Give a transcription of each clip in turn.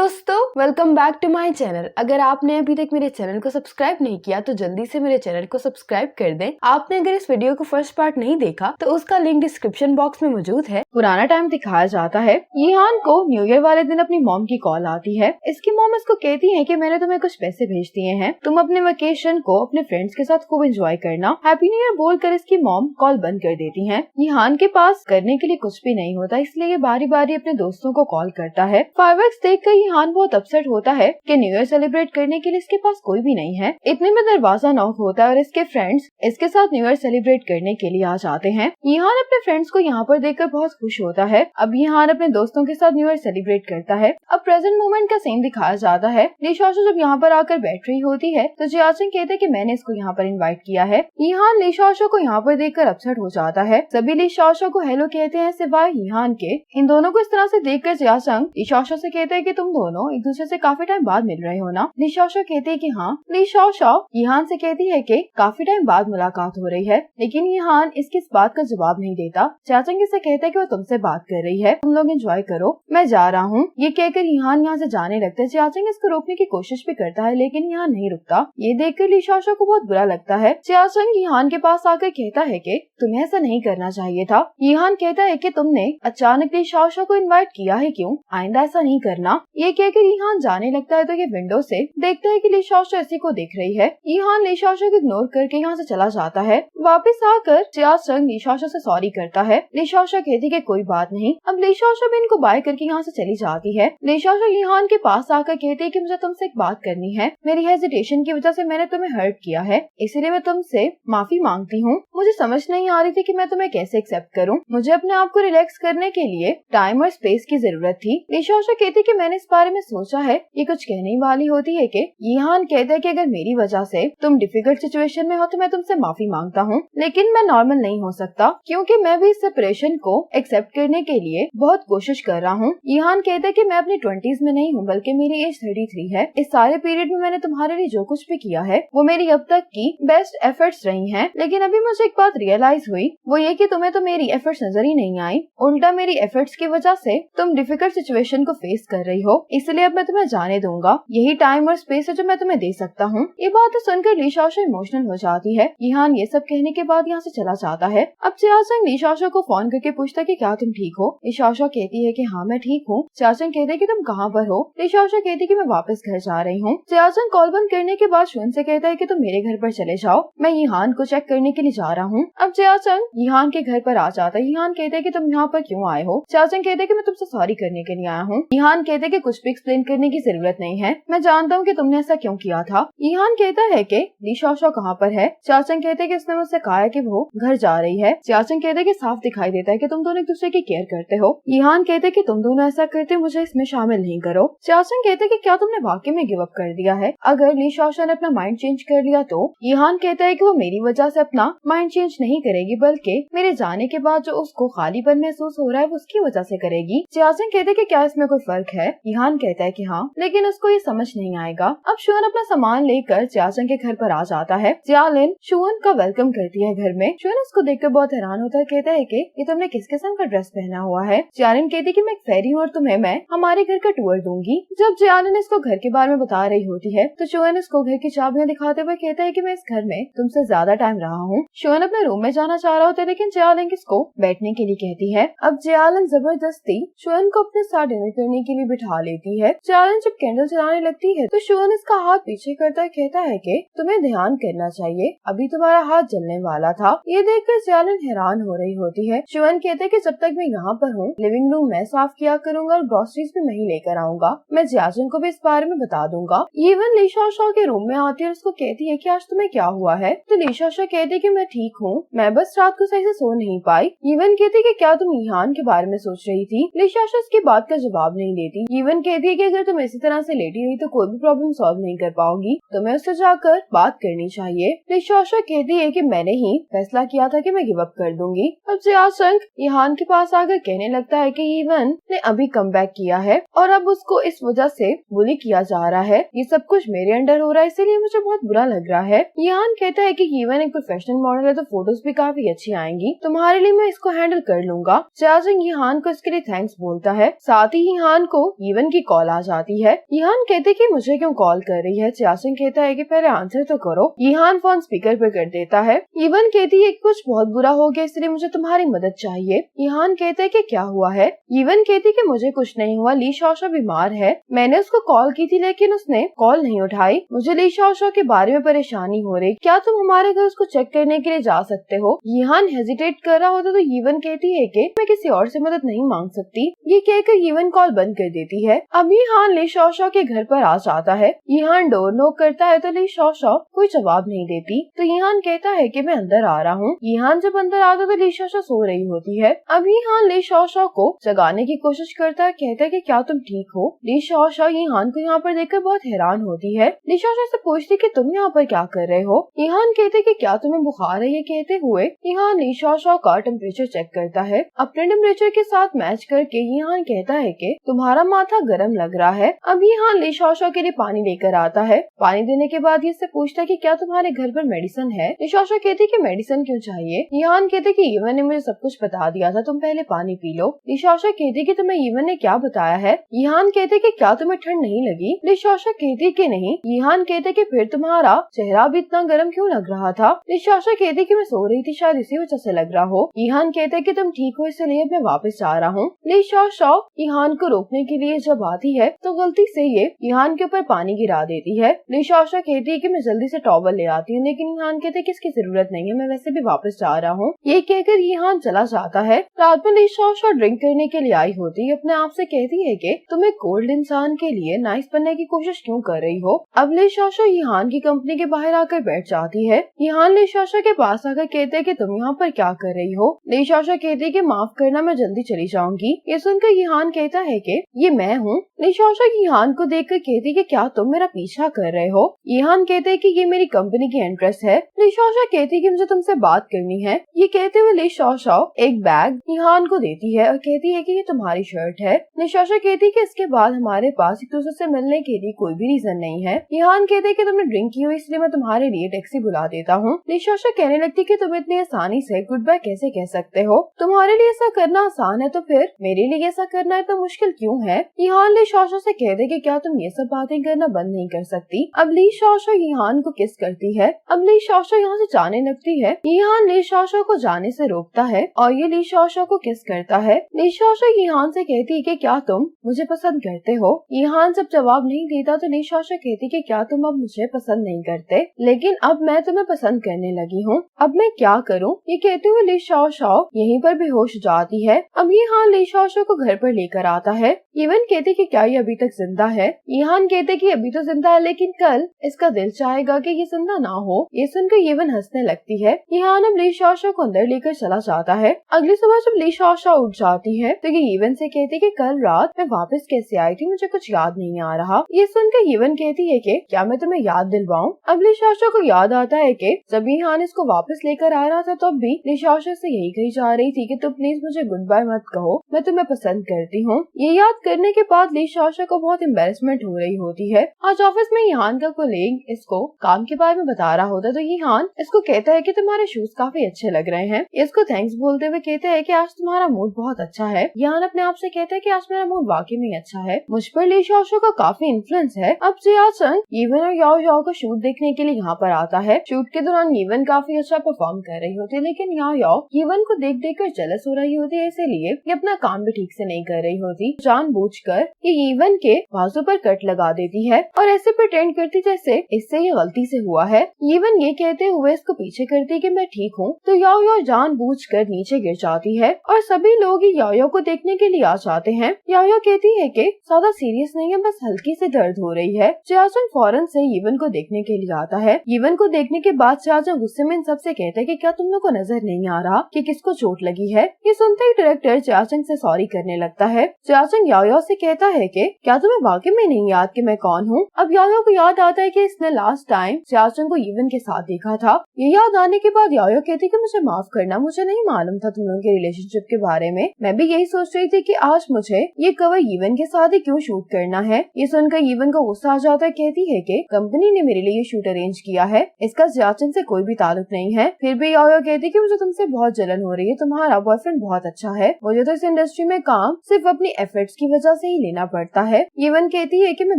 दोस्तों, welcome back to my channel. अगर आपने अभी तक मेरे चैनल को सब्सक्राइब नहीं किया तो जल्दी से मेरे चैनल को सब्सक्राइब कर दें। आपने अगर इस वीडियो को फर्स्ट पार्ट नहीं देखा तो उसका लिंक डिस्क्रिप्शन बॉक्स में मौजूद है। पुराना टाइम दिखाया जाता है। यीहान को न्यू ईयर वाले दिन अपनी मॉम की कॉल आती है। इसकी मॉम इसको कहती है कि मैंने तुम्हें कुछ पैसे भेज दिए हैं, तुम अपने वेकेशन को अपने फ्रेंड्स के साथ खूब एंजॉय करना। हैप्पी न्यू ईयर बोलकर इसकी मॉम कॉल बंद कर देती है। यीहान के पास करने के लिए कुछ भी नहीं होता, इसलिए ये बारी बारी अपने दोस्तों को कॉल करता है। फायरवर्क्स देखकर यीहान बहुत अपसेट होता है कि न्यू ईयर सेलिब्रेट करने के लिए इसके पास कोई भी नहीं है। इतने में दरवाजा नॉक होता है और इसके फ्रेंड्स इसके साथ न्यू ईयर सेलिब्रेट करने के लिए आ जाते हैं। यीहान अपने फ्रेंड्स को यहाँ पर देखकर बहुत खुश होता है। अब यीहान अपने दोस्तों के साथ न्यू ईयर सेलिब्रेट करता है। अब प्रेजेंट मोमेंट का सीन दिखाया जाता है। ली शाओशो जब यहाँ पर आकर बैठ रही होती है तो जियाचेंग कहते हैं कि मैंने इसको यहाँ पर इनवाइट किया है। यीहान ली शाओशो को यहाँ पर देखकर अपसेट हो जाता है। सभी ली शाओशो को हेलो कहते हैं सिवाय यीहान के। इन दोनों को इस तरह से देखकर जियाचेंग ली शाओशो से कहते हैं कि तुम दोनों एक दूसरे से काफी टाइम बाद मिल रहे हो ना। ली शाओशो कहती है कि हाँ। ली शाओशो यीहान से कहती है कि काफी टाइम बाद मुलाकात हो रही है, लेकिन यीहान इसकी इस बात का जवाब नहीं देता। जियाचेंग इसे कहता है कि वो तुमसे बात कर रही है, तुम लोग एंजॉय करो, मैं जा रहा हूँ। ये कहकर यीहान यहाँ से जाने लगता है। जियाचेंग इसको रोकने की कोशिश भी करता है, लेकिन यीहान नहीं रुकता। ये देखकर ली शाओशो को बहुत बुरा लगता है। जियाचेंग यीहान के पास आकर कहता है कि तुम्हें ऐसा नहीं करना चाहिए था। यीहान कहता है कि तुमने अचानक ली शाओशो को इनवाइट किया है, क्यों? आइंदा ऐसा नहीं करना। ये कहकर यीहान जाने लगता है तो ये विंडो से देखता है कि ली शाओशो इसी को देख रही है। यीहान ली शाओशो को इग्नोर करके यहाँ से चला जाता है। वापस आकर जियाचेंग ली शाओशो से सॉरी करता है। ली शाओशो कहती है कि कोई बात नहीं। अब ली शाओशो भी इनको बाय करके यहाँ से चली जाती है। ली शाओशो यीहान के पास आकर कहती है कि मुझे तुमसे एक बात करनी है। मेरी हेजिटेशन की वजह से मैंने तुम्हें हर्ट किया है, इसीलिए मैं तुमसे माफी मांगती हूँ। मुझे समझ नहीं आ रही थी कि मैं तुम्हें कैसे एक्सेप्ट करूँ। मुझे अपने आप को रिलैक्स करने के लिए टाइम और स्पेस की जरूरत थी। ली शाओशो कहती है कि मैंने इस बारे में सोचा है। ये कुछ कहने वाली होती है कि यीहान कहता है कि अगर मेरी वजह से तुम डिफिकल्ट सिचुएशन में हो तो मैं तुमसे माफी मांगता हूँ, लेकिन मैं नॉर्मल नहीं हो सकता क्योंकि मैं भी इस सेपरेशन को एक्सेप्ट करने के लिए बहुत कोशिश कर रहा हूँ। यीहान कहता है कि मैं अपनी 20s में नहीं हूँ, बल्कि मेरी एज 33 है। इस सारे पीरियड में मैंने तुम्हारे लिए जो कुछ भी किया है वो मेरी अब तक की बेस्ट एफर्ट्स रही हैं, लेकिन अभी मुझे एक बात रियलाइज हुई, वो ये कि तुम्हें तो मेरी एफर्ट्स नजर ही नहीं आई। उल्टा मेरी एफर्ट्स की वजह से तुम डिफिकल्ट सिचुएशन को फेस कर रही हो, इसलिए अब मैं तुम्हें जाने दूंगा। यही टाइम और स्पेस है जो मैं तुम्हें दे सकता हूँ। ये बात सुनकर ली शाओशो इमोशनल हो जाती है। यीहान ये सब कहने के बाद यहाँ से चला जाता है। अब जियाचेंग ली शाओशो को फोन करके पूछता है कि क्या तुम ठीक हो? ली शाओशो कहती है कि हाँ मैं ठीक हूँ। जियाचेंग कहते हैं कि तुम कहाँ पर हो? ली शाओशो कहती है कि मैं वापस घर जा रही हूँ। जियाचेंग कॉल बंद करने के बाद शुन से कहता है कि तुम मेरे घर पर चले जाओ, मैं यीहान को चेक करने के लिए जा रहा हूँ। अब जियाचेंग यीहान के घर पर आ जाता है। यीहान कहते हैं कि तुम यहाँ पर क्यों आए हो? जियाचेंग कहते हैं कि मैं तुमसे सॉरी करने के लिए आया हूँ। यीहान कहते हैं कि कुछ भी एक्सप्लेन करने की जरूरत नहीं है, मैं जानता हूँ कि तुमने ऐसा क्यों किया था। यीहान कहता है कि ली शाओशो कहाँ पर है? जियाचेंग कहते हैं कि उसने मुझसे कहा है कि वो घर जा रही है। जियाचेंग कहते हैं कि साफ दिखाई देता है कि तुम दोनों एक दूसरे की केयर करते हो। यीहान कहते हैं कि तुम दोनों ऐसा करते मुझे इसमें शामिल नहीं करो। जियाचेंग कहते हैं कि क्या तुमने वाकई में गिव अप कर दिया है? अगर ली शाओशो ने अपना माइंड चेंज कर लिया तो? यीहान कहता है कि वो मेरी वजह से अपना माइंड चेंज नहीं करेगी, बल्कि मेरे जाने के बाद जो उसको खालीपन महसूस हो रहा है वो उसकी वजह से करेगी। जियाचेंग कहते हैं कि क्या इसमें कोई फर्क है? यीहान कहता है कि हाँ, लेकिन उसको ये समझ नहीं आएगा। अब शुअन अपना सामान लेकर जियाचेंग के घर पर आ जाता है। जियालिन शुअन का वेलकम करती है घर में। शुअन उसको देखकर बहुत हैरान होता है, कहता है कि ये तुमने किस किस्म का ड्रेस पहना हुआ है? जियालिन कहती है कि मैं एक फेरी हूँ और तुम्हें मैं हमारे घर का टूर दूंगी। जब जियालिन इसको घर के बारे में बता रही होती है तो शुअन इसको घर की चाबियां दिखाते हुए कहता है कि मैं इस घर में तुमसे ज्यादा टाइम रहा हूँ। शुअन अपने रूम में जाना चाह रहा होता है, लेकिन जियालिन इसको बैठने के लिए कहती है। अब जियालिन जबरदस्ती शुअन को अपने साथ डिनर करने के लिए बिठा लेती है। जियालिन जब कैंडल जलाने लगती है तो शुअन इसका हाथ पीछे करता है, कहता है कि तुम्हें ध्यान करना चाहिए, अभी तुम्हारा हाथ जलने वाला था। ये देखकर जियालिन हैरान हो रही होती है। शुअन कहते हैं कि जब तक मैं यहाँ पर हूँ लिविंग रूम मैं साफ किया करूंगा और ग्रोसरीज भी मैं ही लेकर आऊंगा। मैं जियाचेंग को भी इस बारे में बता दूंगा। इवन ली शाओशो के रूम में आती है और उसको कहती है कि आज तुम्हें क्या हुआ है? तो ली शाओशो कहती है कि मैं ठीक हूँ, मैं बस रात को सही से सो नहीं पाई। इवन कहती है कि क्या तुम यीहान के बारे में सोच रही थी? ली शाओशो इसकी बात का जवाब नहीं देती। इवन कहती है कि अगर तुम इसी तरह से लेटी रही तो कोई भी प्रॉब्लम सॉल्व नहीं कर पाओगी, तुम्हें उससे जाकर बात करनी चाहिए। ली शाओशो कहती है कि मैंने ही फैसला किया था कि मैं गिव अप कर दूंगी। अब जियाचेंग यीहान के पास आकर कहने लगता है कि इवन ने अभी कम बैक किया है और अब उसको इस वजह से बुली किया जा रहा है। ये सब कुछ मेरे अंडर हो रहा है, इसीलिए मुझे बहुत बुरा लग रहा है। यीहान कहता है कि इवन एक प्रोफेशनल मॉडल है तो फोटोज भी काफी अच्छी आएंगी, तुम्हारे लिए मैं इसको हैंडल कर लूंगा। जियाचेंग यीहान को इसके लिए थैंक्स बोलता है। साथ ही यीहान को इवन की कॉल आ जाती है। यहान कहते कि मुझे क्यों कॉल कर रही है। जियासुन कहता है कि पहले आंसर तो करो। यहान फोन स्पीकर पे कर देता है। यीवन कहती है कुछ बहुत बुरा हो गया, इसलिए मुझे तुम्हारी मदद चाहिए। यहान कहते है कि क्या हुआ है। यीवन कहती कि मुझे कुछ नहीं हुआ, ली शाओशाओ बीमार है। मैंने उसको कॉल की थी लेकिन उसने कॉल नहीं उठाई। मुझे ली शाओशाओ के बारे में परेशानी हो रही, क्या तुम हमारे घर उसको चेक करने के लिए जा सकते हो। यहान हेजिटेट कर रहा होता तो यीवन कहती है कि मैं किसी और से मदद नहीं मांग सकती। ये कहकर यीवन कॉल बंद कर देती है। अब यहान ली शाओशाओ के घर पर आ जाता है। यहान डोर नॉक करता है तो ली शाओशाओ कोई जवाब नहीं देती। तो यहान कहता है कि मैं अंदर आ रहा हूँ। यहान जब अंदर आता तो ली शाओशाओ सो रही होती है। अब यहान ली शाओशाओ को जगाने की कोशिश करता है, कहता है कि क्या तुम ठीक हो। ली शाओशाओ यहान को यहाँ पर देखकर बहुत हैरान होती है। ली शाओशाओ से पूछती कि तुम यहाँ पर क्या कर रहे हो। यहान कहते कि क्या तुम्हें बुखार है। ये कहते हुए यहान ली शाओशाओ का टेम्परेचर चेक करता है। अपने टेम्परेचर के साथ मैच करके यहान कहता है कि तुम्हारा माथा गर्म लग रहा है। अब यहान ली शाओशाओ के लिए पानी लेकर आता है। पानी देने के बाद ये इससे पूछता है कि क्या तुम्हारे घर पर मेडिसिन है। ली शाओशाओ कहती कि मेडिसिन क्यों चाहिए। यहान कहते कि यीवन ने मुझे सब कुछ बता दिया था, तुम पहले पानी पी लो। ली शाओशाओ कहती कि तुम्हें यीवन ने क्या बताया है। यहान कहते कि क्या तुम्हें ठंड नहीं लगी। ली शाओशाओ कहती कि नहीं। यहान कहते कि फिर तुम्हारा चेहरा भी इतना गर्म क्यों लग रहा था। ली शाओशाओ कहती कि मैं सो रही थी, शायद इसी वजह से लग रहा हो। यहान कहते कि तुम ठीक हो, इसलिए मैं वापस जा रहा हूँ। ली शाओशाओ यहान को रोकने के लिए जब आती है तो गलती से ये यहान के ऊपर पानी गिरा देती है। ली शाओशाओ कहती है कि मैं जल्दी से टॉवल ले आती हूँ, लेकिन यहान कहते कि इसकी जरूरत नहीं है, मैं वैसे भी वापस जा रहा हूँ। ये कहकर यहान चला जाता है। रात में ली शाओशाओ ड्रिंक करने के लिए आई होती है। अपने आप से कहती है कि तुम एक कोल्ड इंसान के लिए नाइस बनने की कोशिश क्यों कर रही हो। अब ली शाओशाओ यहान की कंपनी के बाहर आकर बैठ जाती है। यहान ली शाओशाओ के पास आकर कहते हैं कि तुम यहाँ पर क्या कर रही हो। ली शाओशाओ कहती है कि माफ करना, मैं जल्दी चली जाऊंगी। ये सुनकर यहान कहता है कि ये मैं हूँ। ली शाओशाओ यहान को देखकर कहती कि क्या तुम मेरा पीछा कर रहे हो। यहान कहते हैं कि ये मेरी कंपनी की एंट्रेस है। ली शाओशाओ कहती कि मुझे तुमसे बात करनी है। ये कहते हुए ली शाओशाओ एक बैग यहान को देती है और कहती है कि ये तुम्हारी शर्ट है। ली शाओशाओ कहती कि इसके बाद हमारे पास एक दूसरे से मिलने के लिए कोई भी रीजन नहीं है। यहान कहते कि तुमने ड्रिंक की हुई, इसलिए मैं तुम्हारे लिए टैक्सी बुला देता हूँ। ली शाओशाओ कहने लगती कि तुम इतनी आसानी से गुड बाय कैसे कह सकते हो। तुम्हारे लिए ऐसा करना आसान है तो फिर मेरे लिए ऐसा करना इतना मुश्किल क्यों है। यहान ली शाओशाओ से कहते कि क्या तुम ये सब बातें करना बंद नहीं कर सकती। अब ली शाओशाओ यहान को किस करती है। अब ली शाओशाओ यहाँ से जाने लगती है। यहान ली शाओशाओ को जाने से रोकता है और ये ली शाओशाओ को किस करता है। ली शाओशाओ यहान से कहती है कि क्या तुम मुझे पसंद करते हो। यहान जब जवाब नहीं देता तो ली शाओशाओ कहती कि क्या तुम अब मुझे पसंद नहीं करते, लेकिन अब मैं तुम्हें पसंद करने लगी हूँ, अब मैं क्या करूँ। ये कहते हुए ली शाओशाओ यहीं पर बेहोश जाती है। अब यहान ली शाओशाओ को घर पर लेकर आता है। यीवन कहते कि क्या ये अभी तक जिंदा है। यहान कहते कि अभी तो जिंदा है, लेकिन कल इसका दिल चाहेगा कि ये जिंदा ना हो। ये सुनकर यीवन हंसने लगती है। यहान अब ली शाओशाओ को अंदर लेकर चला जाता है। अगली सुबह जब ली शाओशाओ उठ जाती है तो ये यीवन से कहती कि कल रात मैं वापस कैसे आई थी, मुझे कुछ याद नहीं आ रहा। ये सुनकर यीवन कहती है कि क्या मैं तुम्हें याद दिलवाऊं। अब ली शाओशाओ को याद आता है कि जब यहान इसको वापस लेकर आ रहा था तब भी ली शाओशाओ से यही कही जा रही थी कि तुम प्लीज मुझे गुड बाय मत कहो, मैं तुम्हें पसंद करती हूँ। ये याद करने के बाद ली शाओशाओ को बहुत एम्बेरसमेंट हो रही होती है। आज ऑफिस में यहान का कोलीग इसको काम के बारे में बता रहा होता तो यहान इसको कहता है कि तुम्हारे शूज काफी अच्छे लग रहे हैं। इसको थैंक्स बोलते हुए कहता है कि आज तुम्हारा मूड बहुत अच्छा है। यहान अपने आप से कहता है कि आज मेरा मूड वाकई में अच्छा है, मुझ पर ली शाओशाओ का काफी इन्फ्लुएंस है। अब जियासुन यीवन और याओ याओ को शूट देखने के लिए यहाँ पर आता है। शूट के दौरान यीवन काफी अच्छा परफॉर्म कर रही होती है, लेकिन याओ याओ यीवन को देख देख कर जेलस हो रही होती है, इसीलिए ये अपना काम भी ठीक से नहीं कर रही होती। जानबूझकर ये यीवन के बाजू पर कट लगा देती है और ऐसे प्रिटेंड करती जैसे इससे ये गलती से हुआ है। यीवन ये कहते हुए इसको पीछे करती कि मैं ठीक हूँ, तो याओ याओ जानबूझकर नीचे गिर जाती है और सभी लोग याओ याओ को देखने के लिए आ जाते हैं। याओ याओ कहती है कि ज्यादा सीरियस नहीं है, बस हल्की से दर्द हो रही है। जियासुन फौरन से यीवन को देखने के लिए आता है। यीवन को देखने के बाद जियासुन गुस्से में इन सबसे कहता है कि क्या तुम लोग को नजर नहीं आ रहा कि किसको चोट लगी है। ये सुनते ही डायरेक्टर जियासुन से सॉरी करने लगता है। जियासुन याओ याओ से कहता है कि क्या तुम्हें वाकई में नहीं याद कि मैं कौन हूँ। अब याओ याओ को याद आता है कि इसने लास्ट टाइम जियासुन को यीवन के साथ देखा था। ये याद आने के बाद याओ याओ कहती कि मुझे माफ करना, मुझे नहीं मालूम था तुम लोगों के रिलेशनशिप के बारे में। मैं भी यही सोच रही थी कि आज मुझे ये कवर यीवन के साथ ही क्यों शूट करना है। ये सुनकर यीवन को गुस्सा आ जाता है। कहती है कि कंपनी ने मेरे लिए ये शूट अरेंज किया है, इसका जियासुन से कोई भी ताल्लुक नहीं है। फिर भी याओ याओ कहती कि मुझे तुमसे बहुत जलन हो रही है, तुम्हारा बॉयफ्रेंड बहुत अच्छा है, मुझे तो इस इंडस्ट्री में काम सिर्फ अपनी एफर्ट्स की वजह से ही लेना पड़ता है। यीवन कहती है कि मैं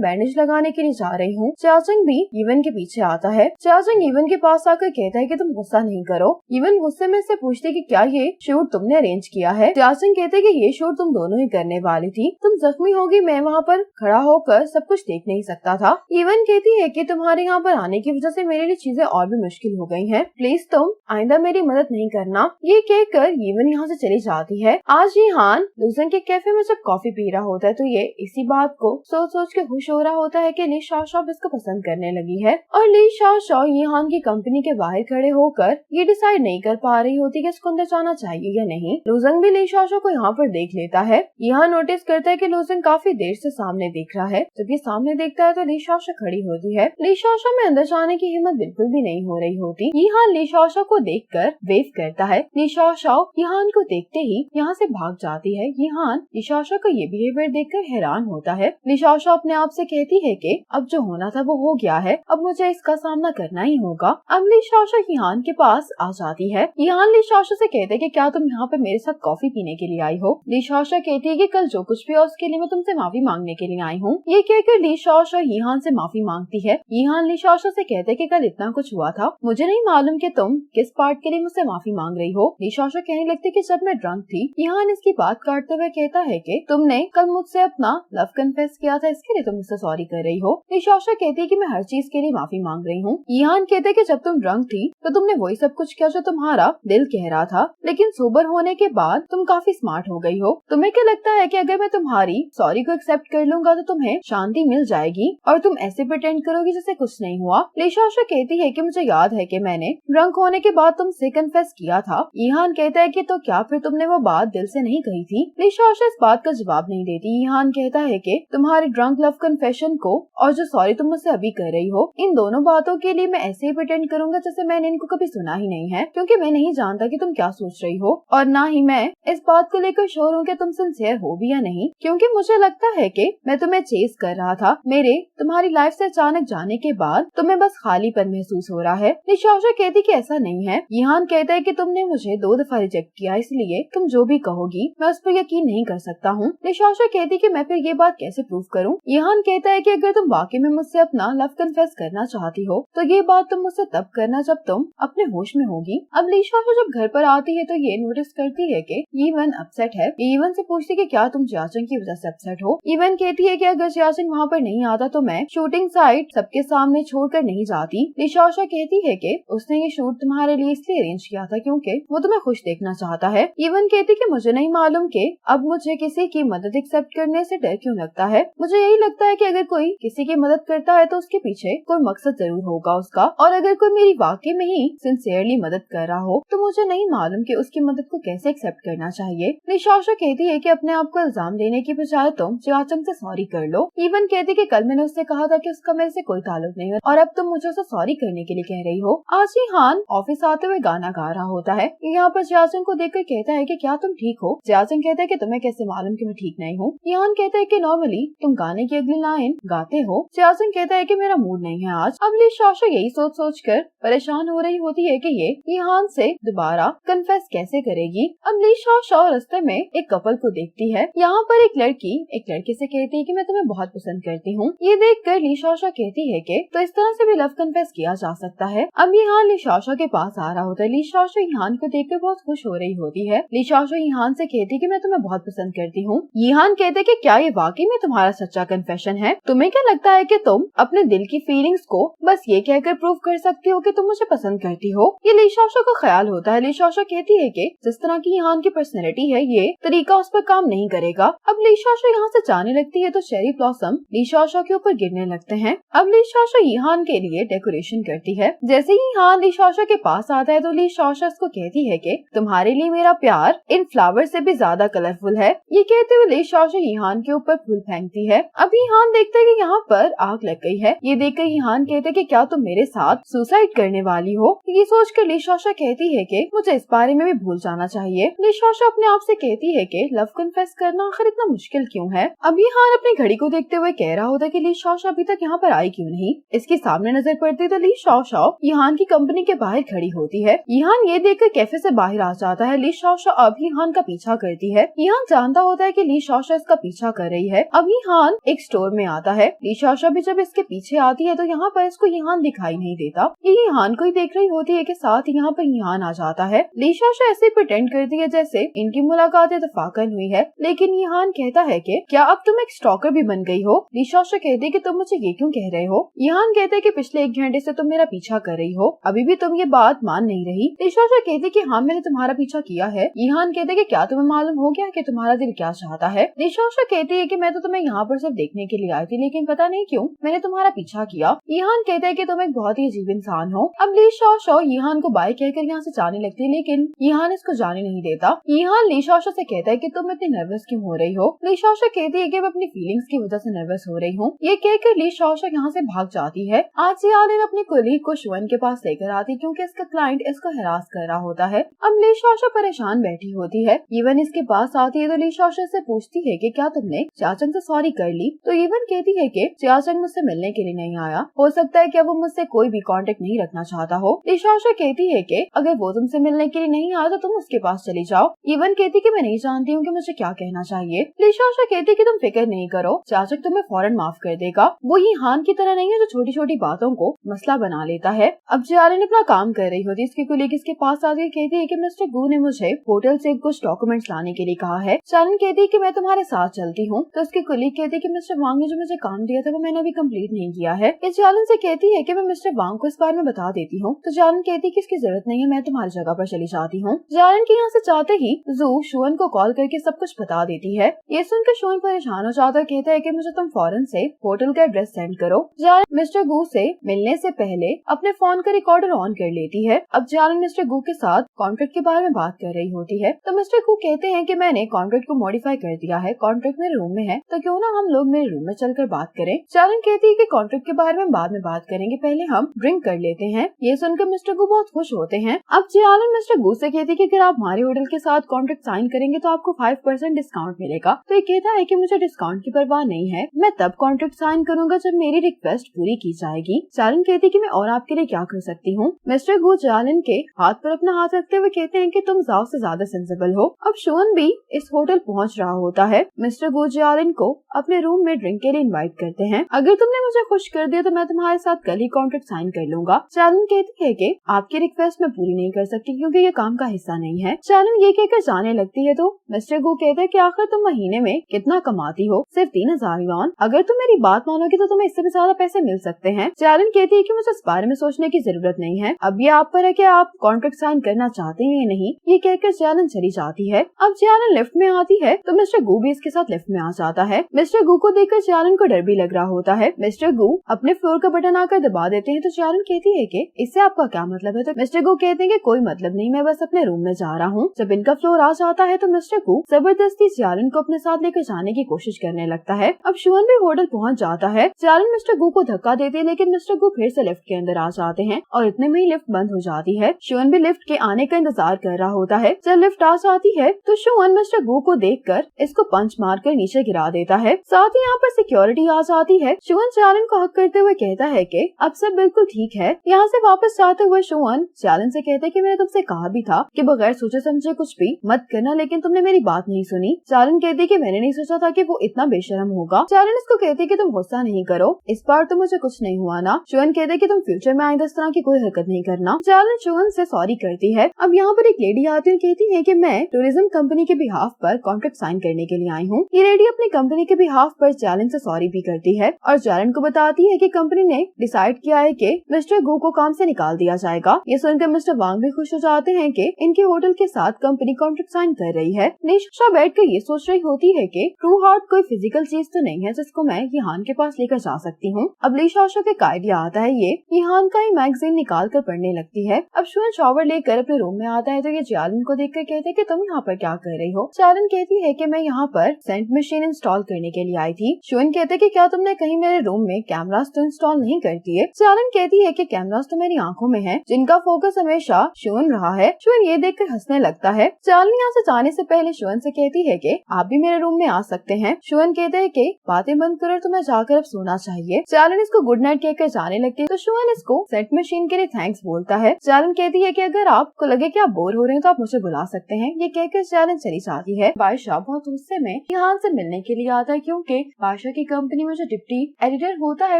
बैंडेज लगाने के लिए जा रही हूँ। चाचंग भी यीवन के पीछे आता है। चाचंग यीवन के पास आकर कहता है कि तुम गुस्सा नहीं करो। यीवन गुस्से में से पूछती कि क्या ये शूट तुमने अरेंज किया है। चाचंग कहते कि ये शूट तुम दोनों ही करने वाली थी, तुम जख्मी होगी, मैं वहाँ पर खड़ा होकर सब कुछ देख नहीं सकता था। यीवन कहती है कि तुम्हारे यहाँ पर आने की वजह से मेरे लिए चीजें और भी मुश्किल हो गई हैं। प्लीज तुम आइंदा मेरी मदद नहीं करना। ये कहकर यीवन यहाँ से चली जाती है। आज यीहान लूजन के कैफे में जब कॉफी पी रहा होता है तो ये इसी बात को सोच सोच के खुश हो रहा होता है कि ली शाओ इसको पसंद करने लगी है। और ली शाओ यीहान की कंपनी के बाहर खड़े होकर ये डिसाइड नहीं कर पा रही होती कि इसको अंदर जाना चाहिए या नहीं। लूजन भी ली शाओ को यहाँ पर देख लेता है। यहाँ नोटिस करता है कि लूजन काफी देर से सामने देख रहा है। जब ये सामने देखता है तो ली शाओ खड़ी होती है। ली शाओ में अंदर जाने की हिम्मत बिल्कुल भी नहीं हो रही होती। यीहान ली शाओ को देखकर वेव करता है। ली शाओ यीहान को देखते ही यहाँ से भाग जाती है। यीहान ली शाओ का ये बिहेवियर देखकर हैरान होता है। ली शाओ अपने आप से कहती है कि अब जो होना था वो हो गया है, अब मुझे इसका सामना करना ही होगा। अब ली शाओ यीहान के पास आ जाती है। यीहान ली शाओ से कहते हैं कि क्या तुम यहाँ पे मेरे साथ कॉफी पीने के लिए आई हो। ली शाओ कहती है कि कल जो कुछ भी है उसके लिए मैं तुमसे माफी मांगने के लिए आई हूँ। ये कहकर ली शाओ यीहान से माफी मांगती है। यीहान ली शाओ से कहते हैं कि कल इतना कुछ हुआ था, मुझे नहीं मालूम कि तुम किस पार्ट के लिए मुझसे माफी मांग रही हो। ली शाओ कहने लगती कि जब मैं ड्रंक थी। यीहान इसकी बात काटते हुए कहता है कि तुमने कल मुझसे अपना लव कन्फेस किया था, इसके लिए तुम मुझसे सॉरी कर रही हो। ली शाओ कहती है कि मैं हर चीज के लिए माफी मांग रही हूँ। यीहान कहते हैं कि जब तुम ड्रंक थी तो तुमने वही सब कुछ किया जो तुम्हारा दिल कह रहा था, लेकिन सोबर होने के बाद तुम काफी स्मार्ट हो गई हो। तुम्हें क्या लगता है कि अगर मैं तुम्हारी सॉरी को एक्सेप्ट कर लूंगा तो तुम्हें शांति मिल जाएगी और तुम ऐसे प्रिटेंड करोगी जैसे कुछ नहीं हुआ। ली शाओ कहती है कि मुझे याद है कि मैंने ड्रंक होने के बाद तुमसे कन्फेस किया था। यीहान कहता है कि तो क्या फिर तुमने वो बात दिल से नहीं कही थी। ली शाओ इस बात का जवाब नहीं देती। यीहान कहता है कि तुम्हारे ड्रंक लव कन्फेशन को और जो सॉरी तुम मुझसे अभी कर रही हो, इन दोनों बातों के लिए मैं ऐसे ही प्रिटेंड करूंगा जैसे मैंने इनको कभी सुना ही नहीं है, क्योंकि मैं नहीं जानता कि तुम क्या सोच रही हो और ना ही मैं इस बात को लेकर श्योर हूँ कि तुम सिंसियर हो भी या नहीं, क्योंकि मुझे लगता है कि मैं तुम्हें चेस कर रहा था। मेरे तुम्हारी लाइफ से अचानक जाने के बाद तुम्हें बस खालीपन महसूस हो रहा है। ली शाओ कहती कि ऐसा नहीं है। यीहान कहता है कि तुमने मुझे 2 दफा रिजेक्ट किया, इसलिए तुम जो भी कहोगी मैं उस पर यकीन नहीं कर सकता हूँ। ली शाओ कहती कि मैं फिर ये बात कैसे प्रूव करूँ। यीहान कहता है कि अगर तुम वाकई में मुझसे अपना लव कन्फेस करना चाहती हो तो ये बात तुम मुझसे तब करना जब तुम अपने होश में होगी। अब ली शाओ जब घर पर आती है तो ये नोटिस करती है कि यीवन अपसेट है। यीवन से पूछती कि क्या तुम जियाचंग की वजह से अपसेट हो। यीवन कहती है कि अगर जियाचंग वहाँ पर नहीं आता तो मैं शूटिंग साइट सबके सामने छोड़कर नहीं जाती। ली शाओ कहती है कि उसने ये शूट तुम्हारे लिए इसलिए अरेंज किया था क्योंकि वो तुम्हें खुश देखना चाहता है। यीवन कहती कि मुझे नहीं मालूम कि अब मुझे किसी की मदद एक्सेप्ट करने से डर क्यों लगता है। मुझे यही लगता है कि अगर कोई किसी की मदद करता है तो उसके पीछे कोई मकसद जरूर होगा उसका, और अगर कोई मेरी वाकई में ही सिंसियरली मदद कर रहा हो तो मुझे नहीं मालूम कि उसकी मदद को कैसे एक्सेप्ट करना चाहिए। ली शाओ कहती है कि अपने आप को इल्जाम देने की बजाय तुम जियाचंग से सॉरी कर लो। यीवन कहती कि कल मैंने उससे कहा था कि उसका मेरे से कोई ताल्लुक नहीं है और अब तुम मुझे उसे सॉरी करने के लिए कह रही हो। आज यीहान ऑफिस आते हुए गाना गा रहा होता है। यहाँ पर जियाचंग को देखकर कहता है कि क्या तुम ठीक हो। जियाचंग कहता है कि तुम्हें कैसे मालूम कि मैं ठीक नहीं हूँ। यीहान कहता है कि नॉर्मली तुम गाने की अगली लाइन गाते हो। जियाचंग कहता है कि मेरा मूड नहीं है आज। अब ली शाओ यही सोच कर परेशान हो रही होती है कि ये यीहान से दोबारा कन्फेस कैसे करेगी। अब ली शाओ रास्ते में एक कपल को देखती है। यहाँ पर एक लड़की एक लड़के से कहती है कि मैं तुम्हें बहुत पसंद करती हूँ। ये देखकर ली शाओ कहती है कि तो इस तरह से भी लव कन्फेस किया जा सकता है। अब यीहान ली शाओ के पास आ रहा होता है। ली शाओ यीहान को देखकर बहुत खुश हो रही होती है। ली शाओ यीहान से कहती है कि मैं तुम्हें बहुत पसंद करती हूँ। यीहान कहते कि क्या ये वाकई में तुम्हारा सच्चा कन्फेशन है। तुम्हें क्या लगता है कि तुम अपने दिल की फीलिंग्स को बस ये कहकर प्रूव कर सकती हो कि तुम मुझे पसंद करती हो। ये ली शाओ को ख्याल होता है। ली शाओ कहती है कि जिस तरह की यीहान की पर्सनैलिटी है ये तरीका उस पर काम नहीं करेगा। अब ली शाओ यहाँ से जाने लगती है तो चेरी ब्लॉसम ली शाओ के ऊपर गिरने लगते हैं। अब ली शाओ यीहान के लिए डेकोरेशन करती है। जैसे ही यीहान ली शाओ के पास आता है तो ली शाओ उसको कहती है कि तुम्हारे लिए मेरा प्यार इन फ्लावर से भी ज्यादा कलरफुल है। ये कहते हुए ली शाओ यीहान के ऊपर फूल फेंकती है। अब यीहान देखते है कि यहाँ पर आग लग गई है। ये देखकर यीहान कहते कि क्या तुम मेरे साथ सुसाइड करने वाली हो। ये सोचकर ली शाओ कहती है कि मुझे इस बारे में भी भूल जाना चाहिए। ली शाओ अपने आप से कहती है कि लव कन्फेस करना आखिर इतना मुश्किल क्यों है। अब यीहान अपनी घड़ी को देखते हुए कह रहा होता है कि ली शाओ अभी तक यहाँ पर आई क्यों नहीं। इसके सामने नजर पड़ती तो ली शाओ यीहान की कंपनी के बाहर खड़ी होती है। यीहान ये देखकर कैफे से बाहर आ जाता है। ली शाओ अब यीहान का पीछा करती है। यीहान जानता होता है कि ली शाओ लीशाशा इसका पीछा कर रही है। अब यीहान एक स्टोर में आता है। लीशाशा भी जब इसके पीछे आती है तो यहाँ पर इसको यीहान दिखाई नहीं देता। ये यीहान को ही देख रही होती है कि साथ यहाँ पर यीहान आ जाता है। लीशाशा ऐसे प्रिटेंड करती है जैसे इनकी मुलाकात इत्तेफाकन हुई है, लेकिन यीहान कहता है कि क्या अब तुम एक स्टॉकर भी बन गई हो। लीशाशा कहती है कि तुम मुझे ये क्यों कह रहे हो। यीहान कहते हैं कि पिछले 1 घंटे से तुम मेरा पीछा कर रही हो, अभी भी तुम ये बात मान नहीं रही। लीशाशा कहती है कि हाँ मैंने तुम्हारा पीछा किया है। यीहान कहते हैं कि क्या तुम्हें मालूम हो गया कि तुम्हारा दिल क्या चाहता है। लीशाशा कहती है कि मैं तो तुम्हें यहाँ पर सिर्फ देखने के लिए आई थी, लेकिन पता नहीं क्यों मैंने तुम्हारा पीछा किया। यीहान कहते हैं कि तुम एक बहुत ही अजीब इंसान हो। अब लीशाशा यीहान को बाय कहकर यहाँ से जाने लगती है, लेकिन यीहान इसको जाने नहीं देता। यीहान लीशाशा से कहता है कि तुम इतनी नर्वस क्यों हो रही हो। लीशाशा कहती है कि मैं अपनी फीलिंग्स की वजह से नर्वस हो रही हूँ। ये कहकर लीशाशा यहाँ से भाग जाती है। आज जियालिन अपनी कोलीग को शुअन के पास लेकर आती क्योंकि इसका क्लाइंट इसको हरास कर रहा होता है। अब लीशाशा परेशान बैठी होती है। इवन इसके पास आती है तो लीशाशा से पूछती है कि क्या तुमने चाचंग से सॉरी कर ली। तो इवन कहती है कि चाचंग मुझसे मिलने के लिए नहीं आया, हो सकता है कि वो मुझसे कोई भी कांटेक्ट नहीं रखना चाहता हो। लीशाशा कहती है कि अगर वो तुमसे मिलने के लिए नहीं आया तो तुम उसके पास चली जाओ। इवन कहती कि मैं नहीं जानती हूँ कि मुझे क्या कहना चाहिए। लीशाशा कहती कि तुम फिक्र नहीं करो, चाचक तुम्हें फौरन माफ कर देगा। वो यीहान की तरह नहीं है जो छोटी छोटी बातों को मसला बना लेता है। अब जियालिन अपना काम कर रही होती है। इसकी कोलीग इसके पास आती कहती है कि मिस्टर गू ने मुझे होटल से कुछ डॉक्यूमेंट्स लाने के लिए कहा है। जियालिन कहती है कि मैं तुम्हारे साथ चलती हूँ। तो उसकी कोलीग कहती है कि मिस्टर वांग ने जो मुझे काम दिया था वो मैंने अभी कंप्लीट नहीं किया है। जियालिन से कहती है कि मैं मिस्टर वांग को इस बारे में बता देती हूँ। तो जियालिन कहती है कि इसकी जरूरत नहीं है, मैं तुम्हारी जगह पर चली जाती हूँ। जियालिन के यहाँ से जाते ही जू शुअन को कॉल करके सब कुछ बता देती है। ये सुनकर शुअन परेशान हो जाता है, कहता है कि मुझे तुम फौरन से होटल का एड्रेस सेंड करो। जियालिन मिस्टर गू से मिलने से पहले अपने फोन का रिकॉर्डर ऑन कर लेती है। अब जियालिन मिस्टर गू के साथ कॉन्ट्रैक्ट के बारे में बात कर रही होती है। तो मिस्टर गू कहते हैं कि मैंने कॉन्ट्रैक्ट को मॉडिफाई कर दिया है, कॉन्ट्रैक्ट मेरे रूम में है, तो क्यों ना हम लोग मेरे रूम में चलकर बात करें। जियालिन कहती है कि कॉन्ट्रैक्ट के बारे में बाद में बात करेंगे, पहले हम ड्रिंक कर लेते हैं। ये सुनकर मिस्टर गू बहुत खुश होते हैं। अब जियालिन मिस्टर गू से कहती है कि अगर आप हमारे होटल के साथ कॉन्ट्रैक्ट साइन करेंगे तो आपको 5% डिस्काउंट मिलेगा। तो ये कहता है कि मुझे डिस्काउंट की परवाह नहीं है, मैं तब कॉन्ट्रैक्ट साइन करूंगा जब मेरी रिक्वेस्ट पूरी की जाएगी। जियालिन कहती है कि मैं और आपके लिए क्या कर सकती हूँ। मिस्टर गू जियालिन के हाथ पर अपना हाथ रखते हुए कहते हैं कि तुम जाओ से ज्यादा सेंसिबल हो। अब शुअन भी इस होटल पहुँच रहा होता है। मिस्टर गू जियालिन को अपने रूम में ड्रिंक के लिए इनवाइट करते हैं। अगर तुमने मुझे खुश कर दिया तो मैं तुम्हारे साथ कल ही कॉन्ट्रैक्ट साइन कर लूंगा। जियालिन कहती है कि आपकी रिक्वेस्ट मैं पूरी नहीं कर सकती क्योंकि ये काम का हिस्सा नहीं है। जियालिन ये कहकर जाने लगती है तो मिस्टर गू कहते हैं कि आखिर तुम महीने में कितना कमाती हो। सिर्फ 3000 युआन। अगर तुम मेरी बात मानोगी तो तुम्हें इससे भी ज्यादा पैसे मिल सकते हैं। जियालिन कहती है कि मुझे इस बारे में सोचने की जरूरत नहीं है, अब ये आप पर है कि आप कॉन्ट्रैक्ट साइन करना चाहते हैं या नहीं। ये कहकर जियालिन चली जाती है। अब जियालिन लिफ्ट में आती है तो मिस्टर गू भी इसके साथ लिफ्ट में आ जाता है। मिस्टर गू को देखकर जियालिन को डर भी लग रहा होता है। मिस्टर गू अपने फ्लोर का बटन आकर दबा देते हैं तो जियालिन कहती है कि इससे आपका क्या मतलब है। तो मिस्टर गू कहते हैं कि कोई मतलब नहीं, मैं बस अपने रूम में जा रहा हूँ। जब इनका फ्लोर आ जाता है तो मिस्टर गू जबरदस्ती जियालिन को अपने साथ लेकर जाने की कोशिश करने लगता है। अब शुअन भी होटल पहुँच जाता है। जियालिन मिस्टर गू को धक्का देती है, लेकिन मिस्टर गू फिर से लिफ्ट के अंदर आ जाते हैं और इतने में ही लिफ्ट बंद हो जाती है। शुअन भी लिफ्ट के आने का इंतजार कर रहा होता है। जब लिफ्ट आ जाती है तो शुअन मिस्टर गू को देखकर इसको पंच मारकर नीचे गिरा देता है। साथ ही यहाँ पर सिक्योरिटी आ जाती है। शुअन जियालिन को हक करते हुए कहता है कि अब सब बिल्कुल ठीक है। यहाँ से वापस जाते हुए शुअन जियालिन से कहते हैं कि मैंने तुमसे कहा भी था कि बगैर सोचे समझे कुछ भी मत करना, लेकिन तुमने मेरी बात नहीं सुनी। जियालिन कहती है कि मैंने नहीं सोचा था कि वो इतना बेशरम होगा। जियालिन इसको कहती है कि तुम गुस्सा नहीं करो, इस बार तो मुझे कुछ नहीं हुआ ना। शुअन कहते हैं कि तुम फ्यूचर में आइंदा इस तरह की कोई हरकत नहीं करना। जियालिन शुअन से सॉरी करती है। अब यहाँ पर एक लेडी आती है और कहती है कि मैं टूरिज्म कंपनी के बिहाफ पर कॉन्ट्रैक्ट साइन करने के लिए आई हूँ। ये लेडी अपनी कंपनी के बिहाफ पर जियालिन से सॉरी भी करती है और जियालिन को बताती है कि कंपनी ने डिसाइड किया है कि मिस्टर गू को काम से निकाल दिया जाएगा। ये सुनकर मिस्टर वांग भी खुश हो जाते हैं कि इनके होटल के साथ कंपनी कॉन्ट्रैक्ट साइन कर रही है। निशा बैठकर ये सोच रही होती है कि ट्रू हार्ट कोई फिजिकल चीज तो नहीं है जिसको मैं यीहान के पास लेकर जा सकती हूँ। अब लीशाशा के आइडिया आता है, ये यीहान का ही मैगजीन निकाल कर पढ़ने लगती है। अब शुअन शॉवर लेकर अपने रूम में आता है तो ये जियालिन को देखकर कहते हैं कि तुम यहाँ पर क्या कर रही हो। जियालिन कहती है कि मैं यहाँ पर सेंट मशीन इंस्टॉल करने के लिए आई थी। शुअन कहते हैं कि क्या तुमने कहीं मेरे रूम में कैमरास तो इंस्टॉल नहीं करती है। जियालिन कहती है कि कैमरास तो मेरी आंखों में है जिनका फोकस हमेशा शुअन रहा है। शुअन ये देखकर हंसने लगता है। जियालिन यहाँ से जाने से पहले शुअन से कहती है कि आप भी मेरे रूम में आ सकते हैं। शुअन कहते हैं कि बातें बंद करो, तुम्हें जाकर अब सोना चाहिए। जियालिन इसको गुड नाइट कहकर जाने लगती है तो शुअन इसको सेट मशीन के लिए थैंक्स बोलता है। जियालिन कहती है कि अगर आपको लगे कि आप बोर हो रहे हैं तो आप मुझे बुला सकते हैं। ये कहकर जियालिन चली जाती है। बादशाह बहुत गुस्से में यहान से मिलने के लिए आता है, क्योंकि बादशाह की कंपनी में जो डिप्टी एडिटर होता है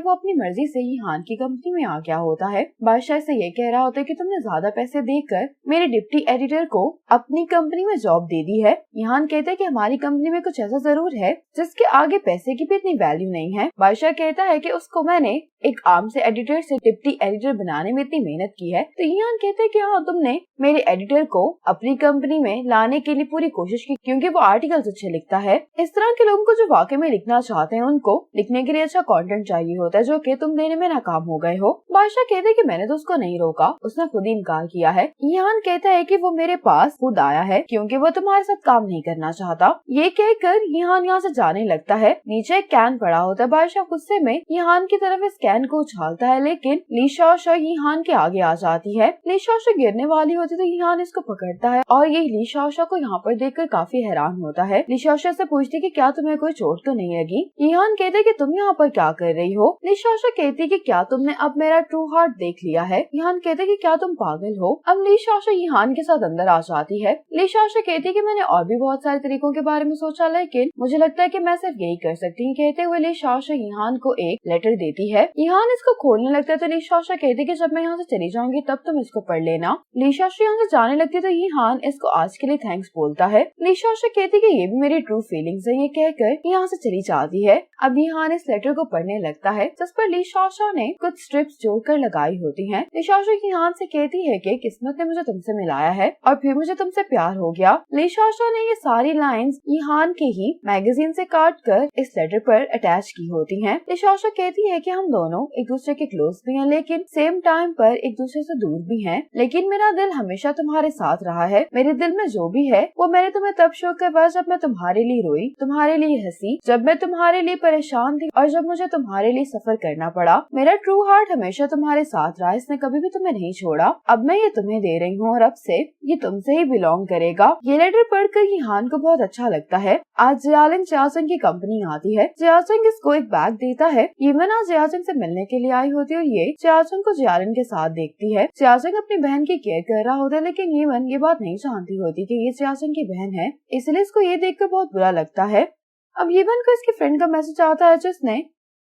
वो अपनी मर्जी से यहान की कंपनी में आ गया होता है। बादशाह से ये कह रहा होता है कि तुमने ज्यादा पैसे देकर मेरे डिप्टी एडिटर को अपनी कंपनी में जॉब दे दी है। यहान कहते हैं कि हमारी कंपनी में कुछ ऐसा जरूर है जिसके आगे पैसे की भी इतनी वैल्यू नहीं है। बादशाह कहता है कि उसको मैंने एक आम से एडिटर से डिप्टी एडिटर बनाने में इतनी मेहनत की है। तो यहान कहते हैं कि हाँ, तुमने मेरे एडिटर को अपनी कंपनी में लाने के लिए पूरी कोशिश की, क्योंकि वो आर्टिकल्स अच्छे लिखता है। इस तरह के लोगों को जो वाकई में लिखना चाहते हैं उनको लिखने के लिए अच्छा कंटेंट चाहिए होता है, जो कि तुम देने में नाकाम हो गए हो। बादशाह कहते हैं कि मैंने तो उसको नहीं रोका, उसने खुद ही इनकार किया है। यहान कहता है कि वो मेरे पास खुद आया है क्योंकि वो तुम्हारे साथ काम नहीं करना चाहता। ये कहकर यहान यहाँ से जाने लगता है। नीचे एक कैन पड़ा होता है। बादशाह गुस्से में यहान की तरफ इस कैन को उछालता है, लेकिन ली शाओ यहान के आगे आ जाती है। ली शाओ गिरने वाली होती तो यहान इसको पकड़ता है और ये ली शाओ को यहाँ पर देखकर काफी हैरान होता है। ली शाओ से पूछती कि क्या तुम्हें कोई चोट तो नहीं लगी। यहान कहते कि तुम यहाँ पर क्या कर रही हो। ली शाओ कहती कि क्या तुमने अब मेरा ट्रू हार्ट देख लिया है। यहान कहते कि क्या तुम पागल हो। अब ली शाओ यहान के साथ अंदर आ जाती है। ली शाओ कहती कि मैंने और भी बहुत सारे तरीकों के बारे में सोचा, लेकिन मुझे लगता है कि मैं सिर्फ यही कर सकती हूँ। कहते हुए ली शाओ यहान को एक लेटर देती है। यहान इसको खोलने लगता है तो ली शाओ कहती कि जब मैं यहाँ से चली जाऊंगी तब तुम इसको पढ़ लेना। ली शाओ यहाँ से जाने लगती तो यहान इसको आज के लिए थैंक्स बोलता है। ली शाओ कहती कि ये भी मेरी ट्रू फीलिंग्स है। ये कहकर यहाँ से चली जाती है। अब यहान इस लेटर को पढ़ने लगता है जिस पर ली शाओ ने कुछ स्ट्रिप्स जोड़कर लगाई होती हैं। ली शाओ यहान से कहती है कि किस्मत ने मुझे तुमसे मिलाया है और फिर मुझे तुमसे प्यार हो गया। ली शाओ ने ये सारी लाइंस यहान के ही मैगजीन से काट कर इस लेटर पर अटैच की होती हैं। ली शाओ कहती है कि हम दोनों एक दूसरे के क्लोज भी हैं, लेकिन सेम टाइम पर एक दूसरे से दूर भी हैं। लेकिन मेरा दिल हमेशा तुम्हारे साथ रहा है। मेरे दिल में जो भी है वो मैंने तुम्हें तब शो करवाया जब मैं तुम्हारे लिए रोई, तुम्हारे लिए हंसी, जब मैं तुम्हारे लिए परेशान थी और जब मुझे तुम्हारे लिए सफर करना पड़ा। मेरा ट्रू हार्ट हमेशा तुम्हारे साथ रहा, इसने कभी भी तुम्हें नहीं छोड़ा। अब मैं ये तुम्हें दे रही हूँ और अब से ये तुमसे ही बिलोंग करेगा। ये लेटर पढ़कर यहान को बहुत अच्छा लगता है। आज जियालिंग जियासंग की कंपनी आती है। जियासंग इसको एक बैग देता है। यीवन आज जियासंग से मिलने के लिए आई होती है और ये जियासंग को जियालिन के साथ देखती है। जियासंग अपनी बहन की केयर कर रहा होता है, लेकिन यीवन ये बात नहीं जानती होती कि ये जियासंग की बहन है, इसलिए इसको ये देखकर बहुत बुरा लगता है। अब यीवन को इसके फ्रेंड का मैसेज आता है जिसने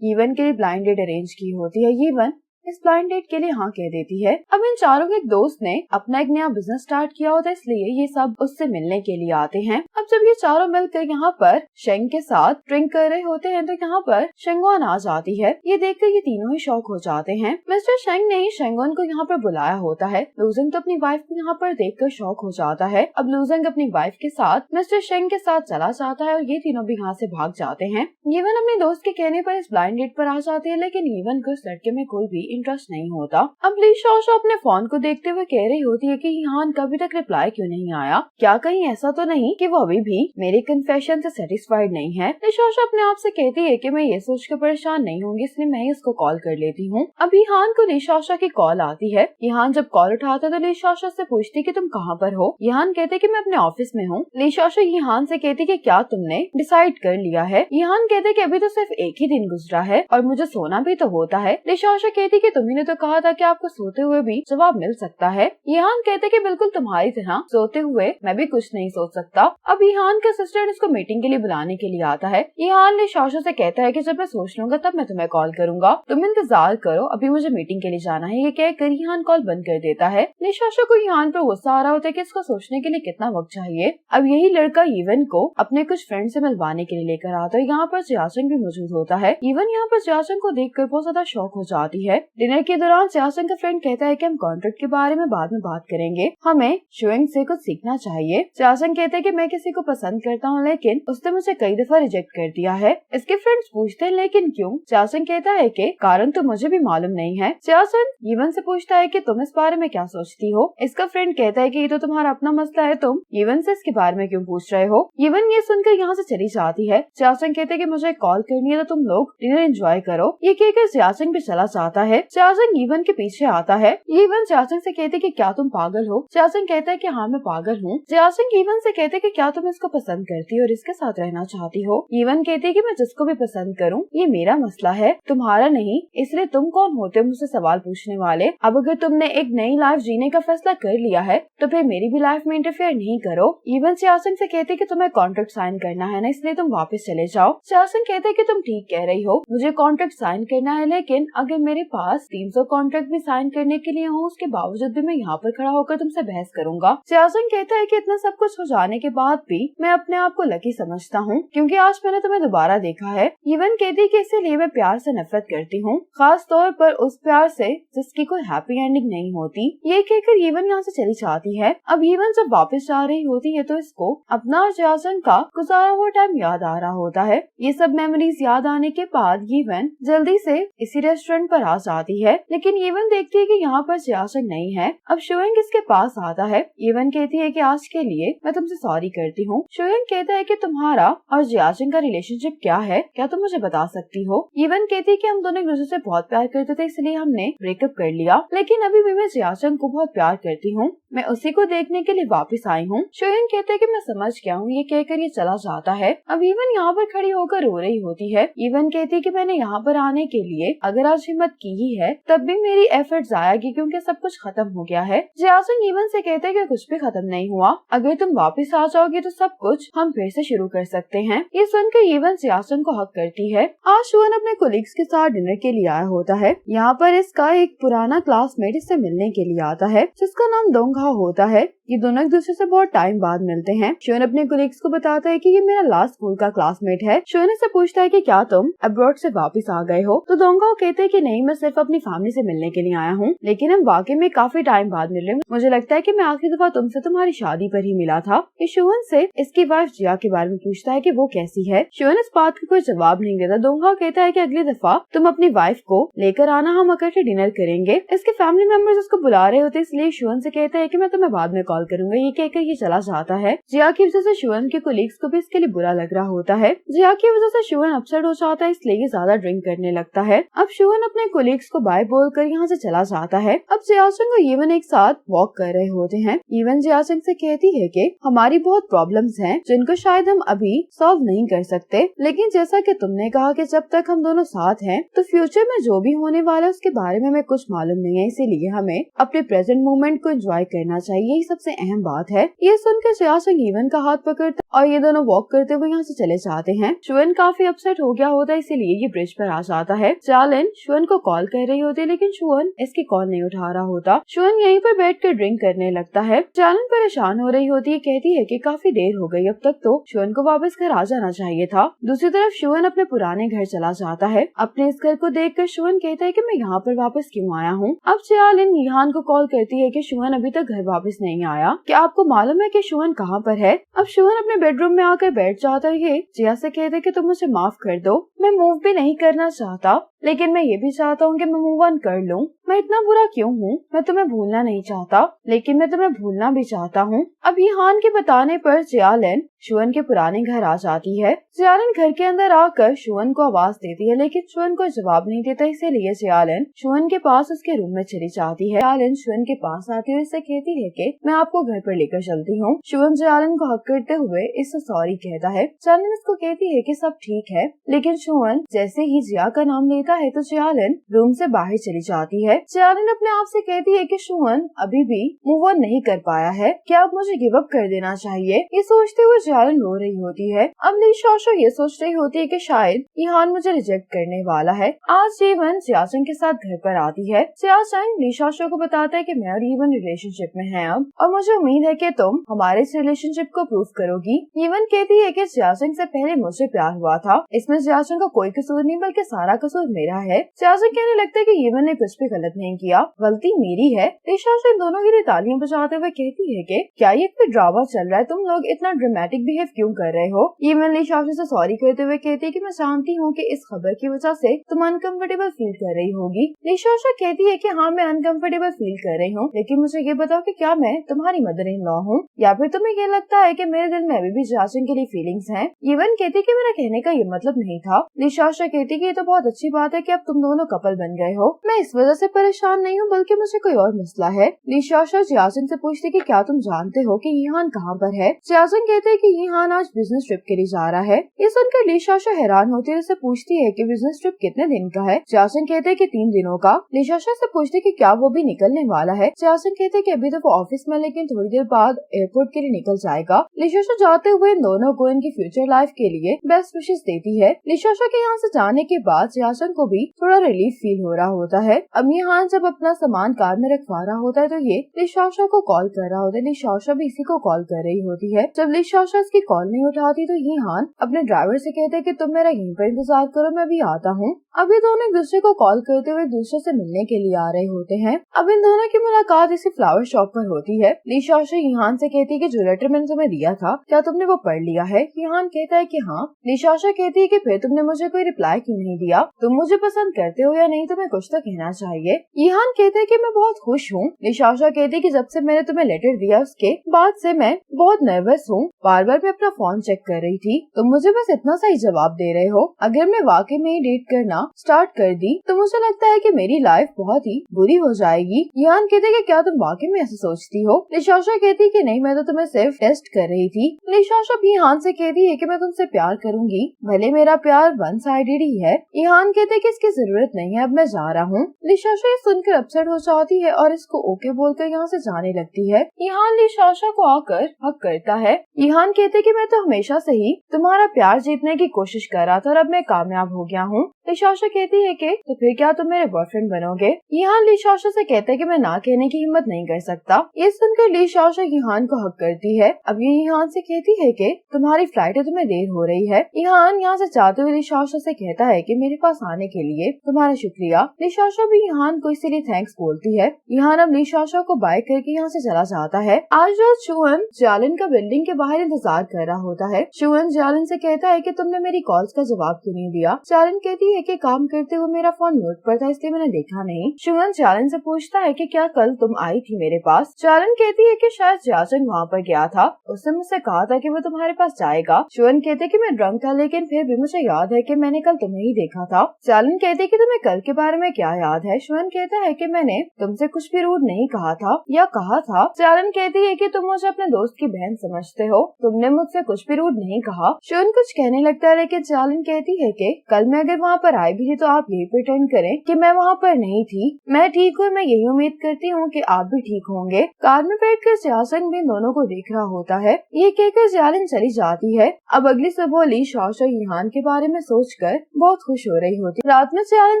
यीवन के लिए ब्लाइंड डेट अरेंज की होती है। यीवन इस ब्लाइंड डेट के लिए हाँ कह देती है। अब इन चारों के एक दोस्त ने अपना एक नया बिजनेस स्टार्ट किया होता है, इसलिए ये सब उससे मिलने के लिए आते हैं। अब जब ये चारों मिलकर यहाँ पर शेंग के साथ ड्रिंक कर रहे होते हैं तो यहाँ पर शेंगवान आ जाती है। ये देखकर ये तीनों ही शॉक हो जाते हैं। मिस्टर शेंग ने ही शेंगवान को यहाँ पर बुलाया होता है। लूजिंग तो अपनी वाइफ को यहाँ पर देखकर शॉक हो जाता है। अब लूजिंग अपनी वाइफ के साथ मिस्टर शेंग के साथ चला जाता है और ये तीनों भी यहाँ से भाग जाते हैं। यीवन अपने दोस्त के कहने पर इस ब्लाइंड डेट पर आ जाती है, लेकिन यीवन को इस लड़के में कोई भी इंटरेस्ट नहीं होता। अब ली शाओ अपने फोन को देखते हुए कह रही होती है कि यहान कभी तक रिप्लाई क्यों नहीं आया। क्या कहीं ऐसा तो नहीं कि वो अभी भी मेरे कन्फेशन से सेटिस्फाइड नहीं है। ली शाओ अपने आप से कहती है कि मैं ये सोचकर परेशान नहीं होंगी, इसलिए मैं ही इसको कॉल कर लेती हूँ। अब यहान को ली शाओ की कॉल आती है। यहान जब कॉल उठाता है तो ली शाओ से पूछती कि तुम कहाँ पर हो। यहान कहते कि मैं अपने ऑफिस में हूँ। ली शाओ यहान से कहती कि क्या तुमने डिसाइड कर लिया है। यहान कहते कि अभी तो सिर्फ एक ही दिन गुजरा है और मुझे सोना भी तो होता है। ली शाओ कहती कि तुम्ही ने तो कहा था कि आपको सोते हुए भी जवाब मिल सकता है। यहान कहते कि बिल्कुल तुम्हारी तरह सोते हुए मैं भी कुछ नहीं सोच सकता। अब यहान का सिस्टर इसको मीटिंग के लिए बुलाने के लिए आता है। यहान ली शाओ से कहता है कि जब मैं सोच लूंगा तब मैं तुम्हें कॉल करूंगा, तुम इंतजार करो, अभी मुझे मीटिंग के लिए जाना है। ये कहकर यहान कॉल बंद कर देता है। ली शाओ को यहान पर गुस्सा आ रहा होता है कि इसको सोचने के लिए कितना वक्त चाहिए। अब यही लड़का यीवन को अपने कुछ फ्रेंड से मिलवाने के लिए लेकर आता है। यहाँ पर जियासंग भी मौजूद होता है। यीवन यहाँ पर जियासंग को देखकर बहुत ज्यादा शॉक हो जाती है। डिनर के दौरान जियासंग का फ्रेंड कहता है कि हम कॉन्ट्रैक्ट के बारे में बाद में बात करेंगे, हमें शुएंग से कुछ सीखना चाहिए। जियासंग कहते हैं कि मैं किसी को पसंद करता हूँ, लेकिन उसने मुझे कई दफा रिजेक्ट कर दिया है। इसके फ्रेंड्स पूछते हैं लेकिन क्यों। जियासंग कहता है कि कारण तो मुझे भी मालूम नहीं है। जियासंग यीवन से पूछता है कि तुम इस बारे में क्या सोचती हो। इसका फ्रेंड कहता है कि ये तो तुम्हारा अपना मसला है, तुम यीवन से इसके बारे में क्यों पूछ रहे हो। यीवन ये सुनकर यहाँ से चली जाती है। जियासंग कहते हैं कि मुझे कॉल करनी है तो तुम लोग डिनर एंजॉय करो। ये कहकर जियासंग भी चला जाता है। जियासंग ईवन के पीछे आता है। ईवन जियासंग से कहते कि क्या तुम पागल हो? जियासंग कहता है कि हाँ मैं पागल हूँ। जियासंग ईवन से कहते कि क्या तुम इसको पसंद करती हो और इसके साथ रहना चाहती हो? ईवन कहती है कि मैं जिसको भी पसंद करूँ ये मेरा मसला है, तुम्हारा नहीं, इसलिए तुम कौन होते हो मुझसे सवाल पूछने वाले? अब अगर तुमने एक नई लाइफ जीने का फैसला कर लिया है तो फिर मेरी भी लाइफ में इंटरफेयर नहीं करो। ईवन जियासंग से कहते कि तुम्हें कॉन्ट्रैक्ट साइन करना है ना, इसलिए तुम वापस चले जाओ। जियासंग कहते कि तुम ठीक कह रही हो, मुझे कॉन्ट्रैक्ट साइन करना है, लेकिन अगर मेरे पास 300 कॉन्ट्रैक्ट भी साइन करने के लिए हो उसके बावजूद भी मैं यहाँ पर खड़ा होकर तुमसे बहस करूंगा। जियासंग कहता है कि इतना सब कुछ हो जाने के बाद भी मैं अपने आप को लकी समझता हूँ क्योंकि आज मैंने तुम्हें दोबारा देखा है। ईवन कहती है कि इसीलिए मैं प्यार से नफरत करती हूँ, खास तौर पर उस प्यार से जिसकी कोई हैप्पी एंडिंग नहीं होती। ये कहकर ईवन यहाँ से चली जाती है। अब ईवन जब वापस जा रही होती है तो इसको अपना और जियासंग का गुजारा हुआ टाइम याद आ रहा होता है। ये सब मेमोरीज याद आने के बाद ईवन जल्दी से इसी रेस्टोरेंट पर आ जाती है, लेकिन ईवन देखती है कि यहाँ पर जियासंग नहीं है। अब शुयंग इसके पास आता है। ईवन कहती है कि आज के लिए मैं तुमसे सॉरी करती हूँ। शुयंग कहता है कि तुम्हारा और जियासंग का रिलेशनशिप क्या है, क्या तुम मुझे बता सकती हो? ईवन कहती है कि हम दोनों एक दूसरे से बहुत प्यार करते थे इसलिए हमने ब्रेकअप कर लिया, लेकिन अभी भी मैं जियासंग को बहुत प्यार करती हूँ, मैं उसी को देखने के लिए वापस आई हूँ। शुयंग कहते हैं कि मैं समझ गया हूँ। ये कहकर ये चला जाता है। अब ईवन यहाँ पर खड़ी होकर रो रही होती है। ईवन कहती है कि मैंने यहाँ पर आने के लिए अगर आज हिम्मत की ही है तब भी मेरी एफर्ट जाया गई क्योंकि सब कुछ खत्म हो गया है। जियासंग ईवन से कहते हैं कि कुछ भी खत्म नहीं हुआ, अगर तुम वापस आ जाओगे तो सब कुछ हम फिर से शुरू कर सकते हैं। ये सुनकर ईवन जियासंग को हक करती है। आज शुअन अपने कोलिग्स के साथ डिनर के लिए आया होता है। यहाँ पर इसका एक पुराना क्लासमेट इससे मिलने के लिए आता है जिसका नाम दोंघा होता है। ये दोनों एक दूसरे से बहुत टाइम बाद मिलते हैं। शुअन अपने कोलिग्स को बताता है कि ये मेरा लास्ट स्कूल का क्लासमेट है। शुअन से पूछता है कि क्या तुम अब्रॉड से वापस आ गए हो? तो दोंघा कहते हैं कि नहीं, मैं सिर्फ अपनी फैमिली से मिलने के लिए आया हूँ, लेकिन हम वाकई में काफी टाइम बाद मिल रहे हैं। मुझे लगता है कि मैं आखिरी दफा तुमसे तुम्हारी शादी पर ही मिला था। ये शुअन से इसकी वाइफ जिया के बारे में पूछता है कि वो कैसी है। शुअन इस बात का कोई जवाब नहीं देता। दोंघा कहता है कि अगली दफा तुम अपनी वाइफ को लेकर आना, हम इकट्ठे डिनर करेंगे। इसके फैमिली मेंबर्स उसको बुला रहे होते इसलिए शुअन से कहता है कि मैं तुम्हें बाद में कॉल करूंगा। ये कहकर ये चला जाता है। जिया की वजह से शुअन के कोलिग्स को भी इसके लिए बुरा लग रहा होता है। जिया की वजह से शुअन अपसेट हो जाता है इसलिए ये ज्यादा ड्रिंक करने लगता है। अब शुअन अपने कोलिग्स को बाय बोलकर यहाँ से चला जाता है। अब जियासंग और ईवन एक साथ वॉक कर रहे होते हैं। ईवन जियासंग से कहती है कि हमारी बहुत प्रॉब्लम्स हैं जिनको शायद हम अभी सॉल्व नहीं कर सकते, लेकिन जैसा कि तुमने कहा कि जब तक हम दोनों साथ हैं तो फ्यूचर में जो भी होने वाला है उसके बारे में हमें कुछ मालूम नहीं है, इसीलिए हमें अपने प्रेजेंट मोमेंट को एंजॉय करना चाहिए, यही सबसे अहम बात है। ये सुनकर जियासंग ईवन का हाथ पकड़ता और ये दोनों वॉक करते हुए यहाँ से चले जाते हैं। शुअन काफी अपसेट हो गया होता है इसीलिए ये ब्रिज पर आ जाता है। जालिन शुअन को कॉल कर रही होती है लेकिन शुअन इसकी कॉल नहीं उठा रहा होता। शुअन यहीं पर बैठकर ड्रिंक करने लगता है। जालिन परेशान हो रही होती है, कहती है कि काफी देर हो गई, अब तक तो शुअन को वापस घर आ जाना चाहिए था। दूसरी तरफ शुअन अपने पुराने घर चला जाता है। अपने इस घर को देखकर शुअन कहता है कि मैं यहाँ पर वापस क्यों आया हूँ। अब जालिन ईहान को कॉल करती है कि शुअन अभी तक घर वापस नहीं आया, क्या आपको मालूम है कि शुअन कहाँ पर है? अब शुअन अपने बेडरूम में आकर बैठ जाता है। जिया से कहते हैं कि तुम मुझे माफ कर दो, मैं मूव भी नहीं करना चाहता, लेकिन मैं ये भी चाहता हूँ कि मैं मूव ऑन कर लूँ। मैं इतना बुरा क्यों हूँ? मैं तुम्हें भूलना नहीं चाहता, लेकिन मैं तुम्हें भूलना भी चाहता हूँ। अब ईहान के बताने पर जियालिन शुअन के पुराने घर आ जाती है। जियालिन घर के अंदर आकर शुअन को आवाज देती है लेकिन शुअन को जवाब नहीं देता, इसीलिए जियालिन शुअन के पास उसके रूम में चली जाती है। जियालिन शुअन के पास आती है और इससे कहती है कि मैं आपको घर पर लेकर चलती हूँ। शुअन जियालिन को हक करते हुए इससे सॉरी कहता है। जियालिन इसको कहती है कि सब ठीक है, लेकिन शुअन जैसे ही जिया का नाम लेता है तो जियालिन रूम से बाहर चली जाती है। जियालिन अपने आप से कहती है कि शुअन अभी भी मूव ऑन नहीं कर पाया है, क्या अब मुझे गिव अप कर देना चाहिए? ये सोचते हुए जियालिन रो रही होती है। अब ली शाओशो ये सोच रही होती है कि शायद ईहान मुझे रिजेक्ट करने वाला है। आज जीवन जियासंग के साथ घर पर आती है। जियासंग ली शाओशो को बताता है कि मैं और ईवन रिलेशनशिप में हैं अब, और मुझे उम्मीद है कि तुम हमारे इस रिलेशनशिप को प्रूव करोगी। ईवन कहती है कि जियासंग से पहले मुझे प्यार हुआ था, इसमें जियासंग का कोई कसूर नहीं बल्कि सारा कसूर मेरा है। जियासंग कहने लगता है कि ईवन ने कुछ भी गलत नहीं किया, गलती मेरी है। ली शाओशो इन दोनों के लिए तालियां बजाते हुए कहती है कि क्या ये कोई ड्रामा चल रहा है, तुम लोग इतना ड्रामेटिक बिहेव क्यों कर रहे हो? ईवन ली शाओशो से सॉरी करते हुए कहती है कि मैं जानती हूँ कि इस खबर की वजह से तुम अनकंफर्टेबल फील कर रही होगी। ली शाओशो कहती है कि हाँ मैं अनकंफर्टेबल फील कर रही हूँ, लेकिन मुझे ये बताओ कि क्या मैं तुम्हारी मदर इन लॉ हूँ या फिर तुम्हें ये लगता है कि मेरे दिल में अभी भी जियासंग के लिए फीलिंग्स हैं? ईवन कहती कि मेरा कहने का ये मतलब नहीं था। ली शाओशो कहती कि ये तो बहुत अच्छी बात बात है कि अब तुम दोनों कपल बन गए हो। मैं इस वजह से परेशान नहीं हूँ, बल्कि मुझे कोई और मसला है। लीशाशा जियाजंग से पूछती कि क्या तुम जानते हो कि यीहान कहाँ पर है। जियाजंग कहते हैं कि यीहान आज बिजनेस ट्रिप के लिए जा रहा है। ये सुनकर लीशाशा हैरान होती है, उससे पूछती है कि बिजनेस ट्रिप कितने दिन का है। जियाजंग कहते हैं कि 3 दिनों का। लीशाशा से पूछती कि क्या वो भी निकलने वाला है। जियाजंग कहते हैं कि अभी तो वो ऑफिस में, लेकिन थोड़ी देर बाद एयरपोर्ट के लिए निकल जाएगा। लीशाशा जाते हुए इन दोनों को इनकी फ्यूचर लाइफ के लिए बेस्ट विशेष देती है। लीशाशा के यहाँ से जाने के बाद जियाजंग को भी थोड़ा रिलीफ फील हो रहा होता है। अब यीहान जब अपना सामान कार में रखवा रहा होता है तो ये लीशाशा को कॉल कर रहा होता है। लीशाशा भी इसी को कॉल कर रही होती है। जब लीशाशा इसकी कॉल नहीं उठाती तो यीहान अपने ड्राइवर से कहते हैं कि तुम मेरा यहीं पर इंतजार करो, मैं अभी आता हूँ। अब ये दोनों एक दूसरे को कॉल करते हुए दूसरे से मिलने के लिए आ रहे होते हैं। अब इन दोनों की मुलाकात इसी फ्लावर शॉप पर होती है। लीशाशा यीहान से कहती है कि जो लेटर मैंने तुम्हें दिया था, क्या तुमने वो पढ़ लिया है। यीहान कहता है कि हाँ। लीशाशा कहती है कि फिर तुमने मुझे कोई रिप्लाई क्यों नहीं दिया, तुम मुझे पसंद करते हो या नहीं, तुम्हें कुछ तो कहना चाहिए। यीहान कहते हैं कि मैं बहुत खुश हूँ। लीशाशा कहती है कि जब से मैंने तुम्हें लेटर दिया उसके बाद से मैं बहुत नर्वस हूँ, बार बार मैं अपना फोन चेक कर रही थी, तुम मुझे बस इतना सा ही जवाब दे रहे हो। अगर मैं वाकई में ही डेट करना स्टार्ट कर दी तो मुझे लगता है कि मेरी लाइफ बहुत ही बुरी हो जाएगी। यीहान कहते हैं कि क्या तुम वाकई में ऐसा सोचती हो। लीशाशा कहती है कि नहीं, मैं तो तुम्हें सिर्फ टेस्ट कर रही थी। लीशाशा भी यीहान से कहती है कि मैं तुमसे प्यार करूंगी, भले मेरा प्यार वन साइडेड ही है। यीहान कहते हैं कि इसकी जरूरत नहीं है, अब मैं जा रहा हूँ। लीशाशा ये सुनकर अपसेट हो जाती है और इसको ओके बोलकर यहाँ से जाने लगती है। यीहान लीशाशा को आकर हक करता है। यीहान कहते कि मैं तो हमेशा से ही तुम्हारा प्यार जीतने की कोशिश कर रहा था और अब मैं कामयाब हो गया हूँ। लीशाशा कहती है कि तो फिर क्या तुम मेरे बॉयफ्रेंड बनोगे। यीहान लीशाशा से कहता है कि मैं ना कहने की हिम्मत नहीं कर सकता। ये सुनकर लीशाशा यीहान को हक करती है। अब ये यीहान से कहती है कि तुम्हारी फ्लाइट है, तुम्हें देर हो रही है। यीहान यहाँ से जाते हुए लीशाशा से कहता है कि मेरे पास आने के लिए तुम्हारा शुक्रिया। लीशाशा भी यीहान को इसीलिए थैंक्स बोलती है। यीहान अब लीशाशा को बाय करके यहाँ से चला जाता है। आज रोज शुअन जालिन का बिल्डिंग के बाहर इंतजार कर रहा होता है। शुअन जालिन से कहता है कि तुमने मेरी कॉल्स का जवाब क्यों नहीं दिया। जालिन कहती है कि काम करते हुए मेरा फोन नोट पर था, इसलिए मैंने देखा नहीं। शुअन जालिन से पूछता है कि क्या कल तुम आई थी मेरे पास। जालिन कहती है कि शायद जियाजंग वहाँ पर गया था, उसने मुझसे कहा था कि वो तुम्हारे पास जाएगा। शुअन कहते कि मैं ड्रंक था, लेकिन फिर भी मुझे याद है कि मैंने कल तुम्हें ही देखा था। जालिन कहते कि तुम्हें कल के बारे में क्या याद है। शुअन कहता है कि मैंने तुमसे कुछ भी रूड नहीं कहा था या कहा था। जालिन कहती है कि तुम मुझे अपने दोस्त की बहन समझते हो, तुमने मुझसे कुछ भी रूड नहीं कहा। शुअन कुछ कहने लगता है, लेकिन जालिन कहती है कि कल मैं अगर वहाँ पर आई भी थी तो आप यही प्रिटेंड करें कि मैं वहाँ पर नहीं थी। मैं ठीक हूँ, मैं यही उम्मीद करती हूँ कि आप भी ठीक होंगे। कार में बैठकर जियाजंग भी दोनों को देख रहा होता है। ये कहकर जालिन चली जाती है। अब अगली सुबह लीशाशा यीहान के बारे में सोचकर बहुत खुश हो रही होती। रात में जालिन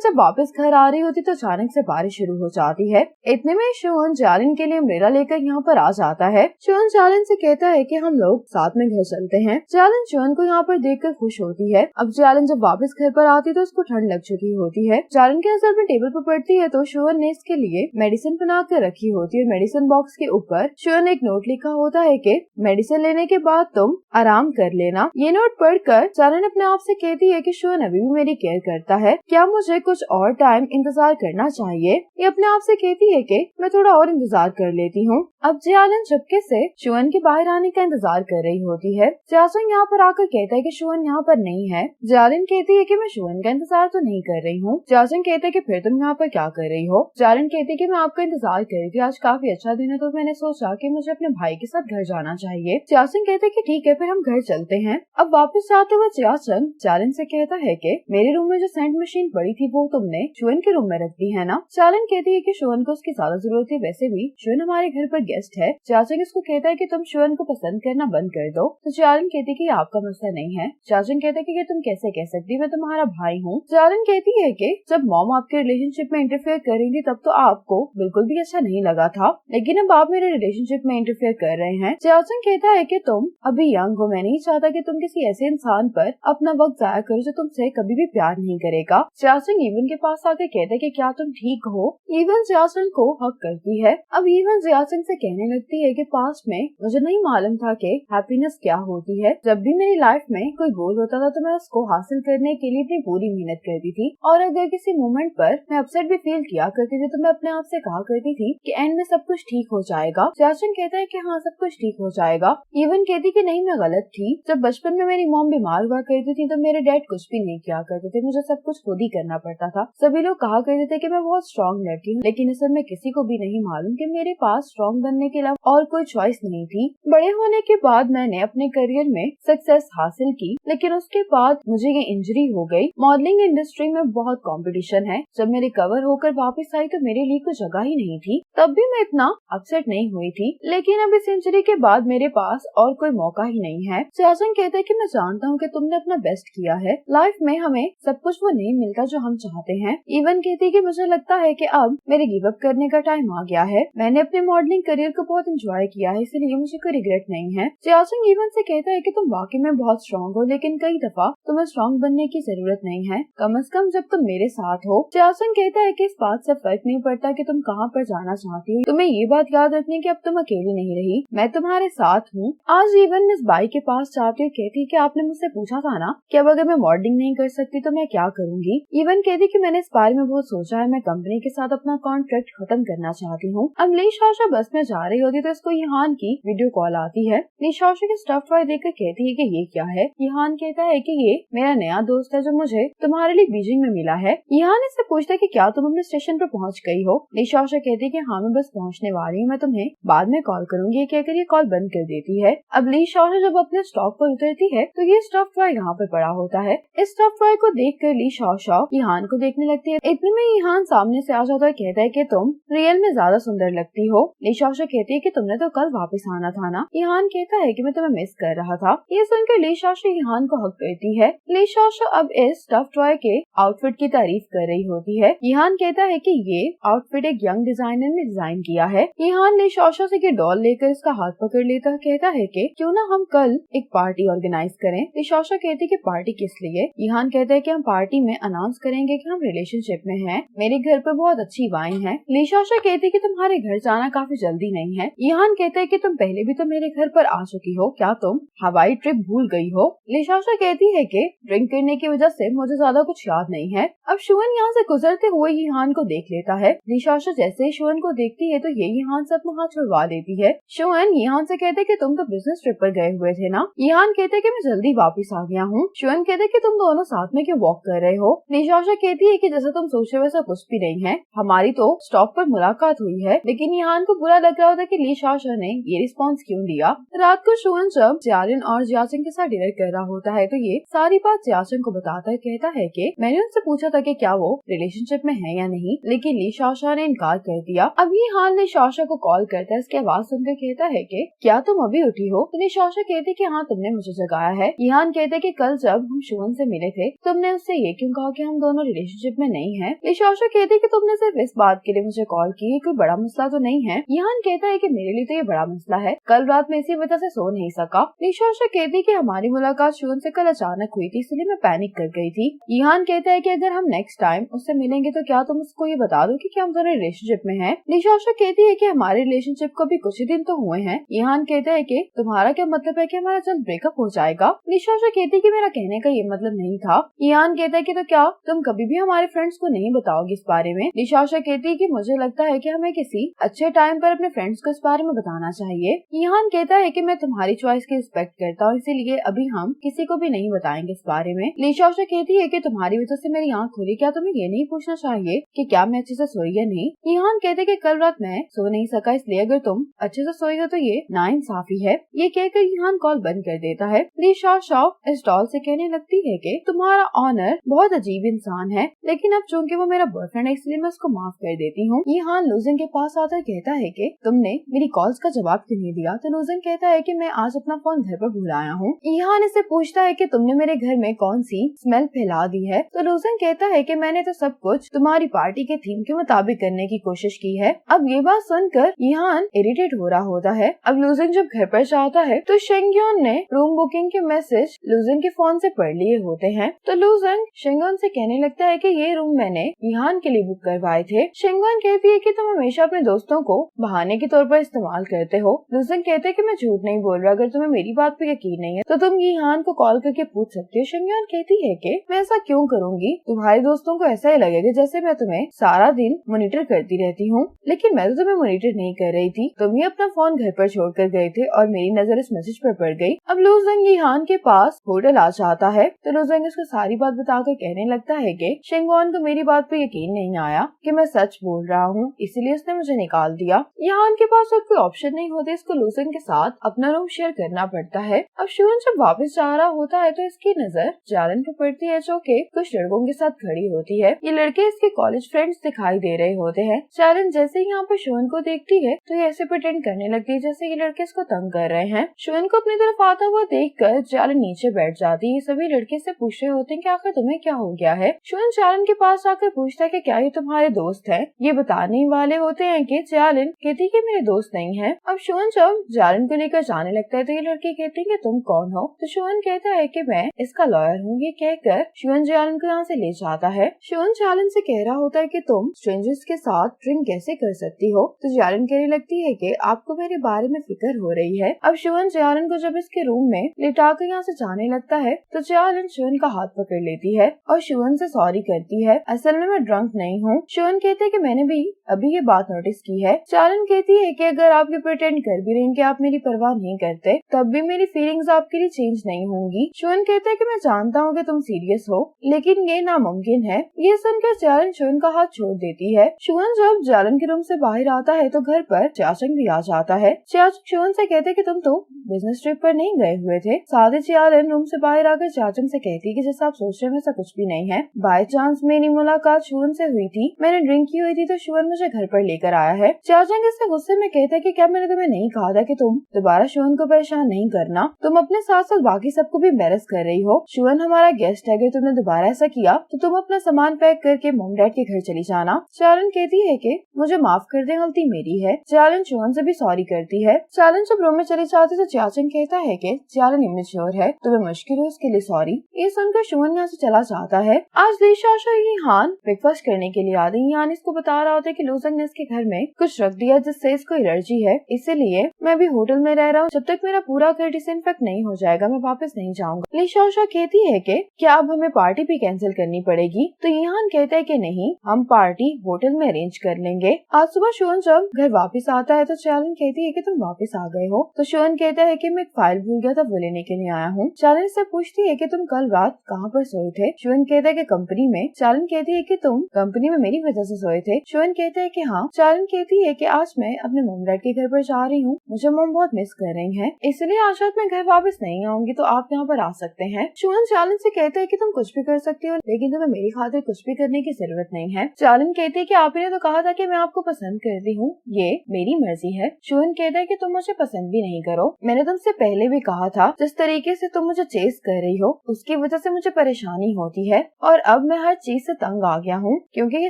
जब वापस घर आ रही होती तो अचानक से बारिश शुरू हो जाती है। इतने में शुअन जालिन के लिए अम्ब्रेला लेकर यहाँ पर आ जाता है। शुअन जालिन से कहता है कि हम लोग साथ में घर चलते हैं। जालिन शुअन को यहाँ पर देखकर खुश होती है। अब जालिन जब वापस घर पर आती तो उसको ठंड लग चुकी होती है। जालिन के नजर में टेबल पर पड़ती है तो शुअन ने इसके लिए मेडिसिन बना कर रखी होती है। मेडिसिन बॉक्स के ऊपर शुअन ने एक नोट लिखा होता है कि मेडिसिन लेने के बाद तुम आराम कर लेना। ये नोट पढ़कर जालिन अपने आप से कहती है कि शुअन अभी भी मेरी केयर करता है, क्या मुझे कुछ और टाइम इंतजार करना चाहिए। ये अपने आप से कहती है कि मैं थोड़ा और इंतजार कर लेती हूँ। अब जालिन चुपके से शुअन के बाहर आने का इंतजार कर रही होती है। जियाजंग यहाँ पर आकर कहता है कि शुअन यहाँ पर नहीं है। जालिन कहती है कि मैं शुअन का इंतजार तो नहीं कर रही हूँ। जियाजंग कहते हैं कि फिर तुम यहाँ पर क्या कर रही हो। जालिन कहती है कि मैं आपका इंतजार कर रही थी, आज काफी अच्छा दिन है तो मैंने सोचा कि मुझे अपने भाई के साथ घर जाना चाहिए। जियाजंग कहते हैं कि ठीक है फिर हम घर चलते हैं। अब वापस जाते हुए जियाजंग जालिन से कहता है कि मेरे रूम में जो सेंट मशीन पड़ी थी वो तुमने शुअन के रूम में रख दी है ना। जालिन कहती है कि शुअन को उसकी ज्यादा जरूरत है, वैसे भी शुअन हमारे घर पर गेस्ट है। जियाजंग इसको कहता है कि तुम शुअन को पसंद करना बंद कर दो। तो जालिन कहती है कि आपका मसला नहीं है। जियाजंग कहता है कि तुम कैसे कह सकती, मैं तुम्हारा भाई हूँ। जालिन कहती है कि जब मॉम आपके रिलेशनशिप में इंटरफेयर कर रही थी तब तो आपको बिल्कुल भी अच्छा नहीं लगा था, लेकिन अब आप मेरे रिलेशनशिप में इंटरफेयर कर रहे हैं। जियाजंग कहता है कि तुम अभी यंग हो, मैं नहीं चाहता कि तुम किसी ऐसे इंसान पर अपना वक्त जाया करो जो तुमसे कभी भी प्यार नहीं करेगा। जियाजंग ईवन के पास आकर कहता है कि क्या तुम ठीक हो। ईवन जियाजंग को हक करती है। अब ईवन जियाजंग से कहने लगती है कि पास्ट में मुझे नहीं मालूम था कि हैप्पीनेस क्या होती है। जब भी मेरी लाइफ में कोई गोल होता था तो मैं उसको हासिल करने के लिए अपनी पूरी मेहनत करती थी, और अगर किसी मोमेंट पर मैं अपसेट भी फील किया करती थी तो मैं अपने आप से कहा करती थी कि एंड में सब कुछ ठीक हो जाएगा। जियाजंग कहता है कि हाँ सब कुछ ठीक हो जाएगा। ईवन कहती कि नहीं मैं गलत थी। जब बचपन में मेरी मॉम बीमार हुआ करती थी तो मेरे डैड कुछ भी नहीं किया करते थे, मुझे सब कुछ कुछ खुद ही करना पड़ता था। सभी लोग कहा करते थे कि मैं बहुत स्ट्रॉन्ग लड़की हूँ, लेकिन असल में किसी को भी नहीं मालूम कि मेरे पास स्ट्रॉन्ग बनने के अलावा और कोई चॉइस नहीं थी। बड़े होने के बाद मैंने अपने करियर में सक्सेस हासिल की, लेकिन उसके बाद मुझे ये इंजरी हो गई। मॉडलिंग इंडस्ट्री में बहुत कंपटीशन है। जब मैं रिकवर होकर वापस आई तो मेरे लिए कोई जगह ही नहीं थी। तब भी मैं इतना अपसेट नहीं हुई थी, लेकिन अब इस इंजरी के बाद मेरे पास और कोई मौका ही नहीं है। सियासन कहते हैं कि मैं जानता हूँ कि तुमने अपना बेस्ट किया है। लाइफ में हमें सब कुछ वो नहीं मिलता जो हम चाहते हैं। इवन कहती है कि मुझे लगता है कि अब मेरे गिव अप करने का टाइम आ गया है। मैंने अपने मॉडलिंग करियर को बहुत एंजॉय किया है, इसलिए मुझे कोई रिग्रेट नहीं है। सियासन इवन से कहता है कि तुम वाकई में बहुत स्ट्रॉन्ग हो, लेकिन कई दफा तुम्हें स्ट्रॉन्ग बनने की जरूरत नहीं है, कम से कम जब तुम मेरे साथ हो। सियासन कहता है कि इस बात से फर्क नहीं पड़ता कि तुम कहाँ पर जाना चाहती हो, तुम्हें ये बात याद रखनी कि अब तुम अकेली नहीं रही, मैं तुम्हारे साथ हूँ। आज इवन मिस बाई के पास जाती है, कहती है कि आपने मुझसे पूछा था ना कि अब अगर मैं मॉडलिंग नहीं कर सकती तो मैं क्या करूंगी। इवन कहती कि मैंने इस बारे में बहुत सोचा है, मैं कंपनी के साथ अपना कॉन्ट्रैक्ट खत्म करना चाहती हूँ। अब निशाशा बस में जा रही होती तो इसको यहान की वीडियो कॉल आती है। निशाशा के स्टफ टॉय देखकर कहती है कि ये क्या है। यहान कहता है कि ये मेरा नया दोस्त है जो मुझे तुम्हारे लिए बीजिंग में मिला है। यहान इससे पूछता है कि क्या तुम अपने स्टेशन पर पहुँच गई हो। निशाशा कहती है कि हाँ मैं बस पहुँचने वाली हूँ, मैं तुम्हें बाद में कॉल करूंगी। कहकर ये कॉल बंद कर देती है। अब निशाशा जब अपने स्टॉप पर उतरती है तो ये स्टफ टॉय यहाँ पर पड़ा होता है। इस स्टफ टॉय को देखकर निशाशा यहान को देखने लगती है। इतने में यहान सामने से आ जाता है, कहता है कि तुम रियल में ज्यादा सुंदर लगती हो। निशाशा कहती है कि तुमने तो कल वापस आना था ना। यहान कहता है कि मैं तुम्हें मिस कर रहा था। ये सुनकर निशाशा यहान को हक करती है। निशाशा अब इस स्टफ टॉय के आउटफिट की तारीफ कर रही होती है। यहान कहता है कि ये आउटफिट एक यंग डिजाइनर ने डिजाइन किया है। यहान निशाशा से डॉल लेकर इसका हाथ पकड़ लेता है, कहता है कि क्यों ना हम कल एक पार्टी ऑर्गेनाइज करें। निशाशा कहती है कि पार्टी किस लिए। यहान कहता है कि हम पार्टी में अनाउंस करेंगे कि हम रिलेशनशिप में हैं। मेरे घर पर बहुत अच्छी वाइन है। निशाशा कहती है कि तुम्हारे घर जाना काफी जल्दी नहीं है। यहान कहता है कि तुम पहले भी तो मेरे घर पर आ चुकी हो, क्या तुम हवाई ट्रिप भूल गई हो। निशाशा कहती है कि ड्रिंक करने की वजह से मुझे ज्यादा कुछ याद नहीं है। अब शुअन यहाँ से गुजरते हुए यहान को देख लेता है। निशाशा जैसे ही शुअन को देखती है तो ये यहान से अपना हाथ छुड़वा देती है। शुअन यहान से कहते कि तुम तो बिजनेस ट्रिप पर गए हुए थे ना। यहान कहते कि मैं जल्दी वापस आ गया हूँ। शुअन कहते कि तुम दोनों साथ में क्यों वॉक कर रहे हो। निशाशा कहती है कि जैसा तुम सोचे वैसा कुछ भी नहीं है, हमारी तो स्टॉप पर मुलाकात हुई है। लेकिन यहान को बुरा लग रहा होता कि निशाशा ने ये रिस्पॉन्स क्यों दिया। रात को शुअन जब जियारिन और जियाचन के साथ डिनर कर रहा होता है तो ये सारी बात जियाचन को बताता है। कहता है कि मैंने उनसे पूछा था कि क्या वो रिलेशनशिप में है या नहीं, लेकिन निशाशा ने इनकार कर दिया। अब यहान निशाशा को कॉल करता है। इसकी आवाज सुनकर कहता है कि क्या तुम अभी उठी हो। तो निशाशा कहती कि हाँ तुमने मुझे जगाया है। यहान कहते कि कल जब हम शुअन से मिले थे तुमने उससे ये क्यों कहा कि हम दोनों रिलेशनशिप में नहीं हैं। निशाशा कहती कि तुमने सिर्फ इस बात के लिए मुझे कॉल की, कोई बड़ा मसला तो नहीं है। यहान कहता है कि मेरे लिए तो ये बड़ा मसला है, कल रात में इसी वजह से सो नहीं सका। निशाशा कहती कि हमारी मुलाकात शुअन से कल अचानक हुई थी, इसलिए मैं पैनिक कर गई थी। यहान कहता है कि अगर हम नेक्स्ट टाइम उससे मिलेंगे तो क्या तुम उसको ये बता दो कि हम दोनों रिलेशनशिप में हैं। निशाशा कहती है कि हमारे रिलेशनशिप को भी कुछ ही दिन तो हुए हैं। यहान कहता है कि तुम्हारा क्या मतलब है कि हमारा जल्द ब्रेकअप हो जाएगा। निशाशा कहती है कि मेरा कहने का ये मतलब नहीं था। यहान कहता है कि तो क्या तुम कभी भी हमारे फ्रेंड्स को नहीं बताओगी इस बारे में। निशाशा कहती है कि मुझे लगता है कि हमें किसी अच्छे टाइम पर अपने फ्रेंड्स को इस बारे में बताना चाहिए। यहान कहता है कि मैं तुम्हारी चॉइस की रिस्पेक्ट करता हूँ, इसीलिए अभी हम किसी को भी नहीं बताएंगे इस बारे में। निशाशा कहती है कि तुम्हारी वजह से मेरी आँख खुली, क्या तुम्हें ये नहीं पूछना चाहिए कि क्या मैं अच्छे से सोई या नहीं। यहान कहते कि कल रात मैं सो नहीं सका, इसलिए अगर तुम अच्छे से सोई हो तो ये नाइंसाफी है। ये कहकर यहान कॉल बंद कर देता है। निशाशा इस डॉल से कहने लगती है कि तुम्हारा ऑनर बहुत अजीब इंसान है, लेकिन अब चूंकि वो मेरा बॉयफ्रेंड है इसलिए मैं उसको माफ कर देती हूँ। यहान लूजन के पास आता कहता है कि तुमने मेरी कॉल्स का जवाब क्यों नहीं दिया। तो लूजन कहता है कि मैं आज अपना फोन घर पर भूल आया हूँ। यहान इससे पूछता है कि तुमने मेरे घर में कौन सी स्मेल फैला दी है। तो लूजन कहता है कि मैंने तो सब कुछ तुम्हारी पार्टी के थीम के मुताबिक करने की कोशिश की है। अब ये बात सुनकर यहान इरिटेट हो रहा होता है। अब लूजन जब घर पर जाता है तो शेंग्योन ने रूम बुकिंग के मैसेज लूजन के फोन से पढ़ लिए होते हैं। तो लूजन शेंगोन से कहने लगता है कि ये रूम मैंने यहान के लिए बुक करवाए थे। शेंगोन कहती है कि तुम हमेशा अपने दोस्तों को बहाने के तौर पर इस्तेमाल करते हो। लूजन कहते है कि मैं झूठ नहीं बोल रहा, अगर तुम्हें मेरी बात पे यकीन नहीं है तो तुम यहान को कॉल करके पूछ सकते हो। शेंगोन कहती है कि मैं ऐसा क्यों करूंगी, तुम्हारे दोस्तों को ऐसा ही लगेगा जैसे मैं तुम्हें सारा दिन मॉनिटर करती रहती हूँ, लेकिन मैं तो तुम्हें मॉनिटर नहीं कर रही थी, तुम ही अपना फोन घर पर छोड़कर गए थे और मेरी नजर इस मैसेज पर पड़ गई। अब लूजन यहान के पास होटल आ जाता है तो लूजन उसको सारी बात बताकर कहने लगता है कि शिंगवॉन को मेरी बात पे यकीन नहीं आया कि मैं सच बोल रहा हूँ, इसीलिए उसने मुझे निकाल दिया। यहाँ उनके पास और कोई ऑप्शन नहीं होते, इसको लूसेन के साथ अपना रूम शेयर करना पड़ता है। अब शिवन जब वापस जा रहा होता है तो इसकी नजर जालन पे पड़ती है, जो कि कुछ लड़कों के साथ खड़ी होती है। ये लड़के इसके कॉलेज फ्रेंड्स दिखाई दे रहे होते हैं। जालन जैसे ही यहाँ पर शिवन को देखती है तो ये ऐसे प्रिटेंड करने लगती है जैसे ये लड़के इसको तंग कर रहे हैं। शिवन को अपनी तरफ आता हुआ देखकर जालन नीचे बैठ जाती है। सभी लड़के से पूछ रहे होते हैं कि आखिर तुम्हें क्या हो गया है। शिवन जालन के पास आकर पूछता है कि क्या ये तुम्हारे दोस्त है। ये बताने वाले होते हैं कि जालन कहती कि मेरे दोस्त नहीं है। अब शिवन जब जालन को लेकर जाने लगता है तो ये लड़की कहती है कि तुम कौन हो। तो शिवन कहता है कि मैं इसका लॉयर हूँ। ये कहकर शिवन जालन को यहाँ से ले जाता है। शिवन जालन से कह रहा होता है कि तुम स्ट्रेंजर्स के साथ ड्रिंक कैसे कर सकती हो। तो जालन कहने लगती है कि आपको मेरे बारे में फिक्र हो रही है। अब शिवन जालन को जब इसके रूम में लिटाकर यहाँ से जाने लगता है तो जालन शिवन का हाथ पकड़ लेती है और शिवन से सॉरी करती है, असल में मैं ड्रंक नहीं हूँ। शिवन कहते हैं कि मैंने भी अभी ये बात नोटिस की है। जालन कहती है कि अगर आप ये प्रिटेंड कर भी रहे कि आप मेरी परवाह नहीं करते तब भी मेरी फीलिंग्स आपके लिए चेंज नहीं होंगी। शिवन कहते हैं कि मैं जानता हूँ कि तुम सीरियस हो, लेकिन ये नामुमकिन है। ये सुनकर जालन शिवन का हाथ छोड़ देती है। शिवन जब जालन के रूम से बाहर आता है तो घर पर चाचंग भी आ जाता है। चाचंग शिवन से कहते कि तुम तो बिजनेस ट्रिप पर नहीं गए हुए थे। साथ ही जालन रूम से बाहर आकर चाचंग से कहती कि जैसा आप सोच रहे हैं वैसा कुछ भी नहीं है। बाय चांस मेरी मुलाकात शिवन से हुई थी, मैंने ड्रिंक की हुई थी तो शिवन मुझे घर पर लेकर आया है। चाचंग इससे गुस्से में कहते हैं कि क्या मैंने तुम्हें नहीं कहा था कि तुम दोबारा शिवन को परेशान नहीं करना, तुम अपने साथ साथ बाकी सबको भी एम्बैरेस कर रही हो। शिवन हमारा गेस्ट है, अगर तुमने दोबारा ऐसा किया तो तुम अपना सामान पैक करके मॉम डैड के घर चली जाना। चालन कहती है कि मुझे माफ कर दे, गलती मेरी है। चालन शिवन से भी सॉरी करती है। चालन जब रूम में चली जाती तो चाचन कहता है कि चालन इमेच्योर है, तुम्हें मुश्किल है, उसके लिए सॉरी। ये सुनकर शिवन यहाँ से चला जाता है। आज लीशाशा हान ब्रेकफास्ट करने के लिए आ रही। हान इसको बता रहा होता है कि लूजंग ने इसके घर में कुछ रख दिया जिससे इसको एलर्जी है, इसीलिए मैं अभी होटल में रह रहा हूँ, जब तक मेरा पूरा घर डिसइंफेक्ट नहीं हो जाएगा मैं वापस नहीं जाऊंगा। लीशाशा कहती है कि क्या अब हमें पार्टी भी कैंसिल करनी पड़ेगी। तो यहान कहता है कि नहीं, हम पार्टी होटल में अरेंज कर लेंगे। आज सुबह शिवन जब घर वापस आता है तो चालन कहती है कि तुम वापस आ गए हो। तो शिवन कहता है कि मैं एक फाइल भूल गया था, वो लेने के लिए आया हूँ। चालन से पूछती है कि तुम कल रात कहाँ पर सोए थे। शिवन कहता है कि कंपनी में। चालन कहती है कि तुम कंपनी में मेरी वजह से सोए थे। शिवन कहता है कि हाँ। चालन कहती है कि आज मैं अपने मॉम डैड के घर पर जा रही हूँ, मुझे मॉम बहुत मिस कर रही है, इसलिए आज रात मैं घर वापस नहीं आऊंगी, तो आप यहाँ पर आ सकते हैं। शिवन चालन से कहता है कि तुम कुछ भी कर सकती हो, लेकिन तुम्हें मेरी खातिर कुछ भी करने की जरूरत नहीं है। चालन कहती है कि आप ने तो कहा था कि मैं आपको पसंद करती हूँ, ये मेरी मर्जी है। शिवन कहता है कि तुम मुझे पसंद भी नहीं करो, मैंने तुमसे पहले भी कहा था जिस तरीके से तुम मुझे चेस कर रही हो उसकी वजह से मुझे परेशानी होती है, और अब मैं हर चीज से तंग आ गया हूँ क्योंकि ये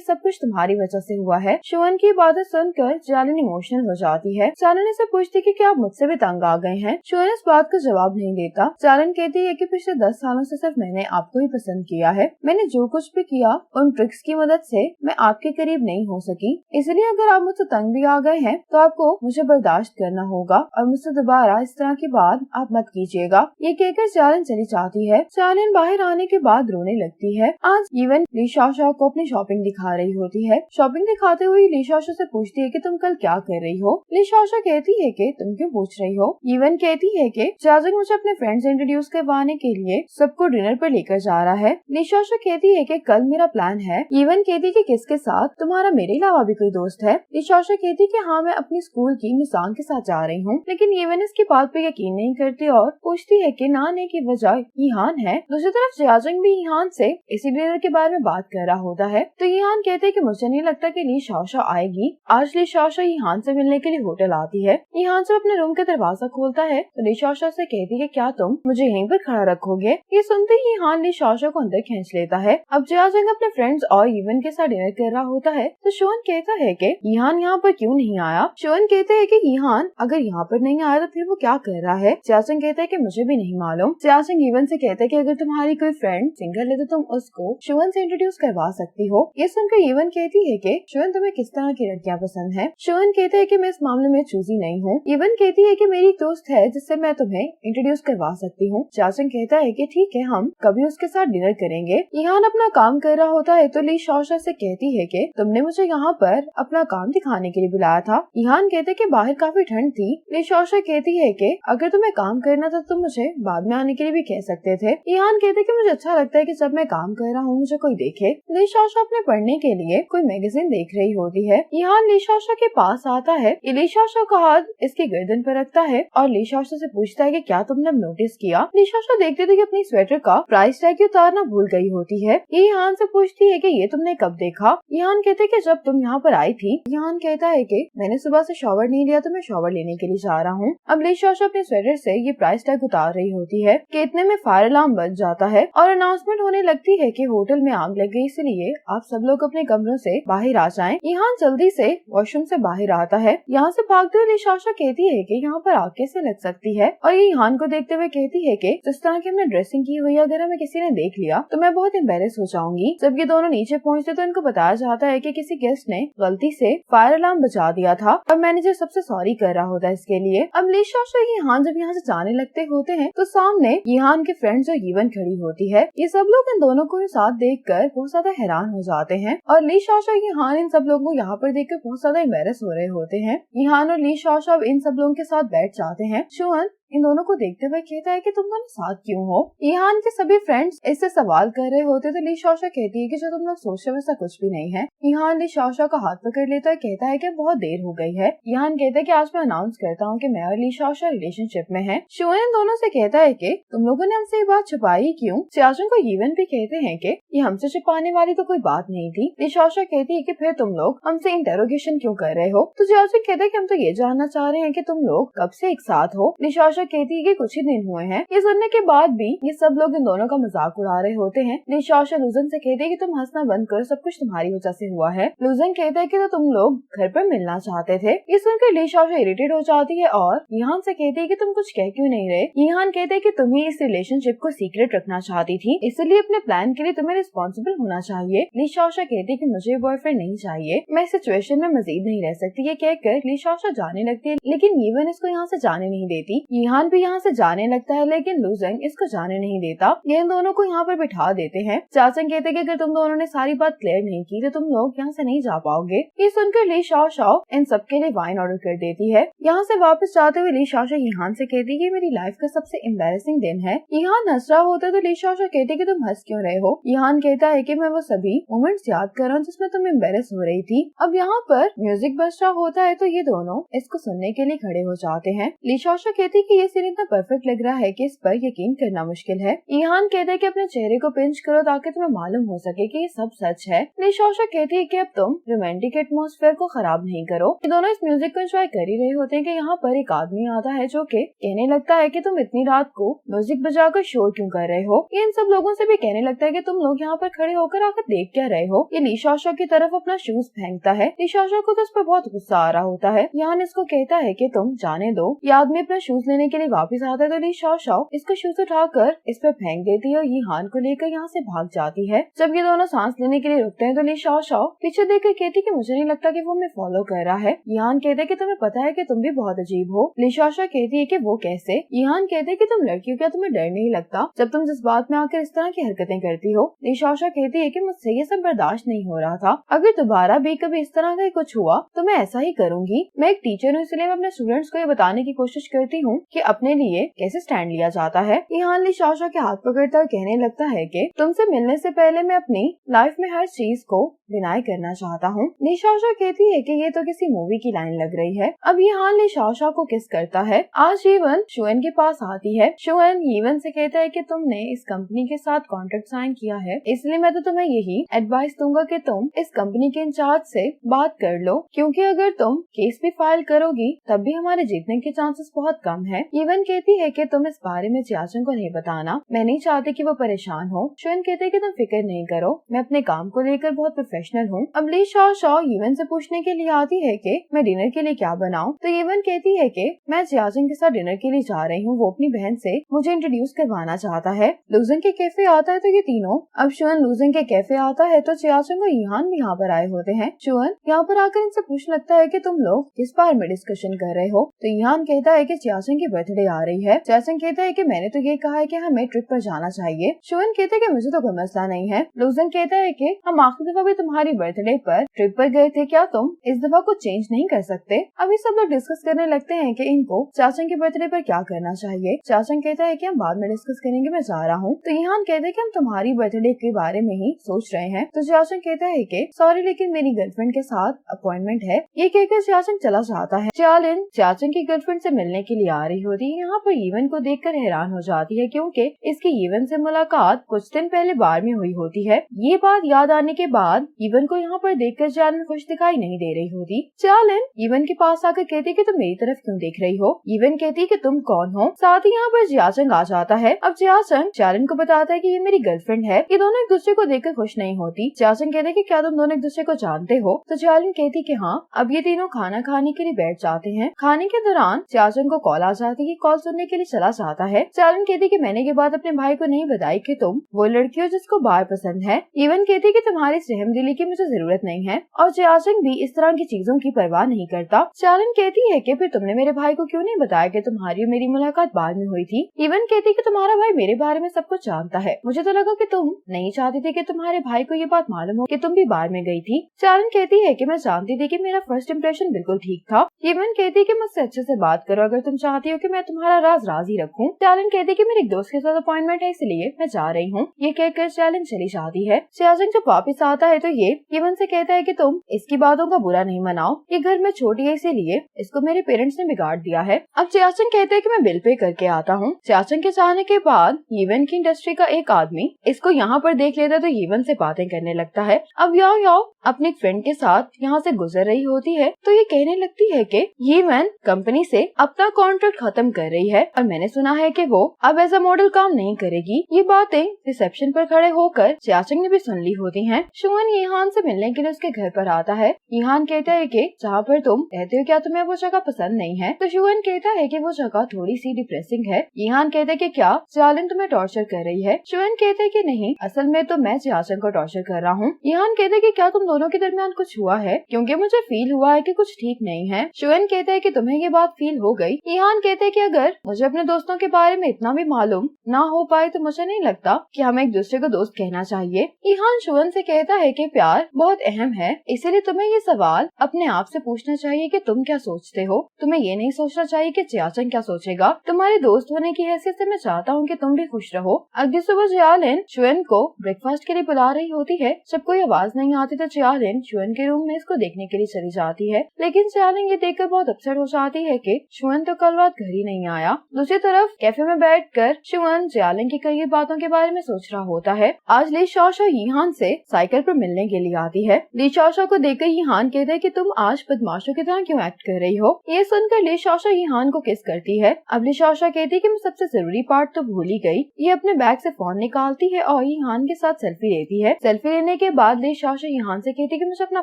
सब कुछ तुम्हारी वजह से हुआ है। शिवन की बातें सुनकर चालन इमोशनल हो जाती है। चालन से पूछती कि क्या आप मुझसे भी तंग आ गए हैं। शिवन इस बात का जवाब नहीं देता। चालन कहती है कि पिछले 10 सालों से सिर्फ मैंने आपको ही पसंद किया है, मैंने जो कुछ भी किया उन ट्रिक्स की मदद से मैं आपके करीब नहीं हो सकी, इसलिए अगर आप मुझसे तंग भी आ गए हैं तो आपको मुझे बर्दाश्त करना होगा और मुझसे दोबारा इस तरह की बात आप मत कीजिएगा। ये कहकर चालन चली जाती है। चालन बाहर आने के बाद रोने लगती है। आज इवन लीशाशा को अपनी शॉपिंग दिखा रही होती है। शॉपिंग दिखाते हुए लीशाशा से पूछती है कि तुम कल क्या कर रही हो। लीशाशा कहती है कि तुम क्यों पूछ रही हो। इवन कहती है कि जाजक मुझे अपने फ्रेंड्स इंट्रोड्यूस करवाने के लिए सबको डिनर पर लेकर जा रहा है। लीशाशा कहती है कि कल मेरा प्लान है। इवन कहती है कि किसके साथ, तुम्हारा मेरे अलावा भी कोई दोस्त है। लीशाशा कहती है कि हाँ, मैं अपनी स्कूल की निशान के साथ जा रही हूँ, लेकिन इवन इसकी बात पे यकीन नहीं करती और पूछती है कि ना आने की वजह ईहान है। दूसरी तरफ जाजंग भी ईहान से इसी डिनर के बारे में बात कर रहा होता है। तो ईहान कहते हैं कि मुझे नहीं लगता कि लीशाशा आएगी। आज लीशाशा ईहान से मिलने के लिए होटल आती है। ईहान से अपने रूम का दरवाजा खोलता है तो लीशाशा से कहती है क्या तुम मुझे यहीं पर खड़ा रखोगे। ये सुनते ही ईहान लीशाशा को अंदर खींच लेता है। अब जाजंग अपने फ्रेंड्स और इवन के साथ डिनर कर रहा होता है तो शिवन कहता है कि ईहान यहाँ पर क्यों नहीं आया। शिवन कहते हैं कि ईहान अगर यहाँ पर नहीं आया तो फिर वो क्या कर रहा है। जाजंग कहता है कि मुझे भी नहीं मालूम। जाजंग इवन से कहता है कि अगर तुम्हारी कोई फ्रेंड सिंगल है तो तुम उसको शिवन से इंट्रोड्यूस करवा सकती हो। ये सुनकर इवन कहती है कि शिवन तुम्हें किस तरह की लड़कियां पसंद है। शिवन कहते हैं कि मैं इस मामले में चूजी नहीं हूँ। इवन कहती है कि मेरी दोस्त है जिससे मैं तुम्हें इंट्रोड्यूस करवा सकती हूँ। जाजंग कहता है कि ठीक है, हम कभी उसके साथ डिनर करेंगे। ईहान अपना काम कर रहा होता है तो लीशाशा से कहती है कि तुमने मुझे यहाँ पर अपना काम दिखाने के लिए बुलाया था। ईहान कहते कि बाहर काफी ठंड थी। लीशाशा कहती है कि अगर तुम्हें काम करना था तो मुझे बाद में आने के लिए भी कह सकते थे। ईहान कहते कि मुझे अच्छा लगता है कि सब मैं काम कर रहा हूँ मुझे कोई देखे। ली शाओशा अपने पढ़ने के लिए कोई मैगजीन देख रही होती है। यहाँ ली शाओशा के पास आता है। ली शाओशा का हाथ इसकी गर्दन पर रखता है और ली शाओशा से पूछता है कि क्या तुमने नोटिस किया। ली शाओशा देखते थे कि अपनी स्वेटर का प्राइस टैग उतारना भूल गई होती है। ये यहाँ से पूछती है कि ये तुमने कब देखा। यहाँ कहते कि जब तुम यहाँ पर आई थी। यहाँ कहता है कि मैंने सुबह से शॉवर नहीं लिया तो मैं शॉवर लेने के लिए जा रहा हूँ। अब ली शाओशा अपने स्वेटर से ये प्राइस टैग उतार रही होती है कि इतने में फायर अलार्म बज जाता है और अनाउंसमेंट होने लगती है कि होटल में आग लग गई, इसलिए आप सब लोग अपने कमरों से बाहर आ जाएं। यहाँ जल्दी से वॉशरूम से बाहर आता है। यहाँ से भागते हुए ली शाओशा कहती है कि यहाँ पर आग कैसे लग सकती है और ये यहाँ को देखते हुए कहती है कि जिस तरह की हमने ड्रेसिंग की हुई है अगर हमें किसी ने देख लिया तो मैं बहुत एम्बेरस हो जाऊंगी। जब ये दोनों नीचे पहुँचते तो इनको बताया जाता है कि किसी गेस्ट ने गलती से फायर अलार्म बजा दिया था और मैनेजर सबसे सॉरी कर रहा होता है इसके लिए। अब ली शाओशा यहाँ जब यहाँ से जाने लगते होते हैं तो सामने यहाँ के फ्रेंड्स और यीवन खड़ी होती है। ये सब लोग इन दोनों को साथ देखकर बहुत ज्यादा हैरान हो जाते हैं और ली शाओशा यहाँ इन सब लोगों को यहाँ पर देखकर बहुत ज्यादा एम्बेरस हो रहे होते हैं। यहाँ और ली शाओशा अब इन सब लोगों के साथ बैठ जाते हैं। शुअन इन दोनों को देखते हुए कहता है कि तुम दोनों साथ क्यों हो। यहाँ के सभी फ्रेंड्स इससे सवाल कर रहे होते तो ली शाओशा कहती है कि जो तुम लोग सोचते वैसा कुछ भी नहीं है। यहाँ ली शाओशा का हाथ पकड़ लेता है, कहता है कि बहुत देर हो गई है। यहाँ कहता है कि आज मैं अनाउंस करता हूँ कि मैं और ली शाओशा रिलेशनशिप में है। शुअन इन दोनों से कहता है कि तुम लोगों ने हमसे ये बात छुपाई क्यों। सियाचुन को यीवन भी कहते हैं कि ये हमसे छुपाने वाली तो कोई बात नहीं थी। ली शाओशा कहती है कि फिर तुम लोग हमसे इंटेरोगेशन क्यों कर रहे हो। तो सियाचुन कहता है कि हम तो ये जानना चाह रहे हैं कि तुम लोग कब से एक साथ हो। ली शाओशा कहती है कि कुछ ही दिन हुए हैं। ये सुनने के बाद भी ये सब लोग इन दोनों का मजाक उड़ा रहे होते हैं। ली शाओशा लूजन से कहते हैं कि तुम हंसना बंद करो, सब कुछ तुम्हारी वजह से हुआ है। लूजन कहता है कि तो तुम लोग घर पर मिलना चाहते थे। ये सुनकर ली शाओशा इरिटेट हो जाती है और यहाँ से कहती है कि तुम कुछ कह क्यों नहीं रहे। यहाँ कहते हैं कि तुम्हें इस रिलेशनशिप को सीक्रेट रखना चाहती थी, इसलिए अपने प्लान के लिए तुम्हें रिस्पॉन्सिबल होना चाहिए। ली शाओशा कहती है कि मुझे बॉयफ्रेंड नहीं चाहिए, मैं इस सिचुएशन में मजीद नहीं रह सकती। ये कहकर ली शाओशा जाने लगती है, लेकिन यीवन इसको यहाँ से जाने नहीं देती। यीहान भी यहाँ से जाने लगता है लेकिन लूजंग इसको जाने नहीं देता। ये इन दोनों को यहाँ पर बिठा देते हैं। चाचन कहते हैं कि अगर तुम दोनों ने सारी बात क्लियर नहीं की तो तुम लोग यहाँ से नहीं जा पाओगे। ये सुनकर ली शाओशा इन सबके लिए वाइन ऑर्डर कर देती है। यहाँ से वापस जाते हुए ली शाओशा यीहान से कहती है कि मेरी लाइफ का सबसे एम्बैरेसिंग दिन है। यीहान हंस रहा होता है तो ली शाओशा कहती है कि तुम हंस क्यों रहे हो। यीहान कहता है कि मैं वो सभी मोमेंट्स याद कर रहा हूँ जिसमें तुम एम्बैरेस हो रही थी। अब यहाँ पर म्यूजिक बज रहा होता है तो ये दोनों इसको सुनने के लिए खड़े हो जाते हैं। ली शाओशा कहती है कि ये सीन इतना परफेक्ट लग रहा है कि इस पर यकीन करना मुश्किल है। यीहान कहता है कि अपने चेहरे को पिंच करो ताकि तुम्हें मालूम हो सके कि ये सब सच है। ली शाओशा कहती है कि अब तुम रोमांटिक एटमॉस्फेयर को खराब नहीं करो। ये दोनों इस म्यूजिक को एंजॉय कर ही रहे होते हैं कि यहाँ पर एक आदमी आता है जो कि कहने लगता है कि तुम इतनी रात को म्यूजिक बजाकर शोर क्यों कर रहे हो। ये इन सब लोगों से भी कहने लगता है कि तुम लोग यहाँ पर खड़े होकर आकर देख क्या रहे हो। ये ली शाओशा की तरफ अपना शूज फेंकता है। ली शाओशा को तो उस पर बहुत गुस्सा आ रहा होता है। यहाँ इसको कहता है कि तुम जाने दो। ये आदमी अपना शूज लेने के लिए वापस आता है तो ली शाओशा इसको शूज उठाकर इस पर फेंक देती है और यीहान को लेकर यहाँ से भाग जाती है। जब ये दोनों सांस लेने के लिए रुकते हैं तो ली शाओशा पीछे देखकर कहती कि मुझे नहीं लगता कि वो हमें फॉलो कर रहा है। यीहान कहते हैं कि तुम्हें पता है कि तुम भी बहुत अजीब हो। ली शाओशा कहती है कि वो कैसे। यीहान कहते हैं कि तुम लड़की हो, क्या तुम्हें डर नहीं लगता जब तुम जिस बात में आकर इस तरह की हरकतें करती हो। ली शाओशा कहती है कि मुझसे ये सब बर्दाश्त नहीं हो रहा था, अगर दोबारा भी कभी इस तरह का कुछ हुआ तो मैं ऐसा ही करूंगी। मैं एक टीचर हूँ इसलिए मैं अपने स्टूडेंट्स को ये बताने की कोशिश करती हूँ कि अपने लिए कैसे स्टैंड लिया जाता है। यीहान ली शाओशा के हाथ पकड़ता कहने लगता है कि तुमसे मिलने से पहले मैं अपनी लाइफ में हर चीज को डिनाई करना चाहता हूँ। ली शाओशा कहती है कि ये तो किसी मूवी की लाइन लग रही है। अब यीहान ली शाओशा को किस करता है। आज यीवन शुएन के पास आती है। शुएन यीवन से कहता है कि तुमने इस कंपनी के साथ कॉन्ट्रैक्ट साइन किया है, इसलिए मैं तो तुम्हें यही एडवाइस दूंगा कि तुम इस कंपनी के इंचार्ज से बात कर लो, क्योंकि अगर तुम केस भी फाइल करोगी तब भी हमारे जीतने के चांसेस बहुत कम है। यीवन कहती है कि तुम इस बारे में जियाचन को नहीं बताना, मैं नहीं चाहती कि वो परेशान हो। शुएन कहते हैं कि तुम फिक्र नहीं करो, मैं अपने काम को लेकर बहुत प्रोफेशनल हूँ। अब ली शाओशा यीवन से पूछने के लिए आती है कि मैं डिनर के लिए क्या बनाऊं, तो यीवन कहती है कि मैं जियाचन के साथ डिनर के लिए जा रही हूँ, वो अपनी बहन से मुझे इंट्रोड्यूस करवाना चाहता है। लूजन के कैफे आता है तो ये तीनों अब शुएन लूजन के कैफे आता है तो जियाचन और यीहान भी यहाँ पर आए होते हैं। शुएन यहाँ पर आकर इनसे पूछने लगता है कि तुम लोग किस बारे में डिस्कशन कर रहे हो, तो यीहान कहता है कि जियाचन की बर्थडे आ रही है। जियाचन कहता है कि मैंने तो ये कहा है कि हमें ट्रिप पर जाना चाहिए। शुएन कहता है कि मुझे तो कोई मसला नहीं है। लूजन कहता है कि हम आखिरी दफा भी तुम्हारी बर्थडे पर ट्रिप पर गए थे, क्या तुम इस दफा कुछ चेंज नहीं कर सकते? अभी सब लोग डिस्कस करने लगते हैं कि इनको चाचन के बर्थडे पर क्या करना चाहिए। चाचन कहता है कि हम बाद में डिस्कस करेंगे, मैं जा रहा हूँ। तो यहान कहता है कि हम तुम्हारी बर्थडे के बारे में ही सोच रहे हैं। तो चाचन कहता है कि सॉरी लेकिन मेरी गर्लफ्रेंड के साथ अपॉइंटमेंट है। ये कहकर चाचन चला जाता है। चालिन चाचन की गर्लफ्रेंड से मिलने के लिए आ रही होती है। यहाँ पर ईवन को देखकर हैरान हो जाती है क्योंकि इसकी ईवन से मुलाकात कुछ दिन पहले बार में हुई होती है। ये बात याद आने के बाद ईवन को यहाँ पर देखकर चालिन खुश दिखाई नहीं दे रही होती। चालिन ईवन के पास आकर कहती कि तुम मेरी तरफ क्यों देख रही हो। ईवन कहती कि तुम कौन हो। साथ ही यहाँ पर जियाचंग आ जाता है। अब जियाचंग चालिन को बताता है कि ये मेरी गर्लफ्रेंड है। ये दोनों एक दूसरे को देखकर खुश नहीं होती। जियाचंग कहते कि क्या तुम दोनों एक दूसरे को जानते हो। तो चालिन कहती कि हाँ। अब ये तीनों खाना खाने के लिए बैठ जाते हैं। खाने के दौरान जियाचंग को कॉल आ जाती है। कॉल सुनने के लिए चला जाता है। चालिन कहती कि मैंने ये बात अपने भाई को नहीं बताई कि तुम वो लड़की हो जिसको बार पसंद है। ईवन कहती कि तुम्हारी सहमदिली की मुझे जरूरत नहीं है। और जियाचंग भी इस तरह की चीजों की परवाह नहीं करता। चालिन कहती है कि फिर तुमने मेरे भाई को क्यों नहीं बताया कि तुम्हारी और मेरी मुलाकात बाद में हुई थी। ईवन कहती कि तुम्हारा भाई मेरे बारे में सब कुछ जानता है। मुझे तो लगा कि तुम नहीं चाहती थी कि तुम्हारे भाई को ये बात मालूम हो कि तुम भी बार में गई थी। चालिन कहती है कि मैं जानती थी कि मेरा फर्स्ट इम्प्रेशन बिल्कुल ठीक था। ईवन कहती कि मुझसे अच्छे से बात करो अगर तुम चाहती हो कि मैं तुम्हारा राज ही रखूं। चालिन कहती कि मेरे एक दोस्त के साथ अपॉइंटमेंट है इसलिए मैं जा रही हूँ। ये कहकर चालिन चली जाती है। जियाचंग जब वापस आता है तो ये ईवन से कहता है कि तुम इसकी बातों का बुरा नहीं मनाओ। ये घर में छोटी है इसीलिए इसको मेरे पेरेंट्स ने बिगाड़ दिया है। अब जियाचंग कहते हैं कि मैं बिल पे करके आता हूँ। जियाचंग के जाने के बाद ईवन की इंडस्ट्री का एक आदमी इसको यहाँ पर देख लेता है तो ईवन से बातें करने लगता है। अब याओ अपने फ्रेंड के साथ यहाँ से गुजर रही होती है तो ये कहने लगती है कि ईवन कंपनी से अपना कॉन्ट्रैक्ट खत्म कर रही है और मैंने सुना है कि वो अब एज अ मॉडल काम नहीं करेगी। ये बातें रिसेप्शन पर खड़े होकर जियाचंग ने भी सुन ली होती हैं। शुअन यीहान से मिलने के लिए उसके घर पर आता है। यीहान कहता है कि जहाँ पर तुम रहते हो क्या तुम्हें वो जगह पसंद नहीं है। तो शुअन कहता है कि वो जगह थोड़ी सी डिप्रेसिंग है। यीहान कहता है कि क्या चालिन तुम्हें टॉर्चर कर रही है। शुअन कहता है कि नहीं असल में तो मैं जियाचंग को टॉर्चर कर रहा हूँ। यीहान कहता है कि क्या तुम दोनों के दरमियान कुछ हुआ है क्योंकि मुझे फील हुआ है कि कुछ ठीक नहीं है। शुअन कहता है कि तुम्हें ये बात फील हो गई। यीहान कहते हैं कि अगर मुझे अपने दोस्तों के बारे में इतना भी मालूम ना हो पाए तो मुझे नहीं लगता कि हमें एक दूसरे को दोस्त कहना चाहिए। यीहान शुअन से कहता है कि प्यार बहुत अहम है इसीलिए तुम्हें ये सवाल अपने आप से पूछना चाहिए कि तुम क्या सोचते हो। तुम्हें ये नहीं सोचना चाहिए कि जियाचंग क्या सोचेगा। तुम्हारे दोस्त होने की हैसियत से मैं चाहता हूँ कि तुम भी खुश रहो। अगली सुबह जियालिन शुअन को ब्रेकफास्ट के लिए बुला रही होती है। जब कोई आवाज नहीं आती तो जियालिन शुअन के रूम में इसको देखने के लिए चली जाती है। लेकिन जियालिन ये देखकर बहुत अपसेट हो जाती है कि शुअन तो कल रात घर ही नहीं आया। दूसरी तरफ कैफे में बैठकर शुअन जियालिन की कई बातों के बारे में सोच रहा होता है। आज ली शाओशा यीहान से साइकिल पर मिलने के लिए आती है। ली शाओशा को देखकर यीहान कहता है कि तुम आज बदमाशों की तरह क्यों एक्ट कर रही हो। ये सुनकर ली शाओशा यीहान को किस करती है। अब ली शाओशा कहती है कि मैं सबसे जरूरी पार्ट तो भूल ही गई। ये अपने बैग से फोन निकालती है और यीहान के साथ सेल्फी लेती है। सेल्फी लेने के बाद ली शाओशा यीहान से कहती है कि मुझे अपना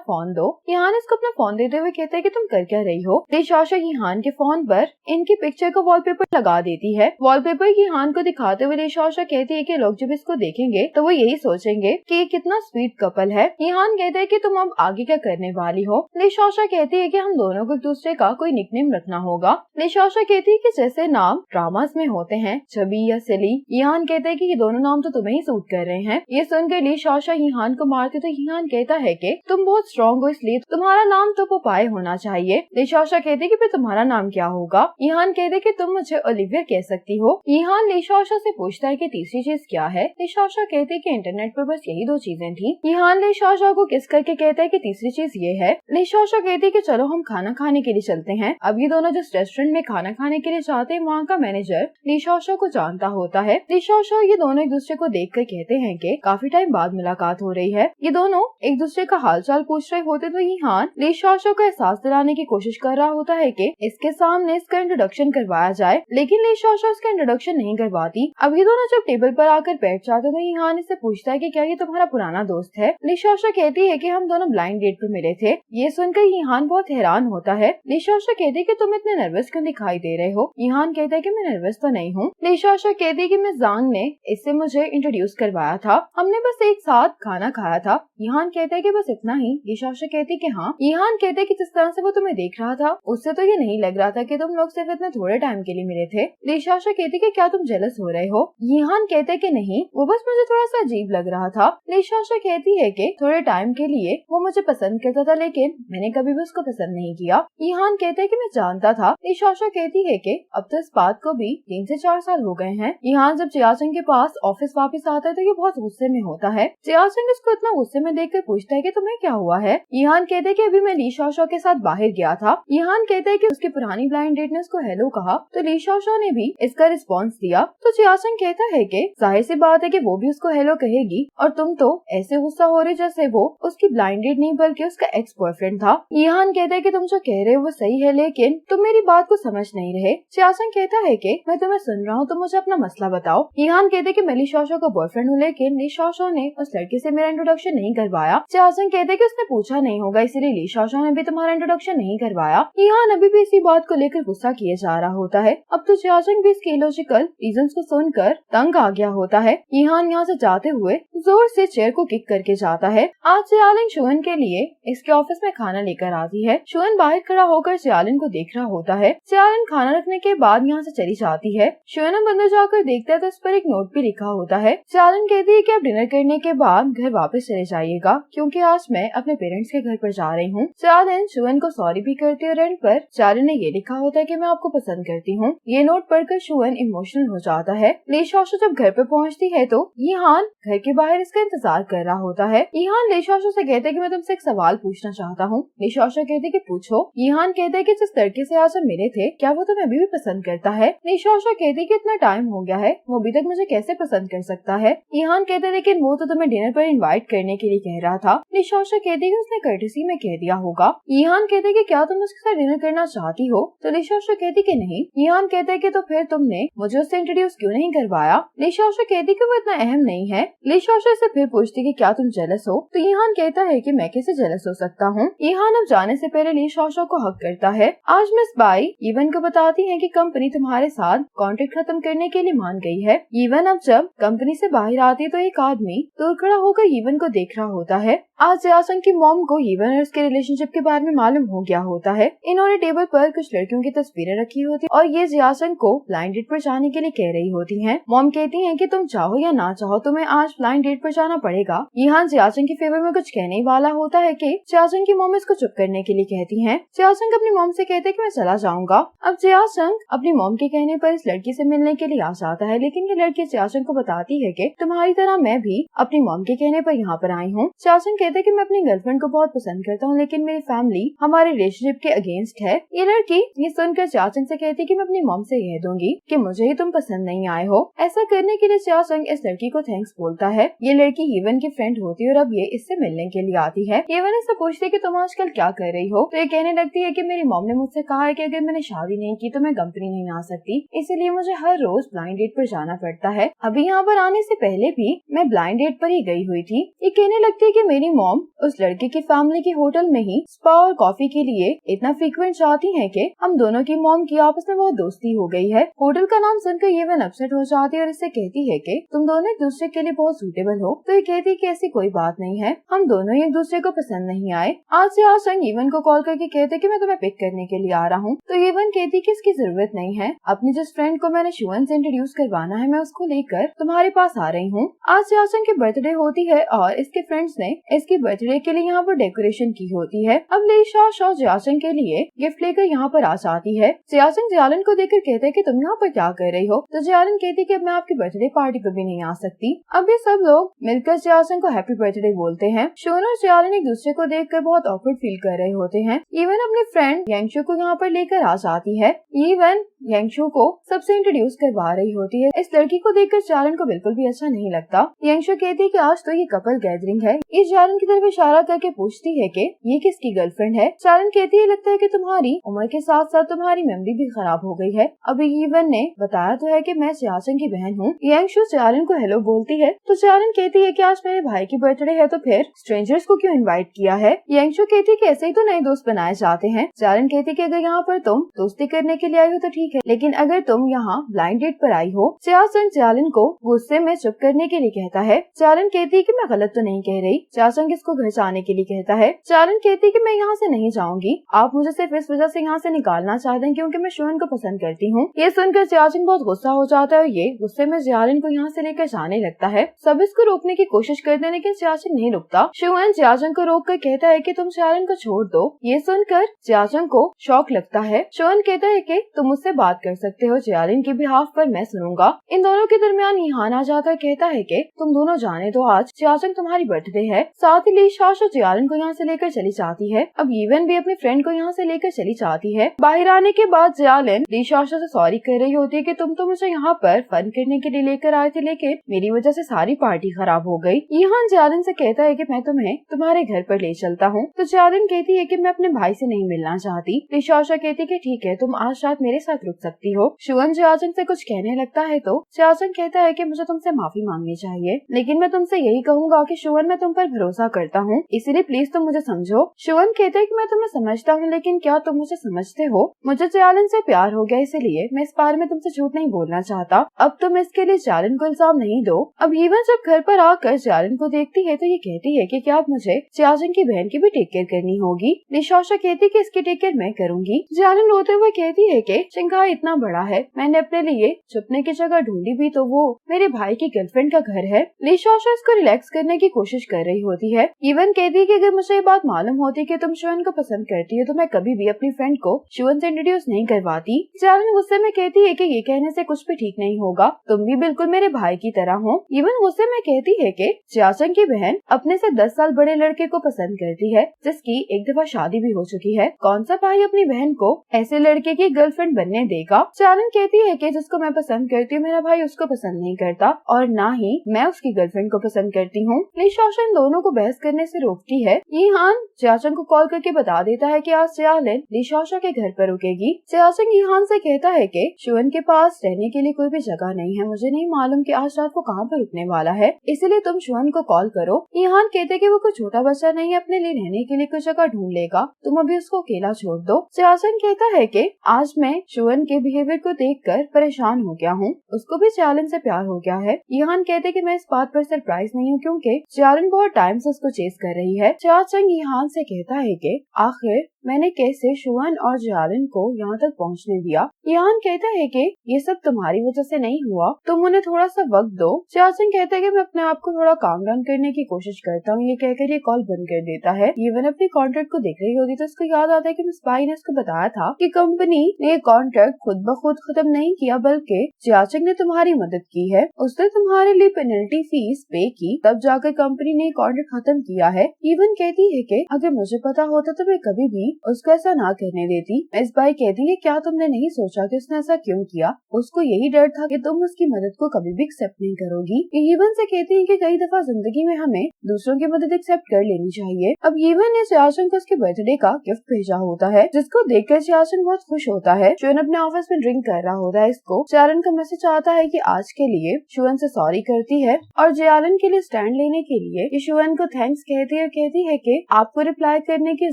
फोन दो। यीहान इसको अपना फोन देते हुए कहता है कि तुम कर क्या रही हो। ली शाओशा यीहान के फोन पर इनकी पिक्चर को वॉलपेपर लगा देती है। वॉलपेपर यीहान को दिखाते हुए ली शाओशा कहती है कि लोग जब इसको देखेंगे तो वो यही सोचेंगे कि ये कितना स्वीट कपल है। यीहान कहते हैं कि तुम अब आगे क्या करने वाली हो। ली शाओशा कहती है कि हम दोनों को एक दूसरे का कोई निकनेम रखना होगा। ली शाओशा कहती है कि जैसे नाम ड्रामास में होते हैं चबी या सिली। यीहान कहते हैं कि ये दोनों नाम तो तुम्हें ही सूट कर रहे हैं। ये सुनकर ली शाओशा यीहान को मारती तो यीहान कहता है कि तुम बहुत स्ट्रॉन्ग हो इसलिए तुम्हारा नाम तो पोपाय होना चाहिए। ली शाओशा कहती है कि फिर तुम्हारा नाम क्या होगा। यीहान कहते कि तुम मुझे ओलिविया कह सकती हो। यीहान ली शाओशा से पूछता है कि तीसरी चीज क्या है। ली शाओशा कहती है कि इंटरनेट पर बस यही दो चीजें थी। यीहान ली शाओशा को किस करके कहता है कि तीसरी चीज ये है। ली शाओशा कहती है कि चलो हम खाना खाने के लिए चलते हैं। अब ये दोनों जिस रेस्टोरेंट में खाना खाने के लिए जाते हैं वहाँ का मैनेजर ली शाओशा को जानता होता है। ली शाओशा ये दोनों एक दूसरे को देख कर कहते हैं कि काफी टाइम बाद मुलाकात हो रही है। ये दोनों एक दूसरे का हालचाल पूछ रहे होते तो यीहान ली शाओशा को एहसास दिलाने की कोशिश कर रहा होता है कि इसके सामने इसका इंट्रोडक्शन करवाया जाए, लेकिन ली शाओशा उसका इंट्रोडक्शन नहीं करवाती। अब ये दोनों जब टेबल पर आकर बैठ जाते तो यीहान इससे पूछता है कि क्या ये तुम्हारा पुराना दोस्त है। ली शाओशा कहती है कि हम दोनों ब्लाइंड डेट पर मिले थे। ये सुनकर यीहान बहुत हैरान होता है। ली शाओशा कहती है कि तुम इतने नर्वस क्यों दिखाई दे रहे हो। यीहान कहता है कि मैं नर्वस तो नहीं हूँ। ली शाओशा कहती है कि मैं जांग ने इससे मुझे इंट्रोड्यूस करवाया था, हमने बस एक साथ खाना खाया था। यीहान कहता है कि बस इतना ही। ली शाओशा कहती है कि हाँ। यीहान कहते हैं कि जिस तरह से वो तुम्हें देख रहा था उससे तो ये नहीं लग रहा था कि तुम लोग सिर्फ इतने थोड़े टाइम के लिए मिले थे। ली शाओशा कहती है कि क्या तुम जेलस हो रहे हो। यीहान कहते हैं कि नहीं, वो बस मुझे थोड़ा सा अजीब लग रहा था। ली शाओशा कहती है कि थोड़े टाइम के लिए वो मुझे पसंद करता था, लेकिन मैंने कभी भी उसको पसंद नहीं किया। ईहान कहते हैं कि मैं जानता था। ली शाओशो कहती है कि अब तो इस बात को भी 3 से 4 साल हो गए हैं। ईहान जब जियासंग के पास ऑफिस वापस आता है तो ये बहुत गुस्से में होता है। जियासंग इसको इतना गुस्से में देखकर पूछता है कि तुम्हें क्या हुआ है। ईहान कहते हैं कि अभी मैं ली शाओशो के साथ बाहर गया था। ईहान कहते हैं कि उसकी पुरानी ब्लाइंड डेट ने उसको हेलो कहा तो ली शाओशो ने भी इसका रिस्पॉन्स दिया। तो जियासंग कहता है कि जाहिर सी बात है कि वो भी उसको हेलो कहेगी और तुम तो ऐसे गुस्सा हो रहे जैसे वो उसकी ब्लाइंड डेट नहीं बल्कि उसका एक्स बॉयफ्रेंड था। ईहान कहता है कि तुम जो कह रहे हो वो सही है, लेकिन तुम मेरी बात को समझ नहीं रहे। जियासंग कहता है कि मैं तुम्हें सुन रहा हूँ, तो मुझे अपना मसला बताओ। ईहान कहते हैं कि मैं ली शाओशो का बॉयफ्रेंड हूँ, लेकिन ली शाओशो ने उस लड़के से मेरा इंट्रोडक्शन नहीं करवाया। जियासंग कहते हैं कि उसने पूछा नहीं होगा, इसीलिए ली शाओशो ने भी तुम्हारा इंट्रोडक्शन नहीं करवाया। ईहान अभी भी इसी बात को लेकर गुस्सा किए जा रहा होता है। अब तो जियासंग भी इसके इलॉजिकल रीजंस को सुनकर तंग आ गया होता है। ईहान यहाँ से जाते हुए जोर से चेयर को किक करके जाता है। आज जियालिन शुअन के लिए इसके ऑफिस में खाना लेकर आती है। शुअन बाहर खड़ा होकर जियालिन को देख रहा होता है। जियालिन खाना रखने के बाद यहाँ से चली जाती है। शुअन अंदर जाकर देखता है तो उस पर एक नोट भी लिखा होता है। जियालिन कहती है कि आप डिनर करने के बाद घर वापस चले जाइएगा, क्योंकि आज मैं अपने पेरेंट्स के घर पर जा रही हूँ। जियालिन शुअन को सॉरी भी करती है और एंड पर जियालिन ने ये लिखा होता है कि मैं आपको पसंद करती हूँ। ये नोट पढ़कर शुअन इमोशनल हो जाता है। ली शाओशो जब घर पे पहुँचती है तो ईहान घर के बाहर इसका इंतजार कर रहा होता है। ईहान ली शाओशो से कहते हैं कि मैं तुमसे एक सवाल पूछना चाहता हूँ। ली शाओशो कहती है कि पूछो। ईहान कहते हैं कि जिस लड़के से आज हम मिले थे क्या वो तुम्हें अभी भी पसंद करता है। ली शाओशो कहती है कि इतना टाइम हो गया है, वो अभी तक मुझे कैसे पसंद कर सकता है। ईहान कहते हैं लेकिन वो तो तुम्हें डिनर पर इनवाइट करने के लिए कह रहा था। ली शाओशो कहती है कि उसने कर्टेसी में कह दिया होगा। ईहान कहते हैं कि क्या तुम उसके साथ डिनर करना चाहती हो, तो ली शाओशो कहती कि नहीं। ईहान कहते हैं कि तो फिर तुमने मुझे उससे इंट्रोड्यूस क्यों नहीं करवाया। ली शाओशो कहती कि वो इतना अहम नहीं है। ली शाओशो से फिर पूछती कि क्या तुम जेलस हो, तो ईहान कहता है कि मैं कैसे जेलस हो सकता हूँ। ईहान अब जाने से पहले ली शाओशो को हक करता है। आज मिस बाई ईवन को बताती है कि कंपनी तुम्हारे साथ कॉन्ट्रैक्ट खत्म करने के लिए मान गई है। ईवन अब जब कंपनी से बाहर आती तो एक आदमी दूर खड़ा होकर ईवन को देख रहा होता है। आज जियासंग की मॉम को ईवन और उसके रिलेशनशिप के बारे में मालूम हो गया होता है। इन्होंने टेबल पर कुछ लड़कियों की तस्वीरें रखी होती और ये जियासंग को ब्लाइंड डेट पर जाने के लिए कह रही होती हैं। मॉम कहती हैं कि तुम चाहो या ना चाहो तुम्हें आज ब्लाइंड डेट पर जाना पड़ेगा। यहाँ जियासंग के फेवर में कुछ कहने वाला होता है कि जियासंग की मॉम इसको चुप करने के लिए कहती हैं। जियासंग अपनी मॉम से कहते हैं कि मैं चला जाऊंगा। अब जियासंग अपनी मॉम के कहने पर इस लड़की से मिलने के लिए आ जाता है, लेकिन ये लड़की जियासंग को बताती है कि तुम्हारी तरह मैं भी अपनी मॉम के कहने पर यहाँ पर आई हूँ। जियासंग कहते हैं कि मैं अपनी गर्लफ्रेंड को बहुत पसंद करता हूँ, लेकिन मेरी फैमिली हमारे रिलेशनशिप के अगेंस्ट है। ये लड़की ये सुनकर जियासंग से कहती है कि मैं अपनी मॉम से कह दूंगी कि मुझे ही तुम पसंद नहीं आए हो। ऐसा करने के लिए जियासंग इस लड़की को थैंक्स बोलता है। ये लड़की ईवन की फ्रेंड होती है और अब ये इससे मिलने के लिए आती है। ईवन इससे पूछती है कि तुम आजकल क्या कर रही हो, तो ये कहने लगती है कि मेरी मॉम ने मुझसे कहा है कि अगर मैंने शादी नहीं की तो मैं कंपनी नहीं आ सकती, इसीलिए मुझे हर रोज ब्लाइंड डेट पर जाना पड़ता है। अभी यहाँ पर आने से पहले भी मैं ब्लाइंड डेट पर ही गई हुई थी। ये कहने लगती है कि मेरी मॉम उस लड़के की फैमिली के होटल में ही स्पा और कॉफी के लिए इतना फ्रीक्वेंट जाती है कि हम दोनों की मॉम की आपस में बहुत दोस्ती हो गई है। होटल का नाम सुनकर ईवन अपसेट हो जाती है और इससे कहती है कि तुम दोनों एक दूसरे के लिए बहुत सूटेबल हो। तो ये कहती है कि ऐसी कोई बात नहीं है, हम दोनों ही एक दूसरे को पसंद नहीं आए। आज से जियासंग ईवन को कॉल करके कहते कि मैं तुम्हें पिक करने के लिए आ रहा हूँ, तो ईवन कहती कि इसकी जरूरत नहीं है, अपनी जिस फ्रेंड को मैंने शुअन से इंट्रोड्यूस करवाना है मैं उसको लेकर तुम्हारे पास आ रही हूँ। आज जियासंग की बर्थडे होती है और इसके फ्रेंड्स ने इसकी बर्थडे के लिए यहाँ पर डेकोरेशन की होती है। अब ली शाओशो जियासंग के लिए गिफ्ट लेकर यहाँ पर आ जाती है। जियासंग जियालिन को देखकर कहते हैं कि तुम यहाँ पर क्या कर रही हो, तो जियालिन कहती है कि मैं आपकी बर्थडे पार्टी पर भी नहीं आ सकती। अब ये सब लोग मिलकर जियासंग को हैप्पी बर्थडे बोलते हैं। शुअन और जियालिन एक दूसरे को देखकर बहुत ऑकवर्ड फील कर रहे होते हैं। ईवन अपने फ्रेंड यांगशु को यहाँ पर लेकर आ जाती है। ईवन यांगशु को सबसे इंट्रोड्यूस करवा रही होती है। इस लड़की को देखकर जियालिन को बिल्कुल भी अच्छा नहीं लगता। यांगशु कहती है कि आज तो ये कपल गैदरिंग है। ये जियालिन की तरफ इशारा करके पूछती है कि ये किसकी गर्लफ्रेंड है। जियालिन कहती है लगता है कि तुम्हारी उम्र के साथ साथ तुम्हारी मेमोरी भी खराब हो गई है। अभी ईवन ने बताया तो है कि मैं जियासंग की बहन हूँ। यांगशु जियालिन को हेलो बोलती है, तो जियालिन कहती है कि आज मेरे भाई की बर्थडे है तो फिर स्ट्रेंजर्स को क्यों इनवाइट किया है। यांगशु कहती है कि ऐसे ही तो नए दोस्त बनाए जाते हैं। जियालिन कहती है कि अगर यहाँ पर तुम दोस्ती करने के लिए आई हो तो ठीक है, लेकिन अगर तुम यहाँ ब्लाइंड डेट पर आई हो। जियासंग जियालिन को गुस्से में चुप करने के लिए कहता है। जियालिन कहती है कि मैं गलत तो नहीं कह रही। जियासंग जियाचंग इसको घर जाने के लिए कहता है। चालन कहती है कि मैं यहाँ से नहीं जाऊंगी, आप मुझे सिर्फ इस वजह से यहाँ से निकालना चाहते हैं क्योंकि मैं शुअन को पसंद करती हूँ। ये सुनकर जियाचंग बहुत गुस्सा हो जाता है और ये गुस्से में जियालिन को यहाँ से लेकर जाने लगता है। सब इसको रोकने की कोशिश करते हैं लेकिन जियाचंग नहीं रुकता। शुअन जियाचंग को रोक कर कहता है कि तुम जियालिन को छोड़ दो। ये सुनकर जियाचंग को शौक लगता है। शुअन कहता है कि तुम मुझसे बात कर सकते हो, जियालिन की बिहाफ पर मैं सुनूंगा। इन दोनों के दरमियान यहान आ जाता है, कहता है कि तुम दोनों जाने दो, आज जियाचंग तुम्हारी बर्थडे है। साथ ही ली शाशो जियालिन को यहाँ से लेकर चली जाती है। अब यीवन भी अपने फ्रेंड को यहाँ से लेकर चली जाती है। बाहर आने के बाद जियालिन ली शाशो से सॉरी कर रही होती है कि तुम तो मुझे यहाँ पर फन करने के लिए लेकर आए थे लेकिन मेरी वजह से सारी पार्टी खराब हो गई। यहान जियालिन से कहता है कि मैं तुम्हें तुम्हारे घर पर ले चलता हूँ। तो जियालिन कहती है कि मैं अपने भाई से नहीं मिलना चाहती। ली शाशो कहती है कि ठीक है, तुम आज रात मेरे साथ रुक सकती हो। शुअन जियाचंग से कुछ कहने लगता है तो जियाचंग कहता है कि मुझे तुमसे माफी मांगनी चाहिए, लेकिन मैं तुमसे यही कहूंगा कि शुअन मैं तुम पर भरोसा करता हूँ, इसीलिए प्लीज तुम मुझे समझो। शुअन कहता है कि मैं तुम्हें समझता हूँ लेकिन क्या तुम मुझे समझते हो? मुझे जियालिन से प्यार हो गया, इसीलिए मैं इस बारे में तुमसे झूठ नहीं बोलना चाहता। अब तुम इसके लिए जियालिन को इल्जाम नहीं दो। अब यीवन जब घर पर आकर जियालिन को देखती है तो ये कहती है कि क्या आप मुझे जियाचंग की बहन की भी टेक केयर करनी होगी। ली शाशो कहती है कि इसकी टेक केयर मैं करूंगी। जियालिन रोते हुए कहती है कि शंघाई इतना बड़ा है, मैंने अपने लिए छुपने की जगह ढूंढी भी तो वो मेरे भाई की गर्लफ्रेंड का घर है। ली शाशो इसको रिलैक्स करने की कोशिश कर रही होती है। यीवन कहती है कि अगर मुझे ये बात मालूम होती कि तुम शुअन को पसंद करती हो तो मैं कभी भी अपनी फ्रेंड को शुअन से इंट्रोड्यूस नहीं करवाती। जियालिन गुस्से में कहती है कि ये कहने से कुछ भी ठीक नहीं होगा, तुम भी बिल्कुल मेरे भाई की तरह हो। यीवन गुस्से में कहती है कि जियाचंग की बहन अपने से 10 साल बड़े लड़के को पसंद करती है जिसकी एक दफा शादी भी हो चुकी है। कौन सा भाई अपनी बहन को ऐसे लड़के की गर्लफ्रेंड बनने देगा? जियालिन कहती है कि जिसको मैं पसंद करती हूँ मेरा भाई उसको पसंद नहीं करता और ना ही मैं उसकी गर्लफ्रेंड को पसंद करती हूँ। ली शाशो इन दोनों को बहस करने से रोकती है। यीहान जियाचंग को कॉल करके बता देता है कि आज जियालिन ली शाशो के घर पर रुकेगी। जियाचंग यीहान से कहता है कि शुअन के पास रहने के लिए कोई भी जगह नहीं है, मुझे नहीं मालूम कि आज रात को कहाँ पर रुकने वाला है, इसलिए तुम शुअन को कॉल करो। यीहान कहते कि वो कोई छोटा बच्चा नहीं है, अपने लिए रहने के लिए कोई जगह ढूंढ लेगा, तुम अभी उसको अकेला छोड़ दो। जियाचंग कहता है कि आज मैं शुअन के बिहेवियर को देखकर परेशान हो गया हूँ, उसको भी जियालिन से प्यार हो गया है। यीहान कहते कि मैं इस बात पर सरप्राइज नहीं हूँ क्योंकि जियालिन बहुत टाइम से उसको चेस कर रही है। जियाचंग यीहान से कहता है कि आखिर मैंने कैसे शुअन और जियालिन को यहाँ तक पहुँचने दिया। यीहान कहता है कि ये सब तुम्हारी वजह से नहीं हुआ, तुम उन्हें थोड़ा सा वक्त दो। जियाचंग कहता है कि मैं अपने आप को थोड़ा काम डाउन करने की कोशिश करता हूँ। ये कहकर ये कॉल बंद कर देता है। यीवन अपने कॉन्ट्रैक्ट को देख रही होती तो उसको याद आता है कि मिस बाई ने उसको बताया था कि कंपनी ने कॉन्ट्रैक्ट खुद ब खुद खत्म नहीं किया बल्कि जियाचंग ने तुम्हारी मदद की है, उसने तुम्हारे लिए पेनल्टी फीस पे की, तब जाकर कंपनी ने कॉन्ट्रैक्ट खत्म किया है। यीवन कहती है कि अगर मुझे पता होता तो मैं कभी भी उसको ऐसा ना करने देती। मिस बाई कहती है क्या तुमने नहीं सोचा कि उसने ऐसा क्यों किया? उसको यही डर था कि तुम उसकी मदद को कभी भी एक्सेप्ट नहीं करोगी। यीवन से कहती है कि कई दफा जिंदगी में हमें दूसरों की मदद एक्सेप्ट कर लेनी चाहिए। अब यीवन ने जियाचंग को उसके बर्थडे का गिफ्ट भेजा होता है जिसको देखकर जियाचंग बहुत खुश होता है। शुअन अपने ऑफिस में ड्रिंक कर रहा होता है। इसको जियालिन का मैसेज आता है कि आज के लिए शुअन से सॉरी करती है और जियालिन के लिए स्टैंड लेने के लिए ये शुअन को थैंक्स कहती है और कहती है कि आपको रिप्लाई करने की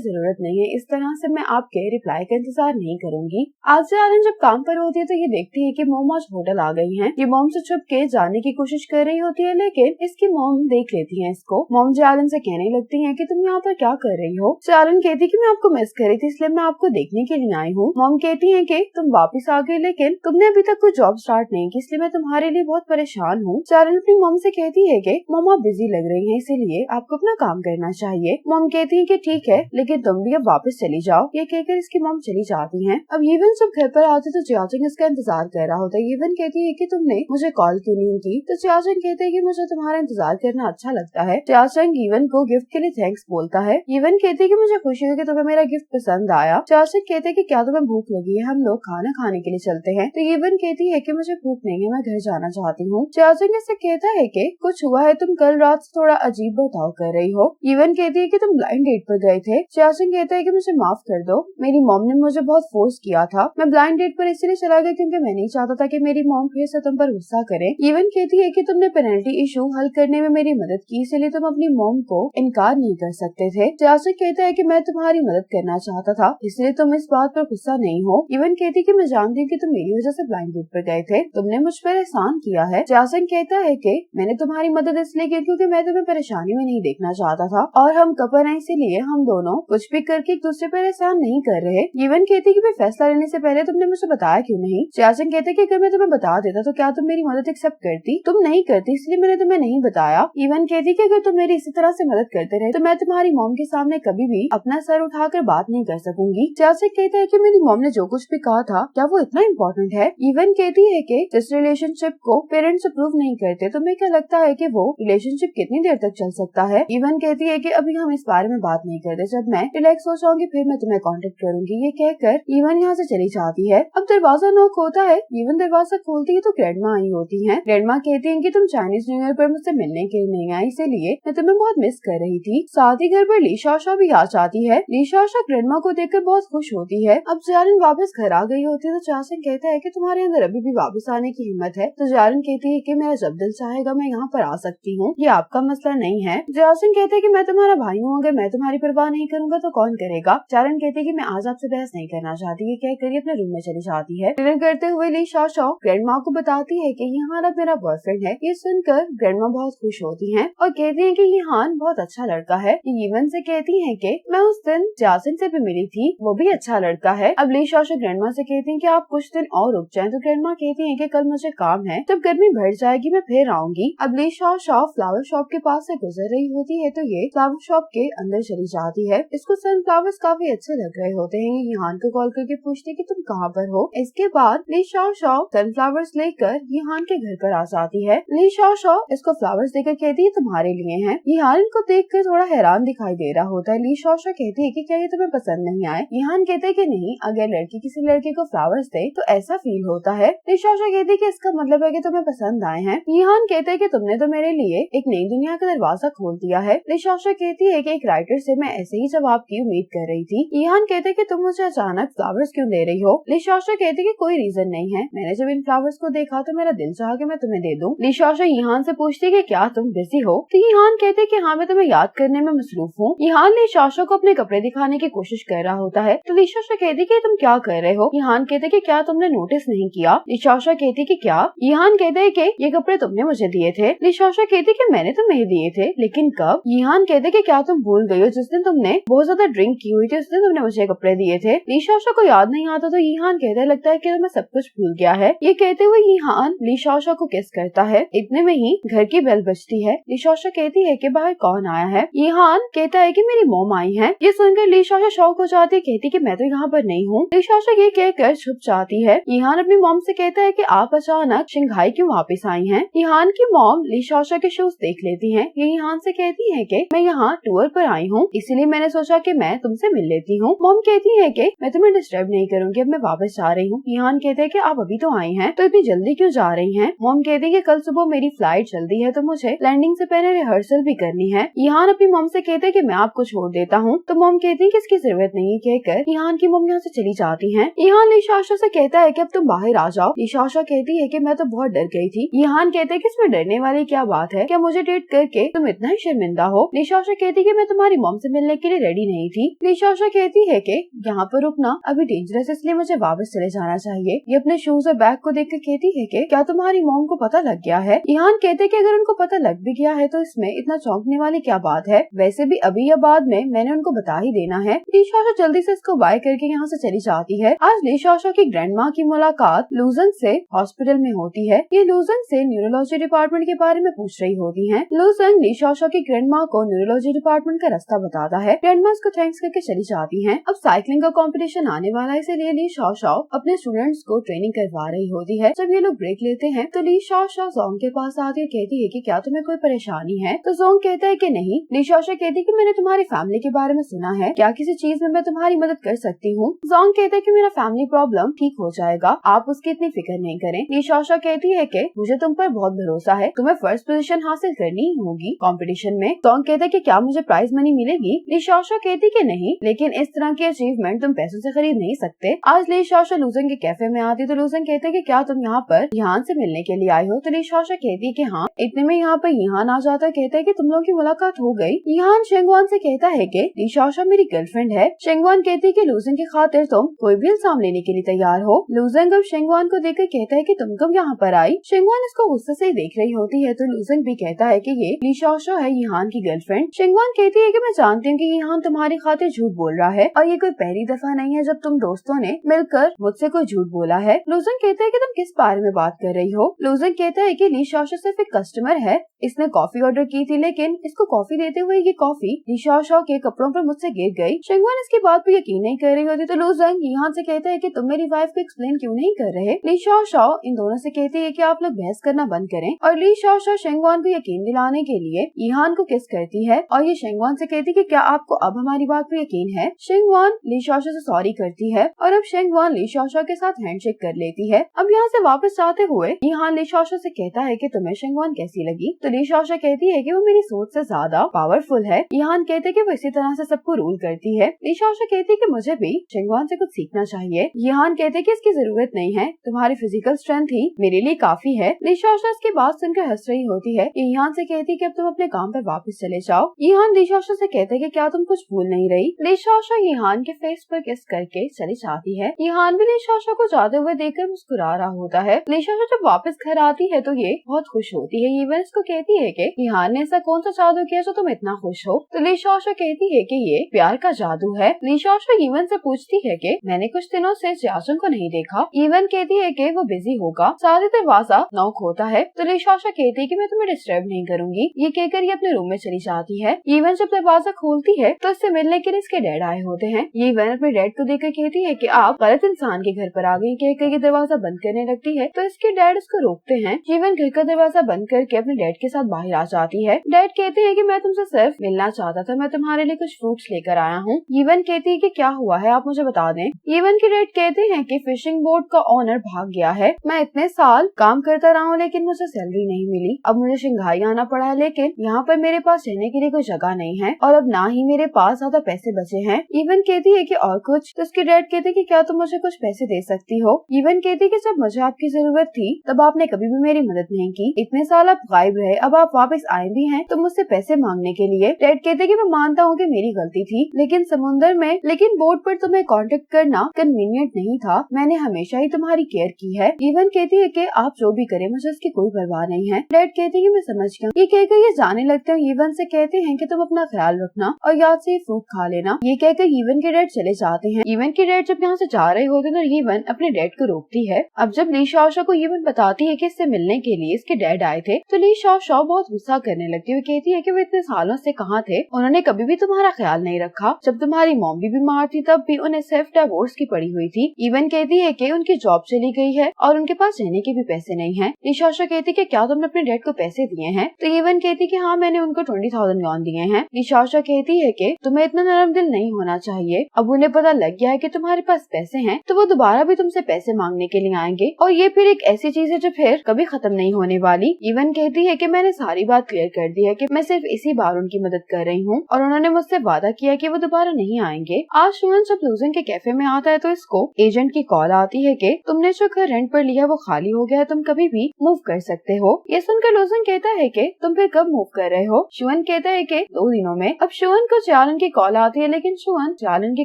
जरूरत नहीं है, इस तरह से मैं आपके रिप्लाई का इंतजार नहीं करूंगी। आज जियालिन जब काम पर होती है तो ये देखती है कि मॉम आज होटल आ गई हैं। ये मॉम से छुप के जाने की कोशिश कर रही होती है लेकिन इसकी मॉम देख लेती है इसको। मॉम जियालिन से कहने लगती है कि तुम यहाँ पर क्या कर रही हो? जियालिन कहती कि मैं आपको मिस कर रही थी इसलिए मैं आपको देखने के लिए आई हूँ। मॉम कहती है कि तुम वापस आ गई लेकिन तुमने अभी तक कोई जॉब स्टार्ट नहीं की इसलिए मैं तुम्हारे लिए बहुत परेशान हूँ। जियालिन अपनी मॉम से कहती है कि मॉम आप बिजी लग रही हैं इसीलिए आपको अपना काम करना चाहिए। मॉम कहती है कि ठीक है लेकिन तुम भी अब वापस चली जाओ। ये कहकर इसकी मॉम चली जाती है। अब यीवन जब घर पर आती तो जियाचंग इसका इंतजार कर रहा होता है। यीवन कहती है कि तुमने मुझे कॉल क्यों नहीं की? तो जियाचंग कहते हैं कि मुझे तुम्हारा इंतजार करना अच्छा लगता है। जियाचंग यीवन को गिफ्ट के लिए थैंक्स बोलता है। यीवन कहती है कि मुझे खुशी है कि तुम्हें मेरा गिफ्ट पसंद आया। जियाचंग कहते हैं कि क्या तुम्हें भूख लगी है, हम लोग खाना खाने के लिए चलते हैं। तो यीवन कहती है कि मुझे भूख नहीं है, मैं घर जाना चाहती हूँ। जियाचंग इससे कहता है कि कुछ हुआ है, तुम कल रात से थोड़ा अजीब बर्ताव कर रही हो। यीवन कहती है कि तुम ब्लाइंड डेट पर गए थे। जियाचंग कहता है कि मुझे मुझे माफ कर दो, मेरी मॉम ने मुझे बहुत फोर्स किया था। मैं ब्लाइंड डेट पर इसलिए चला गया क्योंकि मैं नहीं चाहता था कि मेरी मॉम फिर से तुम पर गुस्सा करे। इवन कहती है कि तुमने पेनल्टी इशू हल करने में मेरी मदद की, इसलिए तुम अपनी मॉम को इनकार नहीं कर सकते थे। जासिक कहता है कि मैं तुम्हारी मदद करना चाहता था, इसलिए तुम इस बात पर गुस्सा नहीं हो। इवन कहती कि मैं जानती हूँ कि तुम मेरी वजह से ब्लाइंड डेट पर गए थे, तुमने मुझ पर एहसान किया है। जासिक कहता है कि मैंने तुम्हारी मदद इसलिए की क्योंकि मैं तुम्हें परेशानी में नहीं देखना चाहता था और हम कपल हैं, इसीलिए हम दोनों कुछ भी करके एक दूसरे पर एहसान नहीं कर रहे। इवन कहती कि मैं फैसला लेने से पहले तुमने मुझे बताया क्यों नहीं। जासिक कहते कि अगर मैं तुम्हें बता देता तो क्या तुम मेरी मदद एक्सेप्ट करती, तुम नहीं करती, इसलिए मैंने तुम्हें नहीं बताया। इवन कहती कि अगर तुम मेरी इसी तरह से मदद करते रहे तो मैं तुम्हारी मॉम के सामने कभी भी अपना सर उठाकर बात नहीं कर सकूंगी। जासिक कहता है कि मेरी मॉम ने जो कुछ भी कहा था क्या वो इतना इम्पोर्टेंट है। इवन कहती है कि जिस रिलेशनशिप को पेरेंट्स अप्रूव नहीं करते तुम्हें क्या लगता है कि वो रिलेशनशिप कितनी देर तक चल सकता है। इवन कहती है कि अभी हम इस बारे में बात नहीं करते, जब मैं रिलैक्स हो जाऊंगी फिर मैं तुम्हें कांटेक्ट करूंगी। ये कहकर इवन यहाँ से चली जाती है। अब दरवाजा नॉक होता है। इवन दरवाजा खोलती है तो ग्रैंडमा आई होती है। ग्रैंडमा कहती है कि तुम चाइनीज न्यू ईयर पर मुझसे मिलने के लिए नहीं आई, इसीलिए मैं तुम्हें बहुत मिस कर रही थी। साथ ही घर पर लीशाशा भी आ जाती है। लीशाशा ग्रैंडमा को देखकर बहुत खुश होती है। अब जारिन वापस घर आ गई होती है तो जासिन कहता है कि तुम्हारे अंदर अभी भी वापस आने की हिम्मत है। तो जारिन कहती है कि मेरा जब दिल चाहेगा मैं यहाँ पर आ सकती हूँ, ये आपका मसला नहीं है। जासिन कहते हैं कि मैं तुम्हारा भाई हूँ, अगर मैं तुम्हारी परवाह नहीं करूंगा तो कौन करेगा। जारिन कहती है कि मैं आज आपसे बहस नहीं करना चाहती। ये कहकर अपने रूम में चली जाती है। डिनर करते हुए लीशाशा ग्रैंडमा को बताती है कि यहान अब मेरा बॉयफ्रेंड है। ये सुनकर ग्रैंडमा बहुत खुश होती है और कहती है कि यहान बहुत अच्छा लड़का है। इवन से कहती है कि मैं उस दिन जासिन से भी मिली थी, वो भी अच्छा लड़का है। अब लीशाशा ग्रैंडमा से कहती है कि आप कुछ दिन और रुक जाएं। तो ग्रैंडमा कहती है कि कल मुझे काम है, जब गर्मी बढ़ जाएगी मैं फिर आऊंगी। अब लीशाशा फ्लावर शॉप के पास से गुजर रही होती है तो ये फ्लावर शॉप के अंदर चली जाती है। इसको सनफ्लावर्स काफी अच्छे लग रहे होते हैं। यहान को कॉल करके पूछती कि तुम कहाँ पर हो। इसके बाद लीशाशा सनफ्लावर्स लेकर यहान के घर पर आ जाती है। लीशाशा इसको फ्लावर्स देकर कहती है तुम्हारे लिए हैं। यहान इनको देखकर थोड़ा हैरान दिखाई दे रहा होता है। लीशाशा कहती है कि क्या ये तुम्हें पसंद नहीं आए। यहान कहते हैं कि नहीं, अगर लड़की किसी लड़के को फ्लावर्स दे तो ऐसा फील होता है। लीशाशा कहती है कि इसका मतलब है कि तुम्हें पसंद आए हैं। यहान कहते हैं कि तुमने तो मेरे लिए एक नई दुनिया का दरवाजा खोल दिया है। लीशाशा कहती है कि एक राइटर से मैं ऐसे ही जवाब की उम्मीद कर रही थी। यहान कहते हैं कि तुम मुझे अचानक फ्लावर्स क्यों दे रही हो। लीशाशा कहती है कि कोई रीजन नहीं है, मैंने जब इन फ्लावर्स को देखा तो मेरा दिल चाहा कि मैं तुम्हें दे दूं। लीशाशा यहान से पूछती है कि क्या तुम बिजी हो। तो यहान कहते हैं कि हाँ मैं तुम्हें याद करने में मसरूफ हूँ। यहान लीशाशा को अपने कपड़े दिखाने की कोशिश कर रहा होता है तो लीशाशा कहती है कि तुम क्या कर रहे हो। यहान कहते हैं कि क्या तुमने नोटिस नहीं किया। लीशाशा कहती है कि क्या। यहान कहते हैं कि ये कपड़े तुमने मुझे दिए थे। लीशाशा कहती है कि मैंने तुम्हें दिए थे, लेकिन कब। यहान कहते हैं कि क्या तुम भूल गई हो जिस दिन तुमने बहुत ज्यादा ड्रिंक की हुई थी उस दिन तुमने मुझे कपड़े दिए थे। लीशाशा को याद नहीं आता तो यहान कहता है लगता है कि तुम्हें सब कुछ भूल गया है। ये कहते हुए यहान लीशाशा को किस करता है। इतने में ही घर की बेल बजती है। लीशाशा कहती है कि बाहर कौन आया है। यहान कहता है कि मेरी मॉम आई है। ये सुनकर लीशाशा शॉक हो जाती है, कहती कि मैं तो यहाँ पर नहीं हूँ। लीशाशा ये कहकर छुप जाती है। यहान अपनी मॉम से कहता है कि आप अचानक शंघाई क्यों वापस आई हैं। यहान की मॉम लीशाशा के शूज देख लेती है। ये यहान से कहती है कि मैं यहाँ टूर पर आई हूँ, इसीलिए मैंने सोचा कि मैं तुमसे मिल लेती हूँ। मॉम कहती है कि मैं तुम्हें डिस्टर्ब नहीं करूंगी, अब मैं वापस जा रही हूँ। यहान कहते हैं कि आप अभी तो आई हैं, तो इतनी जल्दी क्यों जा रही हैं। मॉम कहती है कि कल सुबह मेरी फ्लाइट जल्दी है तो मुझे लैंडिंग से पहले रिहर्सल भी करनी है। यहान अपनी मॉम से कहते हैं कि मैं आपको छोड़ देता हूँ तो मॉम कहती है कि इसकी जरूरत नहीं है। कहकर यहान की मॉम यहाँ से चली जाती है। यहान लीशाशा से कहता है कि अब तुम बाहर आ जाओ। लीशाशा कहती है कि मैं तो बहुत डर गई थी। यहान कहते हैं कि इसमें डरने वाली क्या बात है, क्या मुझे डेट करके तुम इतना ही शर्मिंदा हो। लीशाशा कहती है कि मैं तुम्हारी मॉम से मिलने के लिए रेडी नहीं थी। लीशाशा कहती है कि यहाँ पर रुकना अभी डेंजरस है, इसलिए मुझे वापस चले जाना चाहिए। ये अपने शूज और बैग को देखकर कहती है कि क्या तुम्हारी मॉम को पता लग गया है। यहान कहते हैं कि अगर उनको पता लग भी गया है तो इसमें इतना चौंकने वाली क्या बात है, वैसे भी अभी या बाद में मैंने उनको बता ही देना है। लीशाशा जल्दी से इसको बाय करके यहाँ से चली जाती है। आज लीशाशा की ग्रैंडमा की मुलाकात लूजन से हॉस्पिटल में होती है। ये लूजन से न्यूरोलॉजी डिपार्टमेंट के बारे में पूछ रही होती है। लूजन लीशाशा की ग्रैंडमा को न्यूरोलॉजी डिपार्टमेंट का रास्ता बताता है। ग्रैंडमा इसको थैंक्स करके चली जाती है। अब साइकिलिंग का कंपटीशन आने वाला है, इसलिए लीशाशा अपने स्टूडेंट्स को ट्रेनिंग करवा रही होती है। जब ये लोग ब्रेक लेते हैं तो लीशाशा जोंग के पास आती है, कहती है कि क्या तुम्हें कोई परेशानी है। तो जोंग कहता है कि नहीं। लीशाशा कहती है कि मैंने तुम्हारी फैमिली के बारे में सुना है, क्या किसी चीज में मैं तुम्हारी मदद कर सकती हूँ। जोंग कहता है कि मेरा फैमिली प्रॉब्लम ठीक हो जाएगा, आप उसकी इतनी फिक्र नहीं करें। लीशाशा कहती है कि मुझे तुम पर बहुत भरोसा है, तुम्हें फर्स्ट पोजीशन हासिल करनी ही होगी कंपटीशन में। जोंग कहता है कि क्या मुझे प्राइज मनी मिलेगी। लीशाशा कहती कि नहीं, थी, लेकिन इस तरह की अचीवमेंट तुम पैसों से खरीद नहीं सकते। आज ली शाओशा लूजन के कैफे में आती तो लूजन कहते कि क्या तुम यहाँ पर यहान से मिलने के लिए आई हो? तो ली शाओशा कहती है कि हाँ। इतने में यहाँ पर यहान आ जाता है, कहता है कि तुम लोगों की मुलाकात हो गई। यहान शेंगवान से कहता है कि ली शाओशा मेरी गर्लफ्रेंड है। शेंगवान कहती है कि लूजन की खातिर तुम कोई भी इल्जाम लेने के लिए तैयार हो। लूजन जब शेंगवान को देखकर कहता है कि तुम कब यहाँ पर आई? शेंगवान इसको गुस्से से देख रही होती है तो लूजन भी कहता है कि ये ली शाओशा है यहान की गर्लफ्रेंड। शेंगवान कहती है कि मैं जानती हूँ कि यहान तुम्हारी खातिर झूठ बोल रहा है और ये कोई पहली दफा नहीं है जब तुम दोस्तों ने मिलकर मुझसे कोई झूठ बोला है। लूजन कहता है कि तुम किस बारे में बात कर रही हो? लूजन कहता है कि ली शाओशा सिर्फ एक कस्टमर है, इसने कॉफी ऑर्डर की थी लेकिन इसको कॉफी देते हुए ये कॉफी ली शाओशा के कपड़ों पर मुझसे गिर गई। शेंगवान इसकी बात पर यकीन नहीं कर रही होती तो लूजन यहान से कहता है कि तुम मेरी वाइफ को एक्सप्लेन क्यों नहीं कर रहे? ली शाओशा इन दोनों से कहती है कि आप लोग बहस करना बंद करें और ली शाओशा शेंगवान को यकीन दिलाने के लिए यहान को किस करती है और ये शेंगवान से कहती है कि क्या आपको अब हमारी बात पर यकीन है? शेंगवान ली शाओशा से सॉरी करती है और अब शेंगवान ली शाओशा के साथ हैंडशेक कर लेती है। अब यहाँ से वापस जाते हुए यहान ली शाओशा से कहता है कि तुम्हें शेंगवान कैसी लगी? तो ली शाओशा कहती है कि वो मेरी सोच से ज्यादा पावरफुल है। यहान कहते हैं कि वो इसी तरह से सबको रूल करती है। ली शाओशा कहती है कि मुझे भी शेंगवान से कुछ सीखना चाहिए। यहान कहते हैं कि इसकी जरूरत नहीं है, तुम्हारी फिजिकल स्ट्रेंथ ही मेरे लिए काफी है। ली शाओशा इसकी बात सुनकर हंस रही होती है। यहान से कहती है कि अब तुम अपने काम पर वापस चले जाओ। यहान ली शाओशा से कहते हैं कि क्या तुम कुछ भूल नहीं रही? ली शाओशा यहान के फेस पर किस करके चली जाती है। यहान भी ली शाओशा को जाते हुए देखकर मुस्कुरा रहा होता है। ली शाओशा जब वापस घर आती है तो ये बहुत खुश होती है। इवन इसको कहती है कि यहान ने ऐसा कौन सा जादू किया जो तुम इतना खुश हो? तो ली शाओशा कहती है कि ये प्यार का जादू है। ली शाओशा इवन से पूछती है कि मैंने कुछ दिनों से जियासुन को नहीं देखा। इवन कहती है कि वो बिजी होगा। साथ ही दरवाजा नॉक होता है तो ली शाओशा कहती है कि मैं तुम्हें डिस्टर्ब नहीं करूंगी। ये कहकर ये अपने रूम में चली जाती है। इवन जब दरवाजा खोलती है तो इससे मिलने के लिए इसके डैड आए होते हैं। ये इवन अपने डैड को देखकर कहती है कि आप गलत इंसान के घर पर आ गई। कहकर ये दरवाजा बंद करने लगती है तो इसके डैड इसको रोकते हैं। इवन घर का दरवाजा बंद करके अपने डैड के साथ बाहर आ जाती है। डैड कहते हैं कि मैं तुमसे सिर्फ मिलना चाहता था, मैं तुम्हारे लिए कुछ फ्रूट्स लेकर आया हूँ। इवन कहती है कि क्या हुआ है आप मुझे बता दें। इवन के डैड कहते हैं कि फिशिंग बोट का ओनर भाग गया है। मैं इतने साल काम करता रहा हूँ लेकिन मुझे सैलरी नहीं मिली। अब मुझे शंघाई आना पड़ा है लेकिन यहाँ पर मेरे पास रहने के लिए कोई जगह नहीं है और अब ना ही मेरे पास ज्यादा पैसे बचे हैं। इवन कहती है कि और कुछ? तो उसके डैड कहते हैं कि क्या तुम मुझे कुछ पैसे दे सकती हो? इवन कहती है कि जब मुझे आपकी जरूरत थी तब आपने कभी भी मेरी मदद नहीं की। इतने साल आप गायब रहे, अब आप वापस आए भी हैं तो मुझसे पैसे मांगने के लिए। डैड कहते कि मैं मानता हूँ कि मेरी गलती थी लेकिन समुद्र में बोट पर तुम्हें कांटेक्ट करना कन्वीनियंट नहीं था। मैंने हमेशा ही तुम्हारी केयर की है। इवन कहती है कि आप जो भी करें मुझे इसकी कोई परवाह नहीं है। डैड कहते हैं कि मैं समझ गया। ये कहकर ये जाने लगते हैं। इवन से कहते हैं कि तुम अपना ख्याल रखना और याद से फ्रूट खा लेना। ये कहकर इवन के डैड चले जाते हैं। इवन के डैड जब यहाँ से जा रहे होते हैं तो इवन अपने डैड को रोकती है। अब जब ली शाओशा को इवन बताती है कि इससे मिलने के लिए इसके डैड आए थे तो ली शाओशा बहुत गुस्सा करने लगती है। कहती है कि वो इतने सालों से कहाँ थे, उन्होंने कभी भी तुम्हारा ख्याल नहीं रखा। जब तुम्हारी मॉम भी बीमार थी तब भी उन्हें सिर्फ डिवोर्स की पड़ी हुई थी। इवन कहती है कि उनकी जॉब चली गई है और उनके पास रहने के भी पैसे नहीं है। ली शाओशा कहती है कि क्या तुमने अपने डैड को पैसे दिए हैं? तो इवन कहती है कि हाँ मैंने उनको 20,000 यॉन दिए हैं। ली शाओशा कहती है कि तुम्हें इतना नरम दिल नहीं होना चाहिए। अब उन्हें पता लग गया है कि तुम्हारे पास पैसे हैं तो वो दोबारा भी तुमसे पैसे मांगने के लिए आएंगे और ये फिर एक ऐसी चीज है जो फिर कभी खत्म नहीं होने वाली। इवन कहती है कि मैंने सारी बात क्लियर कर दी है कि मैं सिर्फ इसी बार उनकी मदद कर रही हूँ और उन्होंने मुझसे वादा किया कि वो दोबारा नहीं आएंगे। आज शुअन जब लूजन के कैफे में आता है तो इसको एजेंट की कॉल आती है कि तुमने जो घर रेंट पर लिया वो खाली हो गया है, तुम कभी भी मूव कर सकते हो। ये सुनकर लूजन कहता है कि तुम फिर कब मूव कर रहे हो? शुअन कहता है कि 2 दिनों में। अब शुअन को चालन की कॉल आती है लेकिन शुअन चालन की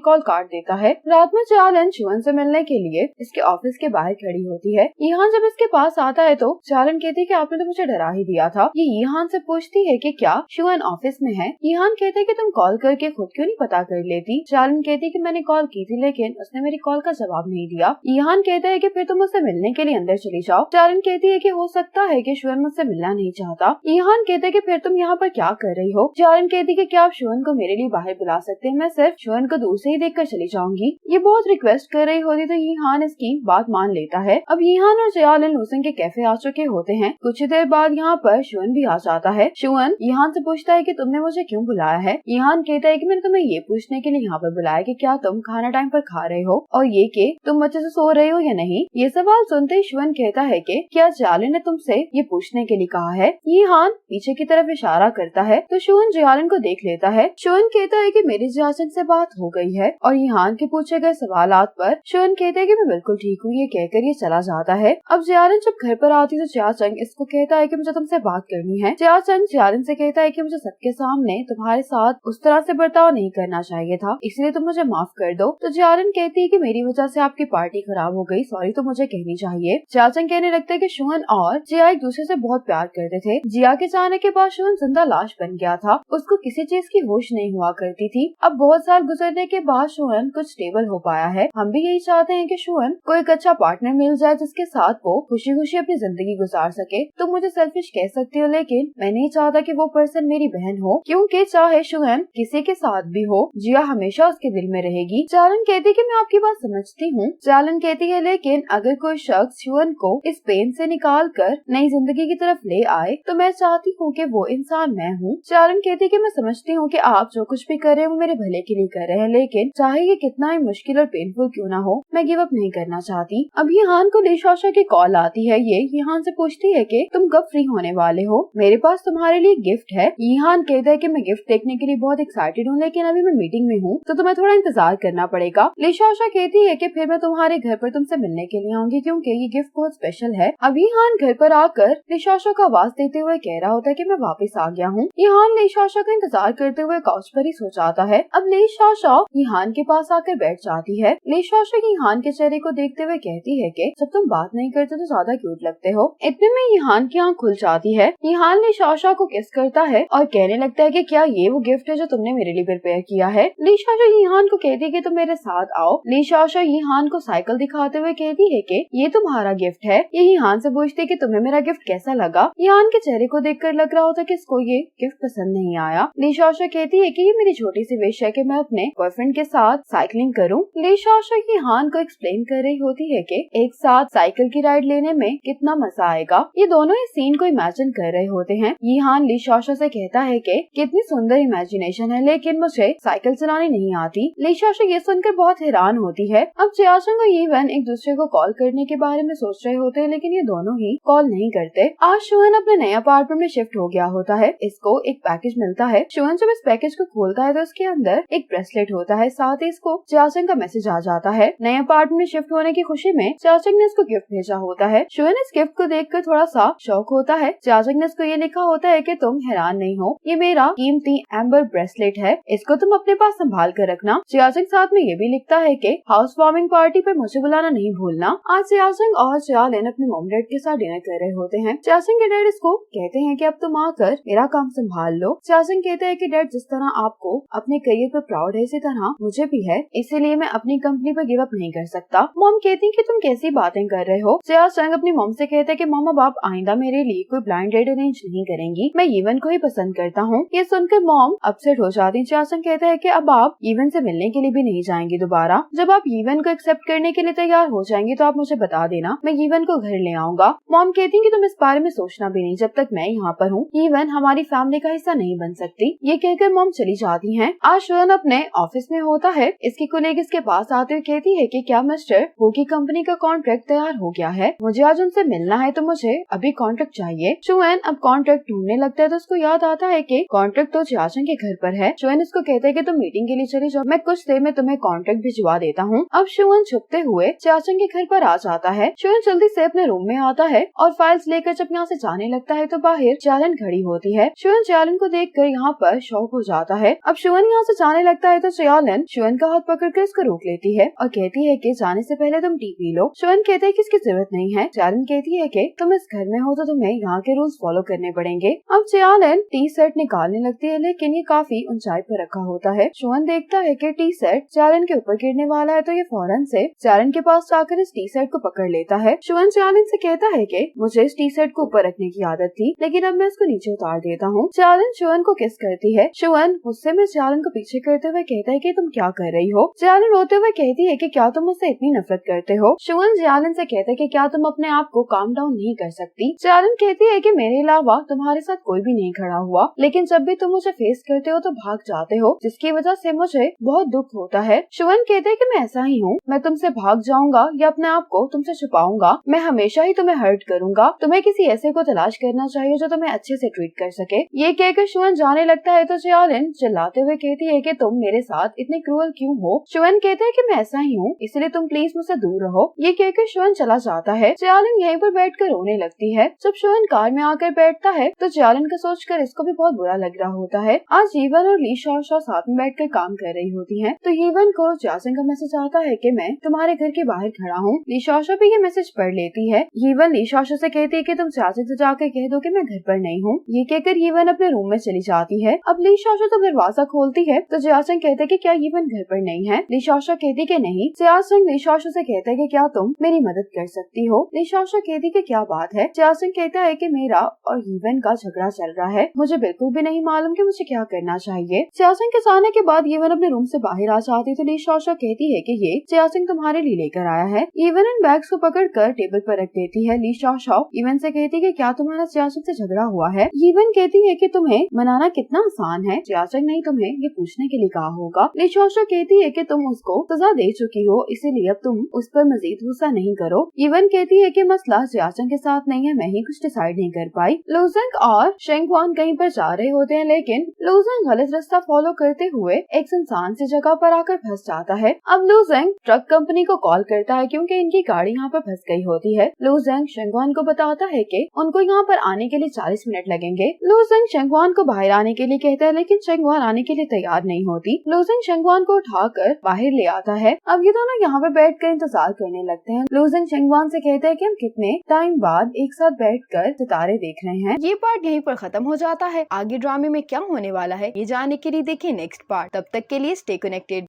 कॉल काट देता है। रात में चालन शुअन से मिलने के लिए इसके ऑफिस के बाहर खड़ी होती है। यहाँ जब इसके पास आता है तो चालन कहती है कि आपने तो मुझे डरा ही दिया था। ये यहान से पूछती है कि क्या शुअन ऑफिस में है? यहान कहते हैं कि तुम कॉल करके खुद क्यों नहीं पता कर लेती? चालन कहती है कि मैंने कॉल की थी लेकिन उसने मेरी कॉल का जवाब नहीं दिया। यहान कहता है कि फिर तुम मुझसे मिलने के लिए अंदर चली जाओ। चालन कहती है कि हो सकता है कि शुअन मुझसे मिलना नहीं चाहता। यहान कहते हैं कि फिर तुम यहाँ पर क्या कर रही हो? चालन कहती है कि क्या आप शुअन को मेरे लिए बाहर बुला सकते हैं? मैं सिर्फ शुअन को दूर से ही देखकर चली जाऊंगी। ये बहुत रिक्वेस्ट कर रही होती तो यहान इसकी बात मान लेता है। अब यहान और चालन लूसन के कैफे आ चुके होते हैं। कुछ देर बाद यहाँ पर शुअन भी आ जाता है। शुअन यहान से पूछता है कि तुमने मुझे क्यों बुलाया है? यहान कहता है कि मैंने तुम्हें ये पूछने के लिए यहाँ पर बुलाया कि क्या तुम खाना टाइम पर खा रहे हो और ये कि तुम अच्छे से सो रहे हो या नहीं। ये सवाल सुनते ही शुअन कहता है कि क्या चालन ने तुमसे ये पूछने के लिए कहा है? यहान पीछे की तरफ इशारा करता है तो शुअन जियालन को देख लेता है। शुअन कहता है कि मेरी जियाचंग से बात हो गई है और यहान के पूछे गए सवालात पर शुअन कहते हैं कि मैं बिल्कुल ठीक हूँ, ये कहकर ये चला जाता है। अब जियारन जब घर पर आती तो जियाचंग इसको कहता है कि मुझे तुमसे बात करनी है। जियाचंग जियारन से कहता है कि मुझे सबके सामने तुम्हारे साथ उस तरह से बर्ताव नहीं करना चाहिए था, इसलिए तुम मुझे माफ कर दो। तो जियारन कहती है कि मेरी वजह से आपकी पार्टी खराब हो गई, सॉरी तो मुझे कहनी चाहिए। जियाचंग कहने लगता है कि शुअन और जिया एक दूसरे से बहुत प्यार करते थे। जिया के जाने के बाद शुअन जिंदा लाश बन गया था, उसको किसी चीज की होश नहीं हुआ करती थी। अब बहुत साल गुजरने के बाद शुअन कुछ स्टेबल हो पाया है। हम भी यही चाहते हैं कि शुअन को एक अच्छा पार्टनर मिल जाए जिसके साथ वो खुशी खुशी अपनी जिंदगी गुजार सके। तो मुझे सेल्फिश कह सकती हो, लेकिन मैं नहीं चाहता कि वो पर्सन मेरी बहन हो, क्योंकि चाहे शुअन किसी के साथ भी हो, जिया हमेशा उसके दिल में रहेगी। चालन कहती कि मैं आपकी बात समझती हूँ। चालन कहती है लेकिन अगर कोई शख्स शुअन को इस पेन से निकाल कर नई जिंदगी की तरफ ले आए तो मैं चाहती हूँ कि वो इंसान मैं हूँ। चालन कहती कि मैं समझती हूँ कि आप जो कुछ भी कर रहे हैं वो मेरे भले के लिए कर रहे हैं, लेकिन चाहे ये कितना ही मुश्किल और पेनफुल क्यों ना हो, मैं गिव अप नहीं करना चाहती। अब यहान को लीशाशा की कॉल आती है। ये यहान से पूछती है कि तुम कब फ्री होने वाले हो, मेरे पास तुम्हारे लिए गिफ्ट है। यहान कहता है कि मैं गिफ्ट देखने के लिए बहुत एक्साइटेड हूँ, लेकिन अभी मैं मीटिंग में हूँ तो तुम्हें थोड़ा इंतजार करना पड़ेगा। लीशाशा कहती है कि फिर मैं तुम्हारे घर पर तुमसे मिलने के लिए आऊंगी, क्योंकि ये गिफ्ट बहुत स्पेशल है। अब यहान घर पर आकर लीशाशा को आवाज देते हुए कह रहा होता है कि मैं वापस आ गया हूँ। यहान लीशाशा का इंतजार करते हुए काउच पर ही सो जाता है। अब लीशाशा यहान के पास आकर बैठ जाती है। लीशाशा यहान के चेहरे को देखते हुए कहती है कि जब तुम बात नहीं करते तो ज्यादा क्यूट लगते हो। इतने में यहान की आंख खुल जाती है। यहान लीशाशा को किस करता है और कहने लगता है कि क्या ये वो गिफ्ट है जो तुमने मेरे लिए प्रिपेयर किया है। लीशाशा यहान को कहती है कि तुम मेरे साथ आओ। लीशाशा यहान को साइकिल दिखाते हुए कहती है कि ये तुम्हारा गिफ्ट है। ये यहान से पूछती है कि तुम्हें मेरा गिफ्ट कैसा लगा। यहान के चेहरे को देखकर लग रहा होता है कि इसको ये गिफ्ट पसंद नहीं आया। लीशाशा कहती है कि ये मेरी छोटी सी विश है कि मैं अपने बॉयफ्रेंड के साथ साइकिलिंग करूं। लीशाशा यहान को एक्सप्लेन कर रही होती है कि एक साथ साइकिल की राइड लेने में कितना मजा आएगा। ये दोनों इस सीन को इमेजिन कर रहे होते हैं। यहान लीशाशा से कहता है कि कितनी सुंदर इमेजिनेशन है, लेकिन मुझे साइकिल चलानी नहीं आती। लीशाशा ये सुनकर बहुत हैरान होती है। अब जियाचंग और यीवन एक दूसरे को कॉल करने के बारे में सोच रहे होते हैं, लेकिन ये दोनों ही कॉल नहीं करते। आज शुअन अपने नए अपार्टमेंट में शिफ्ट हो गया होता है। इसको एक पैकेज मिलता है। शुअन जब इस पैकेज को खोलता है तो उसके अंदर एक ब्रेसलेट होता है, साथ ही इसको जियाचंग का मैसेज आ जाता है। नए अपार्टमेंट में शिफ्ट होने की खुशी में जियाचंग ने इसको गिफ्ट भेजा होता है। शुअन इस गिफ्ट को देखकर थोड़ा सा शॉक होता है। जियाचंग ने इसको ये लिखा होता है कि तुम हैरान नहीं हो, ये मेरा कीमती एम्बर ब्रेसलेट है, इसको तुम अपने पास संभाल कर रखना। जियाचंग साथ में ये भी लिखता है कि हाउस वार्मिंग पार्टी पर मुझे बुलाना नहीं भूलना। आज जियाचंग और जियालिन अपने मॉम डैड के साथ डिनर कर रहे होते हैं। जियाचंग के डैड इसको कहते हैं कि अब तुम आकर मेरा काम संभाल लो। जियाचंग कहते हैं कि डैड जिस तरह आपको अपने करियर पर प्राउड है इसी तरह मुझे भी है, इसीलिए मैं अपनी कंपनी पर गिव अप नहीं कर सकता। मॉम कहती है कि तुम कैसी बातें कर रहे हो। जियाचंग अपनी मॉम से कहते हैं कि मॉम अब आप आइंदा मेरे लिए कोई ब्लाइंड डेट अरेंज नहीं करेंगी, मैं यीवन को ही पसंद करता हूँ। ये सुनकर मॉम अपसेट हो जाती है। जियाचंग कहता है कि अब आप यीवन से मिलने के लिए भी नहीं जाएंगी दोबारा। जब आप यीवन को एक्सेप्ट करने के लिए तैयार हो जाएंगे तो आप मुझे बता देना, मैं यीवन को घर ले आऊंगा। मॉम कहती है कि तुम इस बारे में सोचना भी नहीं, जब तक मैं यहाँ पर हूँ यीवन हमारी फैमिली का हिस्सा नहीं बन सकती। ये कहकर मॉम चली जाती हैं। आज शुअन अपने ऑफिस में होता है। इसकी कोलीग इसके पास आते हुए कहती है कि क्या मिस्टर हू की कंपनी का कॉन्ट्रैक्ट तैयार हो गया है, मुझे आज उनसे मिलना है तो मुझे अभी कॉन्ट्रैक्ट चाहिए। शुअन अब कॉन्ट्रैक्ट ढूंढने लगता है तो उसको याद आता है कि कॉन्ट्रैक्ट तो जियाचंग के घर पर है। शुअन इसको कहता है कि तुम मीटिंग के लिए चली जाओ, मैं कुछ देर में तुम्हें कॉन्ट्रैक्ट भिजवा देता हूँ। अब शुअन छुपते हुए जियाचंग के घर पर आ जाता है। शुअन जल्दी से अपने रूम में आता है और फाइल्स लेकर जब यहाँ से जाने लगता है तो बाहर जियालिन खड़ी होती है। शुअन जियालिन को देखकर यहाँ पर शॉक हो जाता है। अब शुअन यहाँ से जाने लगता है तो जियालिन शुअन का हाथ पकड़कर इसको रोक लेती है और कहती है कि जाने से पहले तुम टी पी लो। शुअन कहते हैं कि इसकी जरूरत नहीं है। जियालिन कहती है कि तुम इस घर में हो तो तुम्हें यहाँ के रूल्स फॉलो करने पड़ेंगे। अब जियालिन टी सेट निकालने लगती है, लेकिन ये काफी ऊंचाई पर रखा होता है। शुअन देखता है कि टी सेट जियालिन के ऊपर गिरने वाला है तो ये फौरन से जियालिन के पास जाकर इस टी सेट को पकड़ लेता है। शुअन जियालिन से कहता है कि मुझे इस टी सेट को ऊपर रखने की आदत थी, लेकिन अब मैं इसको नीचे उतार देता हूँ। जियालिन शुअन को किस करती है। शुअन गुस्से में जियालिन को पीछे करते हुए कहता है कि तुम क्या कर रही हो। जियालिन रोते हुए कहती है कि क्या तुम मुझसे इतनी नफरत करते हो। शुअन जियालिन से कहता है कि क्या तुम अपने आप को काम डाउन नहीं कर सकती। जियालिन कहती है कि मेरे अलावा तुम्हारे साथ कोई भी नहीं खड़ा हुआ, लेकिन जब भी तुम मुझे फेस करते हो तो भाग जाते हो, जिसकी वजह से मुझे बहुत दुख होता है। शुअन कहते हैं कि मैं ऐसा ही हूँ, मैं तुमसे भाग जाऊंगा या अपने आप को तुमसे छुपाऊंगा, मैं हमेशा ही तुम्हें हर्ट करूंगा, तुम्हें किसी ऐसे को तलाश करना चाहिए जो तुम्हें अच्छे से ट्रीट कर सके। ये कहकर शुअन जाने लगता है तो जियालिन चिल्लाते हुए कहती कहती है कि तुम मेरे साथ इतने क्रूअल क्यों हो। शिवन कहता है कि मैं ऐसा ही हूँ, इसलिए तुम प्लीज मुझसे दूर रहो। ये कहकर शिवन चला जाता है। जियालिन यहीं पर बैठकर रोने लगती है। जब शिवन कार में आकर बैठता है तो जियालिन का सोचकर इसको भी बहुत बुरा लग रहा होता है। आज यीवन और ली शाओ साथ में बैठकर काम कर रही होती हैं। तो यीवन को जियासिंग का मैसेज आता है कि मैं तुम्हारे घर के बाहर खड़ा हूँ। ली शाओ भी ये मैसेज पढ़ लेती है। यीवन ली शाओ से कहती है कि तुम जियासिंग से जाकर कह दो कि मैं घर पर नहीं हूँ। ये कहकर यीवन अपने रूम में चली जाती है। अब ली शाओ तो दरवाजा खोलती है तो जियासिंग कहते हैं कि क्या यीवन घर पर नहीं है। ली शाओ कहती कि नहीं। जियासिंग ली शाओ से कहता है कि क्या तुम मेरी मदद कर सकती हो। ली शाओ कहती कि क्या बात है। जियासिंग कहता है कि मेरा और यीवन का झगड़ा चल रहा है, मुझे बिल्कुल भी नहीं मालूम कि मुझे क्या करना चाहिए। जियासिंग के जाने के बाद यीवन अपने रूम से बाहर आ जाती तो ली शाओ कहती है कि ये जियासिंग तुम्हारे लिए लेकर आया है। यीवन इन बैग्स को पकड़कर टेबल पर रख देती है। ली शाओ यीवन से कहती कि क्या तुम्हारा जियासिंग से झगड़ा हुआ है। यीवन कहती है कि तुम्हें मनाना कितना आसान है, जियासिंग नहीं तुम्हें ये पूछने के लिए कहा होगा। ली शाओ कहती है कि तुम उसको सजा दे चुकी हो, इसीलिए अब तुम उस पर मजीद गुस्सा नहीं करो। यीवन कहती है कि मसला जियासिंग के साथ नहीं है, मैं ही कुछ डिसाइड नहीं कर पाई। लूजेंग और शेंगवान कहीं पर जा रहे होते हैं, लेकिन लूजेंग गलत रास्ता फॉलो करते हुए एक सुनसान सी जगह पर आकर फंस जाता है। अब लूजेंग ट्रक कंपनी को कॉल करता है क्योंकि इनकी गाड़ी यहाँ पर फंस गई होती है। लूजेंग शेंगवान को बताता है कि उनको यहाँ पर आने के लिए 40 मिनट लगेंगे। लूजेंग शेंगवान को बाहर आने के लिए कहता है, लेकिन शेंगवान आने के लिए तैयार नहीं होती। लूजेंग शेंगवान को उठाकर बाहर ले आता है। अब ये दोनों यहाँ पर बैठकर इंतजार करने लगते हैं। लूजेंग शेंगवान से कहते हैं कि हम कितने टाइम बाद एक साथ बैठकर सितारे देख रहे हैं। ये पार्ट यहीं पर खत्म हो जाता है। आगे ड्रामे में क्या होने वाला है ये जानने के लिए देखिए नेक्स्ट पार्ट। तब तक के लिए स्टे कनेक्टेड।